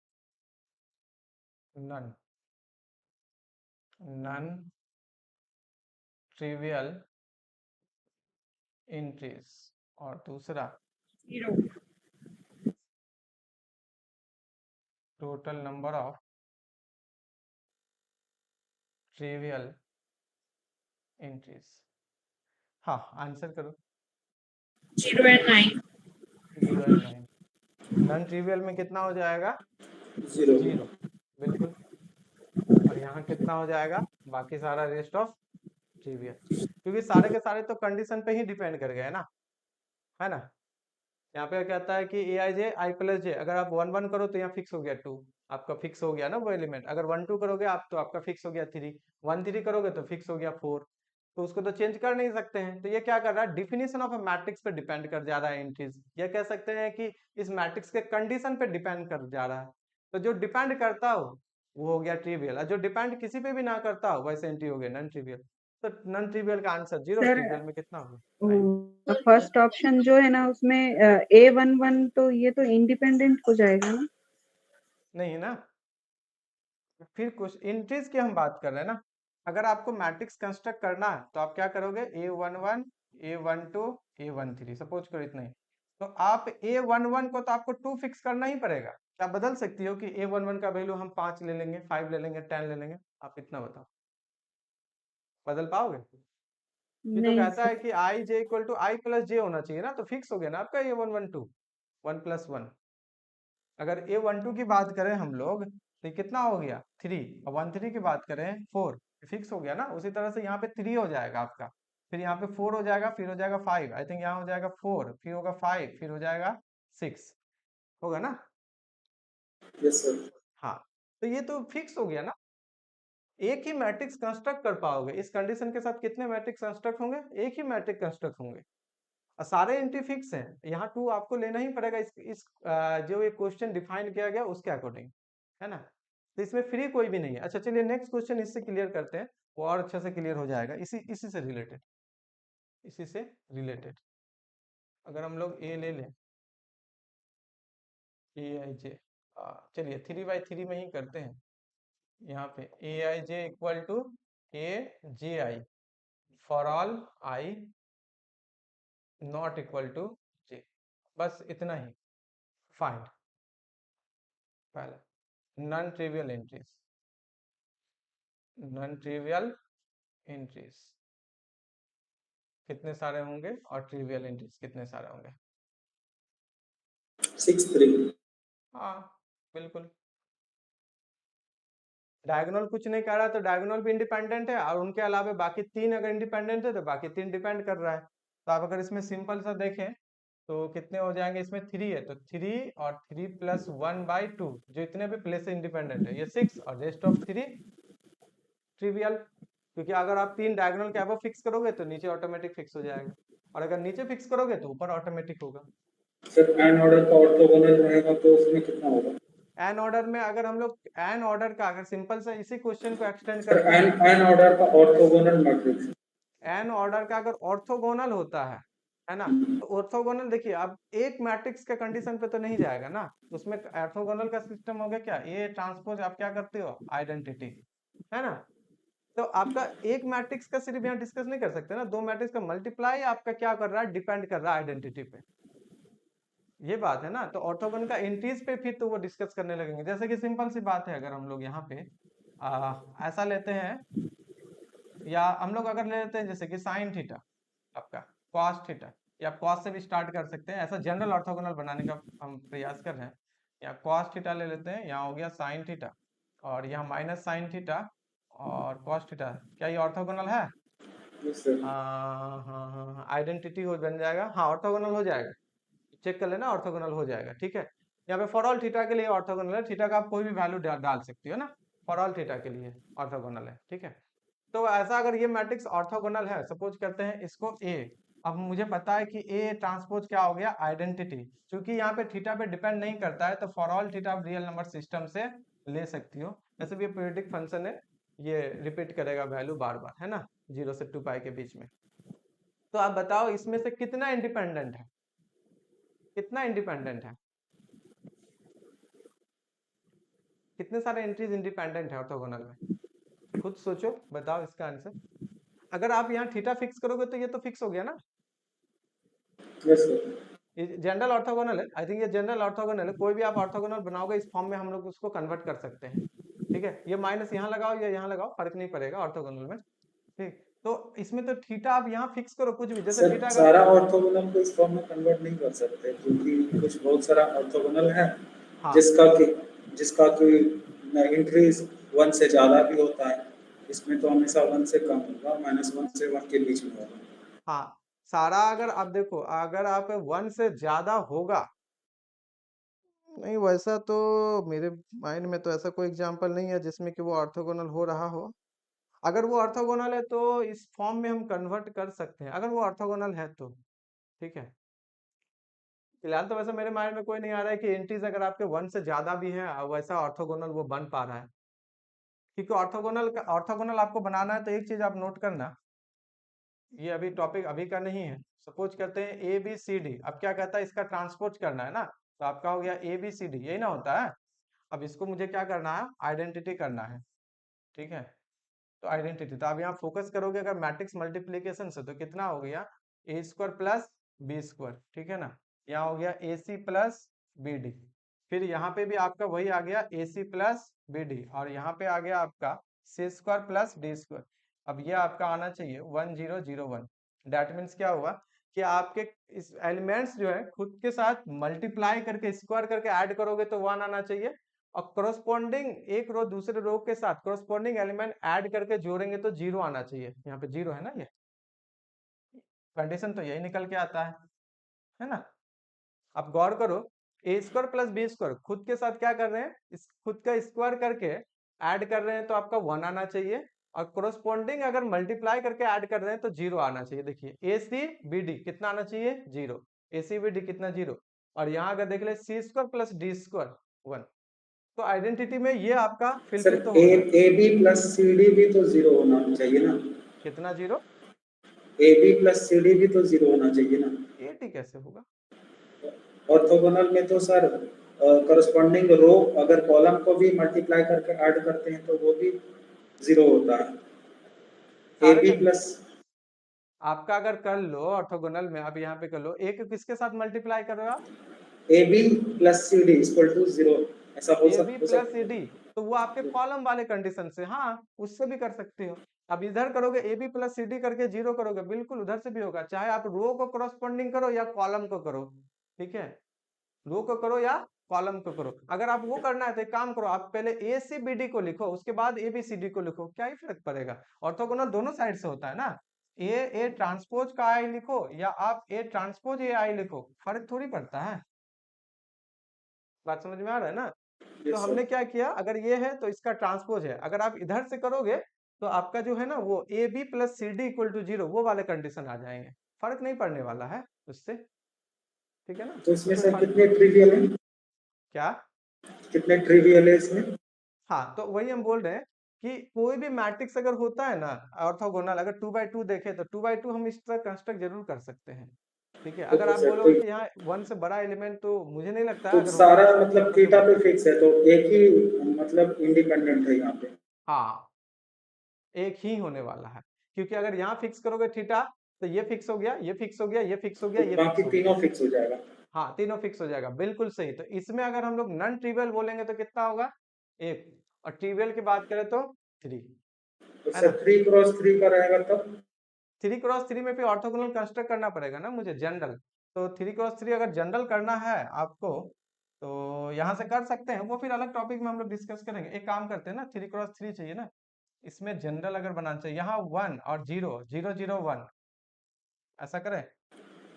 non trivial entries, और दूसरा 0. Total number of trivial entries. हाँ, आंसर करो। 0 and 9. 0 और 9, नॉन ट्रिवियल में कितना हो जाएगा? 0 0, बिल्कुल। और यहाँ कितना हो जाएगा? बाकी सारा रेस्ट ऑफ ट्रिवियल, क्योंकि सारे के सारे तो कंडीशन पे ही डिपेंड कर गए ना, है ना। यहाँ पे कहता है कि ए आई जे आई प्लस जे, अगर आप 1 1 करो तो यहाँ फिक्स हो गया 2, आपका फिक्स हो गया ना वो एलिमेंट। अगर 1 2 करोगे आप तो आपका फिक्स हो गया 3, 1 3 करोगे तो फिक्स हो गया 4, तो उसको तो चेंज कर नहीं सकते हैं। तो ये क्या कर रहा है? डिफिनेशन ऑफ अ मैट्रिक्स पे डिपेंड कर जा रहा है एंट्रीज, या कह सकते हैं कि इस मैट्रिक्स के कंडीशन पे डिपेंड कर जा रहा है। तो जो डिपेंड करता हो वो हो गया ट्रिवियल, और जो डिपेंड किसी पे भी ना करता हो वैसे एंट्री हो गया नॉन ट्रिवियल। तो नॉन ट्रिवियल का आंसर 0, सर, ट्रिवियल में कितना होगा? फर्स्ट ऑप्शन जो है ना उसमें A11 तो ये तो इंडिपेंडेंट हो जाएगा ना? नहीं ना, फिर कुछ एंट्रीज की हम बात कर रहे हैं ना। अगर आपको मैट्रिक्स कंस्ट्रक्ट करना है तो आप क्या करोगे? A11 A12 A13, सपोज करो इतना ही। तो आप A11 को तो आपको 2 फिक्स करना ही पड़ेगा। क्या बदल सकती हो कि A11 का वैल्यू हम 5 ले लेंगे, 5 ले लेंगे, 10 ले लेंगे? आप इतना बताओ, बदल पाओगे? ये तो नहीं कहता है सर। कि आई जे इक्वल टू आई प्लस जे होना चाहिए ना, तो फिक्स हो गया ना आपका A11 2, 1 + 1। अगर A12 की बात करें हम लोग तो कितना हो गया? 3, और 13 की बात करें 4, फिक्स हो गया ना। उसी तरह से यहाँ पे 3 हो जाएगा आपका, फिर यहाँ पे 4 हो जाएगा, फिर हो जाएगा 5, आई थिंक यहाँ हो जाएगा 4, फिर होगा 5, फिर हो जाएगा 6, होगा ना? Yes sir. हाँ, तो ये तो फिक्स हो गया ना। एक ही मैट्रिक्स कंस्ट्रक्ट कर पाओगे इस कंडीशन के साथ। कितने मैट्रिक्स कंस्ट्रक्ट होंगे? एक ही मैट्रिक्स कंस्ट्रक्ट होंगे, और सारे एंट्री फिक्स हैं। यहाँ 2 आपको लेना ही पड़ेगा जो ये क्वेश्चन डिफाइन किया गया उसके अकॉर्डिंग, है ना। तो इसमें फ्री कोई भी नहीं है। अच्छा चलिए नेक्स्ट क्वेश्चन इससे क्लियर करते हैं, वो और अच्छे से क्लियर हो जाएगा। इसी से रिलेटेड अगर हम लोग ए ले लें, ए आई जे, चलिए 3/3 में ही करते हैं। यहाँ पे a I J equal to a J i for all i not equal to j, बस इतना ही। फाइंड पहला नॉन ट्रिवियल एंट्रीज कितने सारे होंगे, और ट्रिवियल एंट्रीज कितने सारे होंगे? 6 3। हाँ बिल्कुल। डायगोनल कुछ नहीं कर रहा तो डायगोनल भी इंडिपेंडेंट है, और उनके अलावा बाकी 3 अगर इंडिपेंडेंट है तो बाकी 3 डिपेंड कर रहा है। तो आप अगर इसमें सिंपल सा देखें तो कितने हो जाएंगे? इसमें 3 है तो 3 और 3 + 1/2, जो इतने भी प्लेस से इंडिपेंडेंट है, ये 6, और रेस्ट ऑफ 3 ट्रिवियल। क्योंकि अगर आप 3 डायगोनल के अबव फिक्स करोगे तो नीचे ऑटोमेटिक फिक्स हो जाएगा, और अगर नीचे फिक्स करोगे तो ऊपर ऑटोमेटिक होगा। सर एन ऑर्डर का ऑर्थोगोनल रहेगा तो उसमें कितना होगा? एन ऑर्डर में अगर हम लोग एन ऑर्डर का अगर सिंपल से इसी क्वेश्चन को एक्सटेंड सर करते हैं, एन ऑर्डर का ऑर्थोगोनल मैट्रिक्स, एन ऑर्डर का अगर ऑर्थोगोनल होता है ना, तो ऑर्थोगोनल देखिए अब एक मैट्रिक्स के कंडीशन पे तो नहीं जाएगा ना। उसमें ऑर्थोगोनल का सिस्टम हो गया क्या? ए ट्रांसपोज आप क्या करते हो? आइडेंटिटी, है ना। तो आपका एक मैट्रिक्स का सिर्फ यहाँ डिस्कस नहीं कर सकते ना, 2 मैट्रिक्स का मल्टीप्लाई आपका क्या कर रहा है? डिपेंड कर रहा है आइडेंटिटी पे, ये बात है ना। तो ऑर्थोगोनल का एंट्रीज पे फिर तो वो डिस्कस करने लगेंगे। जैसे कि सिंपल सी बात है, अगर हम लोग यहाँ पे ऐसा लेते हैं या हम लोग अगर ले लेते हैं जैसे कि साइन थीटा आपका कॉस थीटा, या कॉस से भी स्टार्ट कर सकते हैं, ऐसा जनरल ऑर्थोगोनल बनाने का हम प्रयास कर रहे हैं। या कॉस थीटा ले लेते हैं, यहाँ हो गया साइन थीटा, और यहाँ माइनस साइन थीटा और कॉस थीटा। क्या ये ऑर्थोगोनल है? Yes sir. हाँ, आइडेंटिटी हो बन जाएगा। हाँ, ऑर्थोगोनल हो जाएगा, चेक कर लेना, ऑर्थोगोनल हो जाएगा। ठीक है, यहाँ पे फॉर ऑल थीटा के लिए ऑर्थोगोनल है, थीटा का आप कोई भी वैल्यू डाल सकती हो ना, फॉर ऑल थीटा के लिए ऑर्थोगोनल है। ठीक है, तो ऐसा अगर ये मैट्रिक्स ऑर्थोगोनल है, सपोज करते हैं इसको ए, अब मुझे पता है कि ए ट्रांसपोज क्या हो गया, आइडेंटिटी। क्योंकि यहाँ पे थीटा पे डिपेंड नहीं करता है, तो फॉर ऑल थीटा आप रियल नंबर सिस्टम से ले सकती हो। वैसे भी पीरियडिक फंक्शन है, ये रिपीट करेगा वैल्यू बार बार, है ना, 0 से 2 पाई के बीच में। तो आप बताओ इसमें से कितना इंडिपेंडेंट है, कितना इंडिपेंडेंट है, कितने सारे एंट्रीज इंडिपेंडेंट है ऑर्थोगोनल में? खुद सोचो, बताओ इसका आंसर। अगर आप यहाँ थीटा फिक्स करोगे तो ये तो फिक्स हो गया ना, यस सर। ये जनरल ऑर्थोगोनल है। आई थिंक ये जनरल ऑर्थोगोनल है, कोई भी आप ऑर्थोगोनल बनाओगे इस फॉर्म में हम लोग उसको कन्वर्ट कर सकते हैं। ठीक है, ये माइनस यहाँ लगाओ या यहाँ लगाओ, फर्क नहीं पड़ेगा ऑर्थोगोनल में। ठीक, तो इसमें तो थीटा आप यहाँ फिक्स करो कुछ भी, जैसे सर थीटा सारा अगर ऑर्थोगोनल को इस फॉर्म में कन्वर्ट नहीं कर सकते, क्योंकि कुछ बहुत सारा ऑर्थोगोनल है हाँ जिसका कि इंक्रीज 1 से ज्यादा भी होता है। इसमें तो हमेशा 1 से कम होगा, -1 से 1 के बीच में होगा। हाँ, सारा अगर आप देखो, अगर आप 1 से ज्यादा होगा, नहीं वैसा तो मेरे माइंड में तो ऐसा कोई एग्जांपल नहीं है जिसमें कि वो ऑर्थोगोनल हो रहा हो। अगर वो ऑर्थोगोनल है तो इस फॉर्म में हम कन्वर्ट कर सकते हैं, अगर वो ऑर्थोगोनल है तो। ठीक है, फिलहाल तो वैसे मेरे माइंड में कोई नहीं आ रहा है कि एंट्रीज अगर आपके 1 से ज्यादा भी है वैसा ऑर्थोगोनल वो बन पा रहा है। क्योंकि ऑर्थोगोनल आपको बनाना है तो एक चीज आप नोट करना, ये अभी टॉपिक अभी का नहीं है। सपोज करते हैं ए बी सी डी, अब क्या कहता है, इसका ट्रांसपोज करना है ना, तो आपका हो गया ए बी सी डी, यही ना होता है। अब इसको मुझे क्या करना है, आइडेंटिटी करना है। ठीक है, तो आइडेंटिटी, तो आप यहाँ फोकस करोगे अगर मैट्रिक्स मल्टीप्लीकेशन से, तो कितना हो गया, ए स्क्वायर प्लस बी स्क्वायर। ठीक है ना, यहाँ हो गया ए सी प्लस बी डी, फिर यहाँ पे भी आपका वही आ गया ए सी प्लस बी डी, और यहाँ पे आ गया आपका सी स्क्वायर प्लस डी स्क्वायर। अब ये आपका आना चाहिए 1001। डेट मीन्स क्या हुआ कि आपके इस एलिमेंट्स जो है खुद के साथ मल्टीप्लाई करके स्क्वायर करके ऐड करोगे तो 1 आना चाहिए, और कोरोस्पोंडिंग एक रो दूसरे रो के साथ कोरोस्पोंडिंग एलिमेंट ऐड करके जोड़ेंगे तो 0 आना चाहिए। यहाँ पे 0 है ना, ये कंडीशन तो यही निकल के आता है ना। आप गौर करो, ए स्क्वायर प्लस बी स्क्वायर खुद के साथ क्या कर रहे हैं, इस खुद का स्क्वायर करके ऐड कर रहे हैं तो आपका 1 आना चाहिए, और कोरोस्पोंडिंग अगर मल्टीप्लाई करके ऐड कर रहे हैं तो 0 आना चाहिए। देखिए ए सी बी डी कितना आना चाहिए, 0, ए सी बी डी कितना, 0, और यहाँ अगर देख ले सी स्क्वायर प्लस डी स्क्वायर 1, तो आइडेंटिटी में ये आपका सर फिलफिल तो हो गया। A B plus C D भी तो 0 होना चाहिए ना, कितना 0, A B plus C D भी तो 0 होना चाहिए ना। ए टी कैसे होगा, ऑर्थोगोनल में तो सर करस्पॉन्डिंग रो अगर कॉलम को भी मल्टीप्लाई करके ऐड करते हैं तो वो भी 0 होता है। ए सारे बी में प्लस आपका अगर कर लो ऑर्थोगोनल में, आप यहाँ पे कर लो, ए को किसके साथ मल्टीप्लाई कर रहे हो आप, A B plus C D equal to 0, ऐसा हो ए बी सकता प्लस सी डी, तो वो आपके कॉलम वाले कंडीशन से, हाँ उससे भी कर सकते हो। अब इधर करोगे A B plus C D करके 0 करोगे, बिल्कुल उधर से भी होगा, चाहे आप रो को करस्पॉन्डिंग करो या कॉलम को करो। ठीक है, रो को करो या कॉलम को करो। अगर आप वो करना है तो एक काम करो, आप पहले ए सी बी डी को लिखो, उसके बाद ए बी सी डी को लिखो, क्या ही फर्क पड़ेगा, ऑर्थोगोनल दोनों साइड से होता है ना। ए ट्रांसपोज का आई लिखो या आप ए ट्रांसपोज ए आई लिखो, फर्क थोड़ी पड़ता है। बात समझ में आ रहा है ना। तो हमने क्या किया, अगर ये है तो इसका ट्रांसपोज है, अगर आप इधर से करोगे तो आपका जो है ना वो A B plus C D equal to 0 वो वाले कंडीशन आ जाएंगे, फर्क नहीं पड़ने वाला है उससे। ठीक है ना, तो इसमें कोई से फर्क कितने ट्रिवियल है, क्या, कितने ट्रिवियल है इसमें। हाँ तो वही हम बोल रहे हैं कि कोई भी मैट्रिक्स अगर होता है ना ऑर्थोगोनल, अगर 2x2 देखे तो 2x2 हम इस तरह कंस्ट्रक्ट जरूर कर सकते हैं। ठीक है, अगर आप सर बोलोगे कि यहाँ 1 से बड़ा एलिमेंट, तो मुझे नहीं लगता है तो अगर सारा होगा तो मतलब possible थीटा होगा। पे फिक्स है, तो एक ही मतलब इंडिपेंडेंट है यहाँ पे। हाँ, एक ही होने वाला है, क्योंकि अगर यहाँ फिक्स करोगे थीटा तो ये फिक्स हो गया, ये फिक्स हो गया, ये फिक्स हो गया, तो ये बाकी फिक्स हो गया, तीनों फिक्स हो जाएगा। हाँ तीनों फिक्स हो जाएगा, बिल्कुल सही। तो इसमें अगर हम लोग नॉन ट्रिवियल बोलेंगे तो कितना होगा, 1, और ट्रिवियल की बात करें तो 3। तो है ना? सर 3 क्रॉस 3 का रहेगा तब 3 क्रॉस 3 में फिर ऑर्थोगोनल कंस्ट्रक्ट करना पड़ेगा ना मुझे जनरल। तो 3 क्रॉस 3 अगर जनरल करना है आपको तो यहाँ से कर सकते हैं, वो फिर अलग टॉपिक में हम लोग डिस्कस करेंगे। एक काम करते हैं ना, 3 क्रॉस 3 चाहिए ना, इसमें जनरल अगर बनाना चाहिए, यहाँ 1 और 0 0 0 1 ऐसा करें।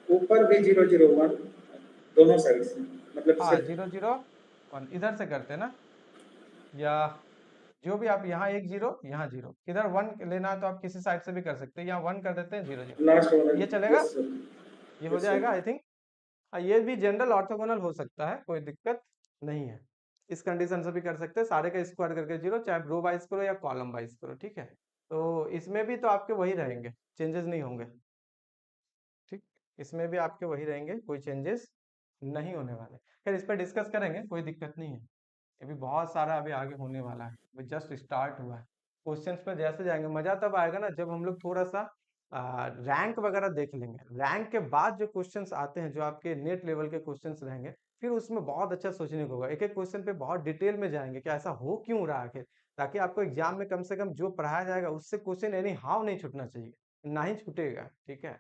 ऊपर भी 0 0 1 दोनों साइड से मतलब हाँ सिर्फ 0 0 1 इधर से करते हैं ना, या जो भी आप यहाँ 1 0 यहाँ 0 इधर 1 लेना है तो आप किसी साइड से भी कर सकते हैं, यहाँ 1 कर देते हैं 0 0 लास्ट वाला ये चलेगा, यस सर ये हो यस जाएगा सर आई थिंक। ये भी जनरल ऑर्थोगोनल हो सकता है, कोई दिक्कत नहीं है। इस कंडीशन से भी कर सकते हैं, सारे का स्क्वायर करके 0, चाहे रो वाइज करो या कॉलम वाइज करो, ठीक है। तो इसमें भी तो आपके वही रहेंगे, चेंजेस नहीं होंगे, ठीक। इसमें भी आपके वही रहेंगे, कोई चेंजेस नहीं होने वाले। खैर इस पर डिस्कस करेंगे, कोई दिक्कत नहीं है। ये भी बहुत सारा अभी आगे होने वाला है, वो जस्ट स्टार्ट हुआ है। क्वेश्चंस पे जैसे जाएंगे मजा तब आएगा ना जब हम लोग थोड़ा सा रैंक वगैरह देख लेंगे। रैंक के बाद जो क्वेश्चंस आते हैं, जो आपके नेट लेवल के क्वेश्चंस रहेंगे, फिर उसमें बहुत अच्छा सोचने को होगा। एक एक क्वेश्चन पे बहुत डिटेल में जाएंगे कि ऐसा हो क्यों रहा है, ताकि आपको एग्जाम में कम से कम जो पढ़ाया जाएगा उससे क्वेश्चन एनी हाउ नहीं छूटना चाहिए, ना ही छूटेगा, ठीक है।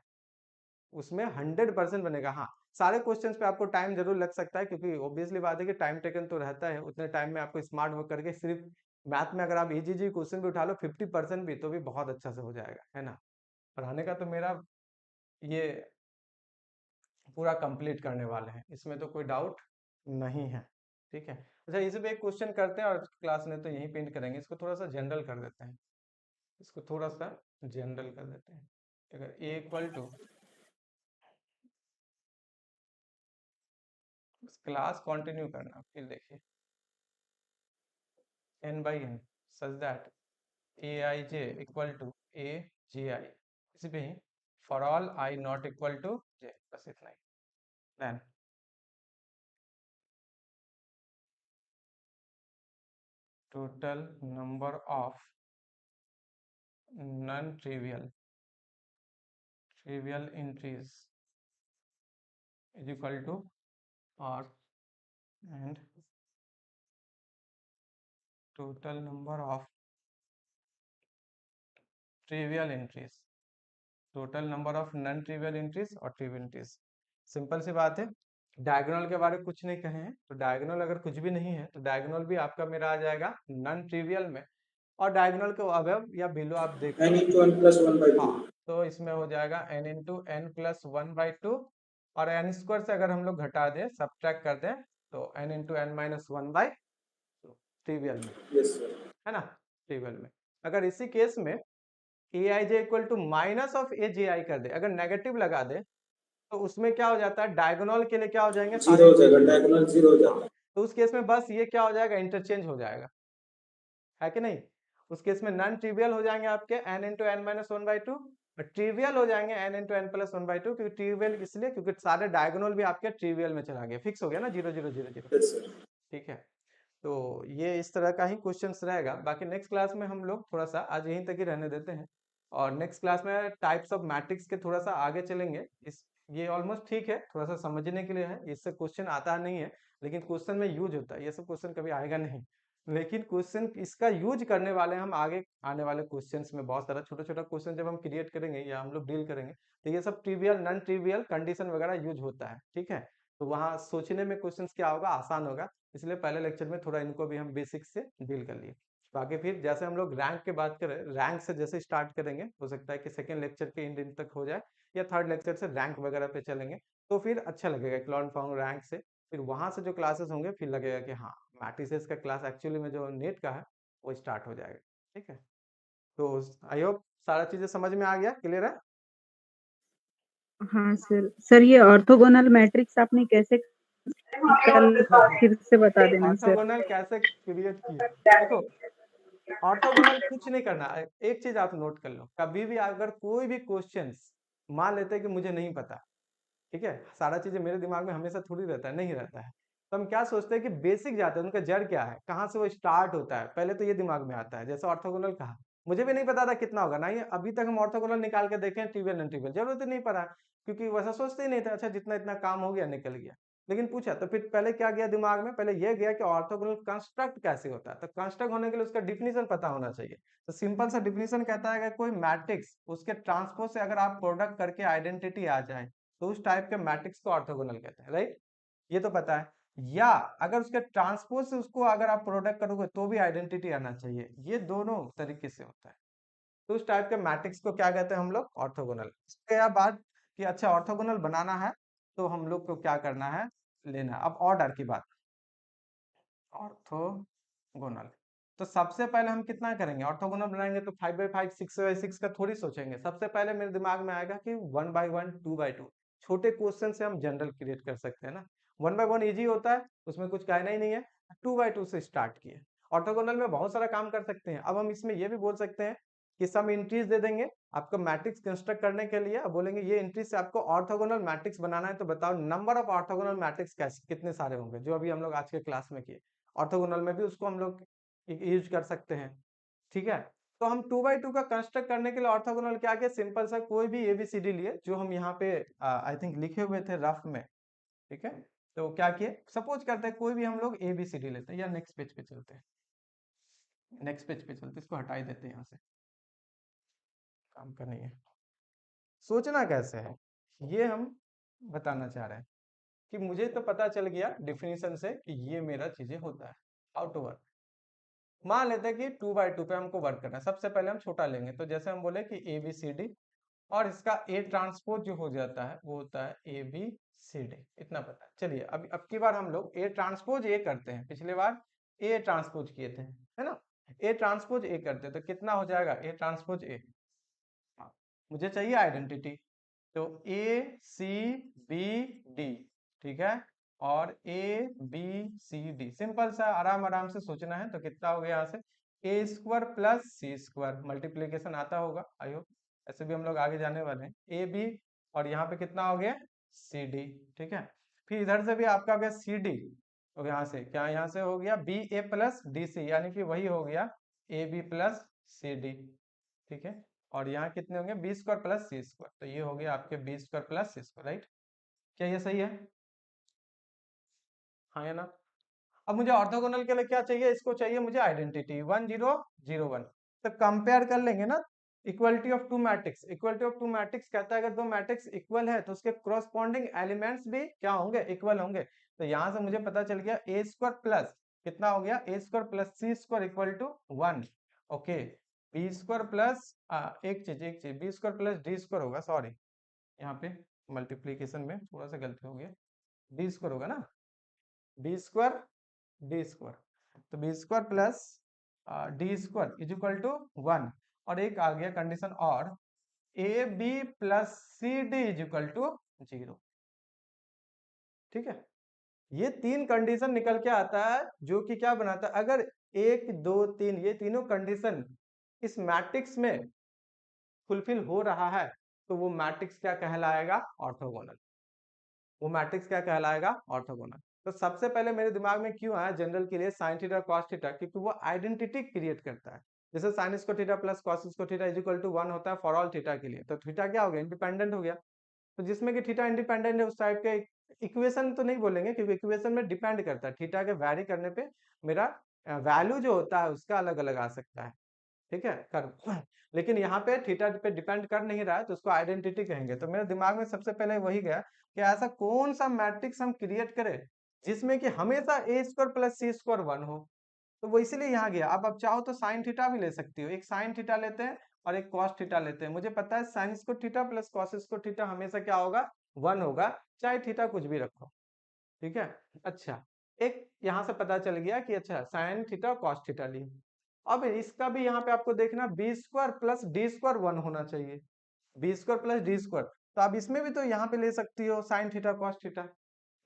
उसमें 100% बनेगा। हाँ, सारे क्वेश्चंस पे आपको टाइम जरूर लग सकता है, क्योंकि ऑब्वियसली बात है कि टाइम टेकन तो रहता है। उतने टाइम में आपको स्मार्ट वर्क करके, सिर्फ मैथ में अगर आप इजी क्वेश्चन भी उठा लो 50% भी, तो भी बहुत अच्छा से हो जाएगा, है ना। पढ़ाने का तो मेरा ये पूरा कंप्लीट करने वाले हैं, इसमें तो कोई डाउट नहीं है, ठीक है। अच्छा, इसे भी एक क्वेश्चन करते हैं और क्लास में तो यहीं पेंट करेंगे। इसको थोड़ा सा जनरल कर देते हैं, इसको थोड़ा सा जनरल कर देते हैं। अगर ए इक्वल टू, क्लास कंटिन्यू करना, फिर देखिए n by n such that aij equal to agi, इसी पे ही for all I not equal to j, बस इतना ही। then total number of non-trivial entries is equal to r, and total number of trivial entries, total number of non trivial entries और trivial entries. Simple सी बात है, diagonal के बारे में कुछ नहीं कहे हैं, तो डायगोनल अगर कुछ भी नहीं है तो डायगोनल भी आपका मेरा आ जाएगा नॉन ट्रिवियल में, और डायगोनल के अबव या बिलो आप देख n low. into n plus 1 by 2 हाँ, तो इसमें हो जाएगा n इंटू एन प्लस 1/2, और एन स्क्वायर से अगर हम लोग घटा दें, सब्ट्रैक्ट कर दें, तो n into n minus 1/2 trivial में, यस सर है ना। ट्रिवियल में अगर इसी केस में A I J equal to minus of A J I कर दे, अगर नेगेटिव लगा दे, तो उसमें क्या हो जाता है, डायगोनल के लिए क्या हो जाएंगे, सारे 0 हो जाएगा डायगोनल 0 हो जाता हाँ, तो उस केस में बस ये क्या हो जाएगा, इंटरचेंज हो जाएगा, है कि नहीं। उस केस में नॉन ट्रिवियल हो जाएंगे आपके n इंटू एन माइनस 1/2, और ट्रिवियल हो जाएंगे n इंटू एन प्लस 1/2, क्योंकि ट्रिवियल इसलिए क्योंकि सारे डायगोनल भी आपके ट्रिवियल में चला गया, फिक्स हो गया ना 0 0 0 0, यस सर ठीक है। तो ये इस तरह का ही क्वेश्चंस रहेगा। बाकी नेक्स्ट क्लास में हम लोग थोड़ा सा आज यहीं तक ही रहने देते हैं, और नेक्स्ट क्लास में टाइप्स ऑफ मैट्रिक्स के थोड़ा सा आगे चलेंगे। इस ये ऑलमोस्ट ठीक है, थोड़ा सा समझने के लिए है, इससे क्वेश्चन आता नहीं है, लेकिन क्वेश्चन में यूज होता है। ये सब क्वेश्चन कभी आएगा नहीं, लेकिन क्वेश्चन इसका यूज करने वाले हम आगे आने वाले क्वेश्चंस में बहुत सारा छोटा छोटा क्वेश्चन जब हम क्रिएट करेंगे या हम लोग डील करेंगे, तो ये सब ट्रिवियल नॉन ट्रिवियल कंडीशन वगैरह यूज होता है, ठीक है। तो वहाँ सोचने में क्वेश्चंस क्या होगा, आसान होगा, इसलिए पहले लेक्चर में थोड़ा इनको भी हम बेसिक से डील कर लिए। बाकी फिर जैसे हम लोग रैंक की बात करें, रैंक से जैसे स्टार्ट करेंगे, हो सकता है कि सेकंड लेक्चर के इन दिन तक हो जाए, या थर्ड लेक्चर से रैंक वगैरह पे चलेंगे, तो फिर अच्छा लगेगा इक्लॉन फॉर्म रैंक से। फिर वहां से जो क्लासेस होंगे, फिर लगेगा कि हाँ मैट्रिसेस का क्लास एक्चुअली में जो नेट का है वो स्टार्ट हो जाएगा, ठीक है। तो आई होप सारा चीजें समझ में आ गया, क्लियर है। हाँ सर। सर ये ऑर्थोगोनल मैट्रिक्स आपने कैसे कल फिर से बता देना सर। ऑर्थोगोनल कैसे क्रिएट किया, देखो ऑर्थोगोनल कुछ नहीं करना। एक चीज आप नोट कर लो, कभी भी अगर कोई भी क्वेश्चंस मान लेते हैं कि मुझे नहीं पता, ठीक है, सारा चीजें मेरे दिमाग में हमेशा थोड़ी रहता है, नहीं रहता है, तो हम क्या सोचते हैं कि बेसिक जाते हैं, उनका जड़ क्या है, कहाँ से वो स्टार्ट होता है, पहले तो ये दिमाग में आता है। जैसे ऑर्थोगोनल कहा, मुझे भी नहीं पता था कितना होगा, नहीं अभी तक हम ऑर्थोगोनल निकाल के देखें ट्रिवियल नॉन ट्रिवियल, जरूरत ही नहीं पड़ा, क्योंकि वैसा सोचते ही नहीं था। अच्छा जितना इतना काम हो गया निकल गया, लेकिन पूछा तो फिर पहले क्या गया दिमाग में, पहले ये गया कि ऑर्थोगोनल कंस्ट्रक्ट कैसे होता है। तो कंस्ट्रक्ट होने के लिए उसका डिफिनीशन पता होना चाहिए। तो सिंपल सा डिफिनीशन कहता है कि कोई मैट्रिक्स उसके ट्रांसपोज से अगर आप प्रोडक्ट करके आइडेंटिटी आ जाए तो उस टाइप के मैट्रिक्स को ऑर्थोगोनल कहते हैं, राइट, ये तो पता है। या अगर उसके ट्रांसपोज से उसको अगर आप प्रोडक्ट करोगे तो भी आइडेंटिटी आना चाहिए, ये दोनों तरीके से होता है। तो उस टाइप के मैट्रिक्स को क्या कहते हैं हम लोग, ऑर्थोगोनल। इसके यह बात कि अच्छा ऑर्थोगोनल बनाना है तो हम लोग को क्या करना है, लेना। अब ऑर्डर की बात, ऑर्थोगोनल तो सबसे पहले हम कितना करेंगे, ऑर्थोगोनल बनाएंगे तो 5x5 6x6 का थोड़ी सोचेंगे। सबसे पहले मेरे दिमाग में आएगा कि 1x1 2x2 छोटे क्वेश्चन से हम जनरल क्रिएट कर सकते हैं ना। 1x1 इजी होता है, उसमें कुछ कहना ही नहीं है। 2x2 से स्टार्ट किए। ऑर्थोगोनल में बहुत सारा काम कर सकते हैं। अब हम इसमें ये भी बोल सकते हैं कि सम एंट्रीज दे देंगे आपको मैट्रिक्स कंस्ट्रक्ट करने के लिए। अब बोलेंगे ये एंट्री से आपको ऑर्थोगोनल मैट्रिक्स बनाना है, तो बताओ नंबर ऑफ ऑर्थोगोनल मैट्रिक्स कैसे कितने सारे होंगे, जो अभी हम लोग आज के क्लास में किए। ऑर्थोगोनल में भी उसको हम लोग यूज कर सकते हैं, ठीक है। तो हम 2x2 का कंस्ट्रक्ट करने के लिए ऑर्थोगोनल क्या किया, सिंपल सा कोई भी एबीसीडी लिए जो हम यहाँ पे आई थिंक लिखे हुए थे रफ में, ठीक है। तो क्या किए, सपोज करते हैं कोई भी हम लोग एबीसीडी लेते हैं, या नेक्स्ट पेज पे चलते हैं, नेक्स्ट पेज पे चलते हैं, इसको हटा ही देते हैं यहाँ से, काम का नहीं है। सोचना कैसे है ये हम बताना चाह रहे हैं कि मुझे तो पता चल गया डिफिनीशन से कि ये मेरा चीजें होता है, हाउ टू वर्क। मान लेते हैं कि 2x2 पे हमको वर्क करना है। सबसे पहले हम छोटा लेंगे, तो जैसे हम बोले कि ABCD और इसका A ट्रांसपोज जो हो जाता है वो होता है ABCD, इतना पता है। चलिए अब की बार हम लोग A ट्रांसपोज A करते हैं, पिछले बार A ट्रांसपोज किए थे, है ना। A ट्रांसपोज A करते हैं तो कितना हो जाएगा, A ट्रांसपोज A। मुझे चाहिए आइडेंटिटी, तो ACBD, ठीक है, और ABCD सिंपल सा आराम आराम से सोचना है। तो कितना हो गया यहाँ से, A² प्लस C², मल्टीप्लीकेशन आता होगा आई होप, ऐसे भी हम लोग आगे जाने वाले हैं। AB और यहाँ पे कितना हो गया CD, ठीक है। फिर इधर से भी आपका हो गया CD, तो यहाँ से क्या, यहाँ से हो गया BA प्लस DC, यानी कि वही हो गया AB प्लस CD, ठीक है। और यहाँ कितने होंगे, B² प्लस C², तो ये हो गया आपके B² प्लस C², राइट। क्या ये सही है, हाँ या ना। अब मुझे ऑर्थोगोनल के लिए क्या चाहिए, इसको चाहिए मुझे आइडेंटिटी 1 0 0 1। तो कंपेयर कर लेंगे ना, equality of two matrix. Equality of two matrix कहता है अगर दो मैट्रिक्स इक्वल है तो उसके कॉरस्पॉन्डिंग एलिमेंट्स भी क्या होंगे, इक्वल होंगे। तो यहाँ से मुझे पता चल गया A² प्लस कितना हो गया, A² plus C² equal to 1, okay. B² plus एक चीज B² प्लस D² होगा, सॉरी यहाँ पे मल्टीप्लीकेशन में थोड़ा सा गलती हो गया, D² होगा ना, B² D², तो B² plus D² is equal to 1, और एक आ गया कंडीशन और AB plus CD is equal to 0, ठीक है। ये तीन कंडीशन निकल के आता है जो कि क्या बनाता है, अगर 1 2 3 ये तीनों कंडीशन इस मैट्रिक्स में फुलफिल हो रहा है तो वो मैट्रिक्स क्या कहलाएगा, ऑर्थोगोनल। वो मैट्रिक्स क्या कहलाएगा, ऑर्थोगोनल। तो सबसे पहले मेरे दिमाग में क्यों आया जनरल के लिए साइन थीटा कॉस थीटा, क्योंकि वो आइडेंटिटी क्रिएट करता है। जैसे sine square theta plus cos square theta is equal to 1 होता है फॉर ऑल थीटा के लिए, तो थीटा क्या हो गया, इंडिपेंडेंट हो गया। तो जिसमें कि थीटा इंडिपेंडेंट है उस टाइप के इक्वेशन तो नहीं बोलेंगे, क्योंकि इक्वेशन में डिपेंड करता है, थीटा के वैरी करने पे मेरा वैल्यू जो होता है उसका अलग अलग आ सकता है, ठीक है कर लेकिन यहाँ पे थीटा पे डिपेंड कर नहीं रहा है तो उसको आइडेंटिटी कहेंगे। तो मेरे दिमाग में सबसे पहले वही गया कि ऐसा कौन सा मैट्रिक्स हम क्रिएट करें जिसमें कि हमेशा A² प्लस C² 1 हो, तो वो इसीलिए यहाँ गया। अब चाहो तो साइन थीटा भी ले सकती हो, एक साइन थीटा लेते हैं और एक कॉस थीटा लेते हैं। मुझे पता है sign square theta plus cos square theta हमेशा क्या होगा, 1 होगा, चाहे थीटा कुछ भी रखो, ठीक है। अच्छा एक यहाँ से पता चल गया कि अच्छा साइन थीटा कॉस थीटा लिए। अब इसका भी यहाँ पे आपको देखना B² प्लस D² 1 होना चाहिए, B² प्लस D², तो आप इसमें भी तो यहाँ पे ले सकती हो साइन थीटा कॉस थीटा,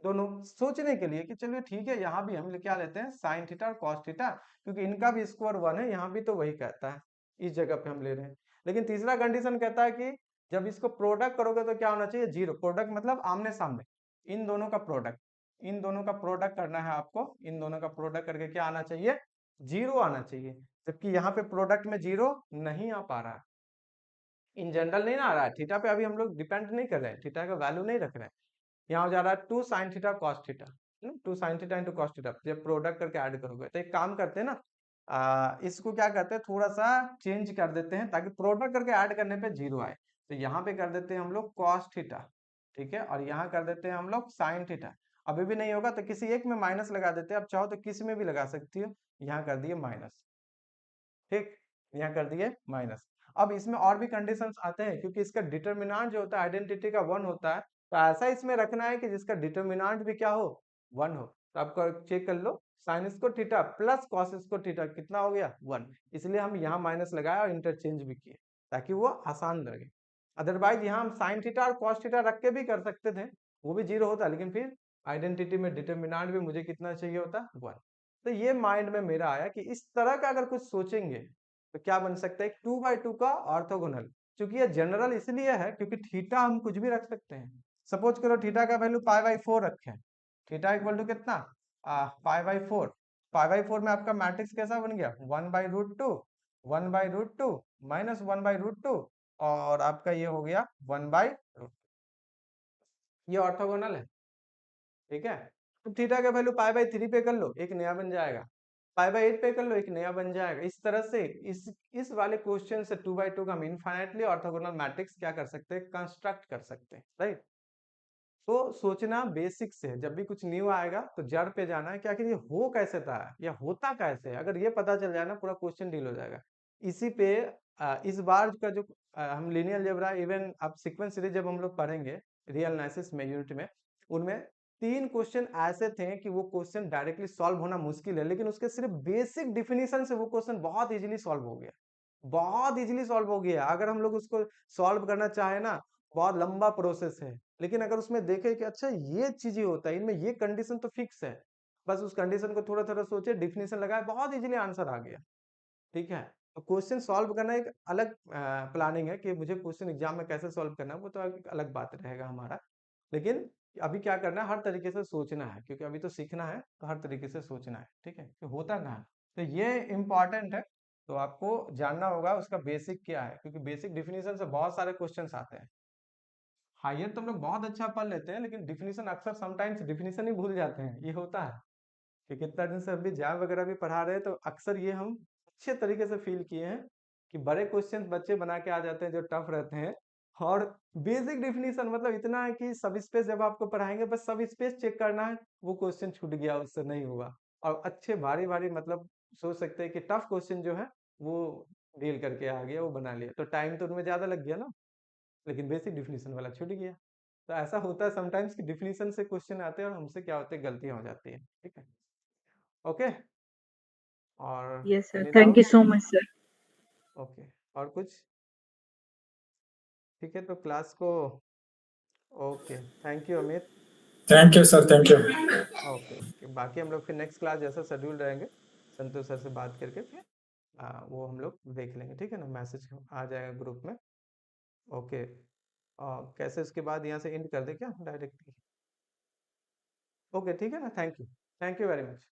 दोनों सोचने के लिए कि चलिए ठीक है यहाँ भी हम क्या लेते हैं साइन थीटा और कॉस थीटा, क्योंकि इनका भी स्क्वायर 1 है, यहाँ भी तो वही कहता है, इस जगह पे हम ले रहे हैं। लेकिन तीसरा कंडीशन कहता है कि जब इसको प्रोडक्ट करोगे तो क्या होना चाहिए, 0। प्रोडक्ट मतलब आमने सामने, इन दोनों का प्रोडक्ट, इन दोनों का प्रोडक्ट करना है आपको, इन दोनों का प्रोडक्ट करके क्या आना चाहिए, 0 आना चाहिए। जबकि यहाँ पे प्रोडक्ट में 0 नहीं आ पा रहा है, इन जनरल नहीं ना आ रहा है, थीटा पे अभी हम लोग डिपेंड नहीं कर रहे हैं, थीटा का वैल्यू नहीं रख रहे हैं, यहाँ हो जा रहा है 2 sin theta cos theta, 2 sin theta into cos theta. जब प्रोडक्ट करके ऐड करोगे तो एक काम करते हैं ना, इसको क्या करते हैं, थोड़ा सा चेंज कर देते हैं ताकि प्रोडक्ट करके ऐड करने पे 0 आए। तो यहाँ पे कर देते हैं हम लोग cos थीटा, ठीक है, और यहाँ कर देते हैं हम लोग sin थीटा। अभी भी नहीं होगा तो किसी एक में माइनस लगा देते हैं, अब चाहो तो किसी में भी लगा सकती हो। यहाँ कर दिए माइनस, ठीक, यहाँ कर दिए माइनस। अब इसमें और भी कंडीशंस आते हैं, क्योंकि इसका डिटरमिनेंट जो होता है आइडेंटिटी का 1 होता है, तो ऐसा इसमें रखना है कि जिसका डिटरमिनेंट भी क्या हो, 1 हो। तो आपको चेक कर लो, sine square theta plus cos square theta कितना हो गया, 1। इसलिए हम यहाँ माइनस लगाया और इंटरचेंज भी किए ताकि वो आसान लगे। अदरवाइज यहाँ हम साइन थीटा और कॉस थीटा रख के भी कर सकते थे, वो भी 0 होता, लेकिन फिर आइडेंटिटी में डिटरमिनेंट भी मुझे कितना चाहिए होता, 1। तो ये माइंड में मेरा आया कि इस तरह का अगर कुछ सोचेंगे तो क्या बन सकता है, 2/2 का ऑर्थोगोनल। क्योंकि ये जनरल इसलिए है क्योंकि थीटा हम कुछ भी रख सकते हैं। सपोज करो थीटा का वैल्यू π/4 रखें, थीटा इक्वल टू कितना, π/4। π/4 में आपका मैट्रिक्स कैसा बन गया, 1/√2, 1/√2 माइनस 1/√2, और आपका ये हो गया 1/√2। ये ऑर्थोगोनल है, ठीक है। तो थीटा का वैल्यू π/3 पे कर लो, एक नया बन जाएगा, π/8 पे कर लो, एक नया बन जाएगा। इस तरह से इस वाले क्वेश्चन से 2/2 का हम इनफाइनाइटली ऑर्थोगोनल मैट्रिक्स क्या कर सकते हैं, कंस्ट्रक्ट कर सकते हैं, राइट। तो सोचना बेसिक से, जब भी कुछ न्यू आएगा तो जड़ पे जाना है कि आखिर ये हो कैसे था या होता कैसे है। अगर ये पता चल जाए ना, पूरा क्वेश्चन डील हो जाएगा। इसी पे इस बार का जो हम लीनियर अलजेब्रा, इवन अब सीक्वेंस सीरीज जब हम लोग पढ़ेंगे रियल एनालिसिस में यूनिट में, उनमें 3 क्वेश्चन ऐसे थे कि वो क्वेश्चन डायरेक्टली सॉल्व होना मुश्किल है, लेकिन उसके सिर्फ बेसिक डिफिनीशन से वो क्वेश्चन बहुत इजीली सॉल्व हो गया, बहुत इजीली सॉल्व हो गया। अगर हम लोग उसको सॉल्व करना चाहे ना, बहुत लंबा प्रोसेस है, लेकिन अगर उसमें देखें कि अच्छा ये चीजें होता है, इनमें ये कंडीशन तो फिक्स है, बस उस कंडीशन को थोड़ा थोड़ा सोचे, डिफिनीशन लगाए, बहुत इजीली आंसर आ गया, ठीक है। तो क्वेश्चन सॉल्व करना एक अलग प्लानिंग है कि मुझे क्वेश्चन एग्जाम में कैसे सॉल्व करना है, वो तो एक अलग बात रहेगा हमारा। लेकिन अभी क्या करना है, हर तरीके से सोचना है, क्योंकि अभी तो सीखना है, तो हर तरीके से सोचना है, ठीक है, कि होता कहाँ है। तो ये इम्पॉर्टेंट है, तो आपको जानना होगा उसका बेसिक क्या है, क्योंकि बेसिक डिफिनीशन से बहुत सारे क्वेश्चन आते हैं। हायर तो हम लोग बहुत अच्छा पढ़ लेते हैं, लेकिन डिफिनीशन अक्सर समटाइम्स डिफिनीशन ही भूल जाते हैं, ये होता है। कि कितना दिन से अभी जैम वगैरह भी पढ़ा रहे हैं, तो अक्सर ये हम अच्छे तरीके से फील किए हैं कि बड़े क्वेश्चन बच्चे बना के आ जाते हैं जो टफ रहते हैं। और बेसिक डिफिनीशन मतलब इतना है कि सब स्पेस जब आपको पढ़ाएंगे, बस सब स्पेस चेक करना है, वो क्वेश्चन छूट गया, उससे नहीं हुआ। और अच्छे भारी भारी मतलब सोच सकते हैं कि टफ क्वेश्चन जो है वो डील करके आ गया, वो बना लिया, तो टाइम तो उनमें ज्यादा लग गया ना, लेकिन बेसिक डिफिनीशन वाला छूट गया। तो ऐसा होता है समटाइम्स कि डिफिनीशन से क्वेश्चन आते हैं और हमसे क्या होते हैं, गलतियां हो जाती है, ठीक है। ओके, और Yes, sir. Any Thank you doubt? so much, sir. Okay, और कुछ? ठीक है, तो क्लास को, okay, thank you Amit. Thank you, sir. Thank you. Okay, बाकी हम लोग फिर नेक्स्ट क्लास जैसा शेड्यूल रहेंगे, संतोष सर से बात करके फिर वो हम लोग देख लेंगे, ठीक है ना, मैसेज आ जाएगा ग्रुप में। ओके, कैसे उसके बाद यहाँ से एंड कर दे क्या डायरेक्टली? ओके, ठीक है ना, थैंक यू वेरी मच।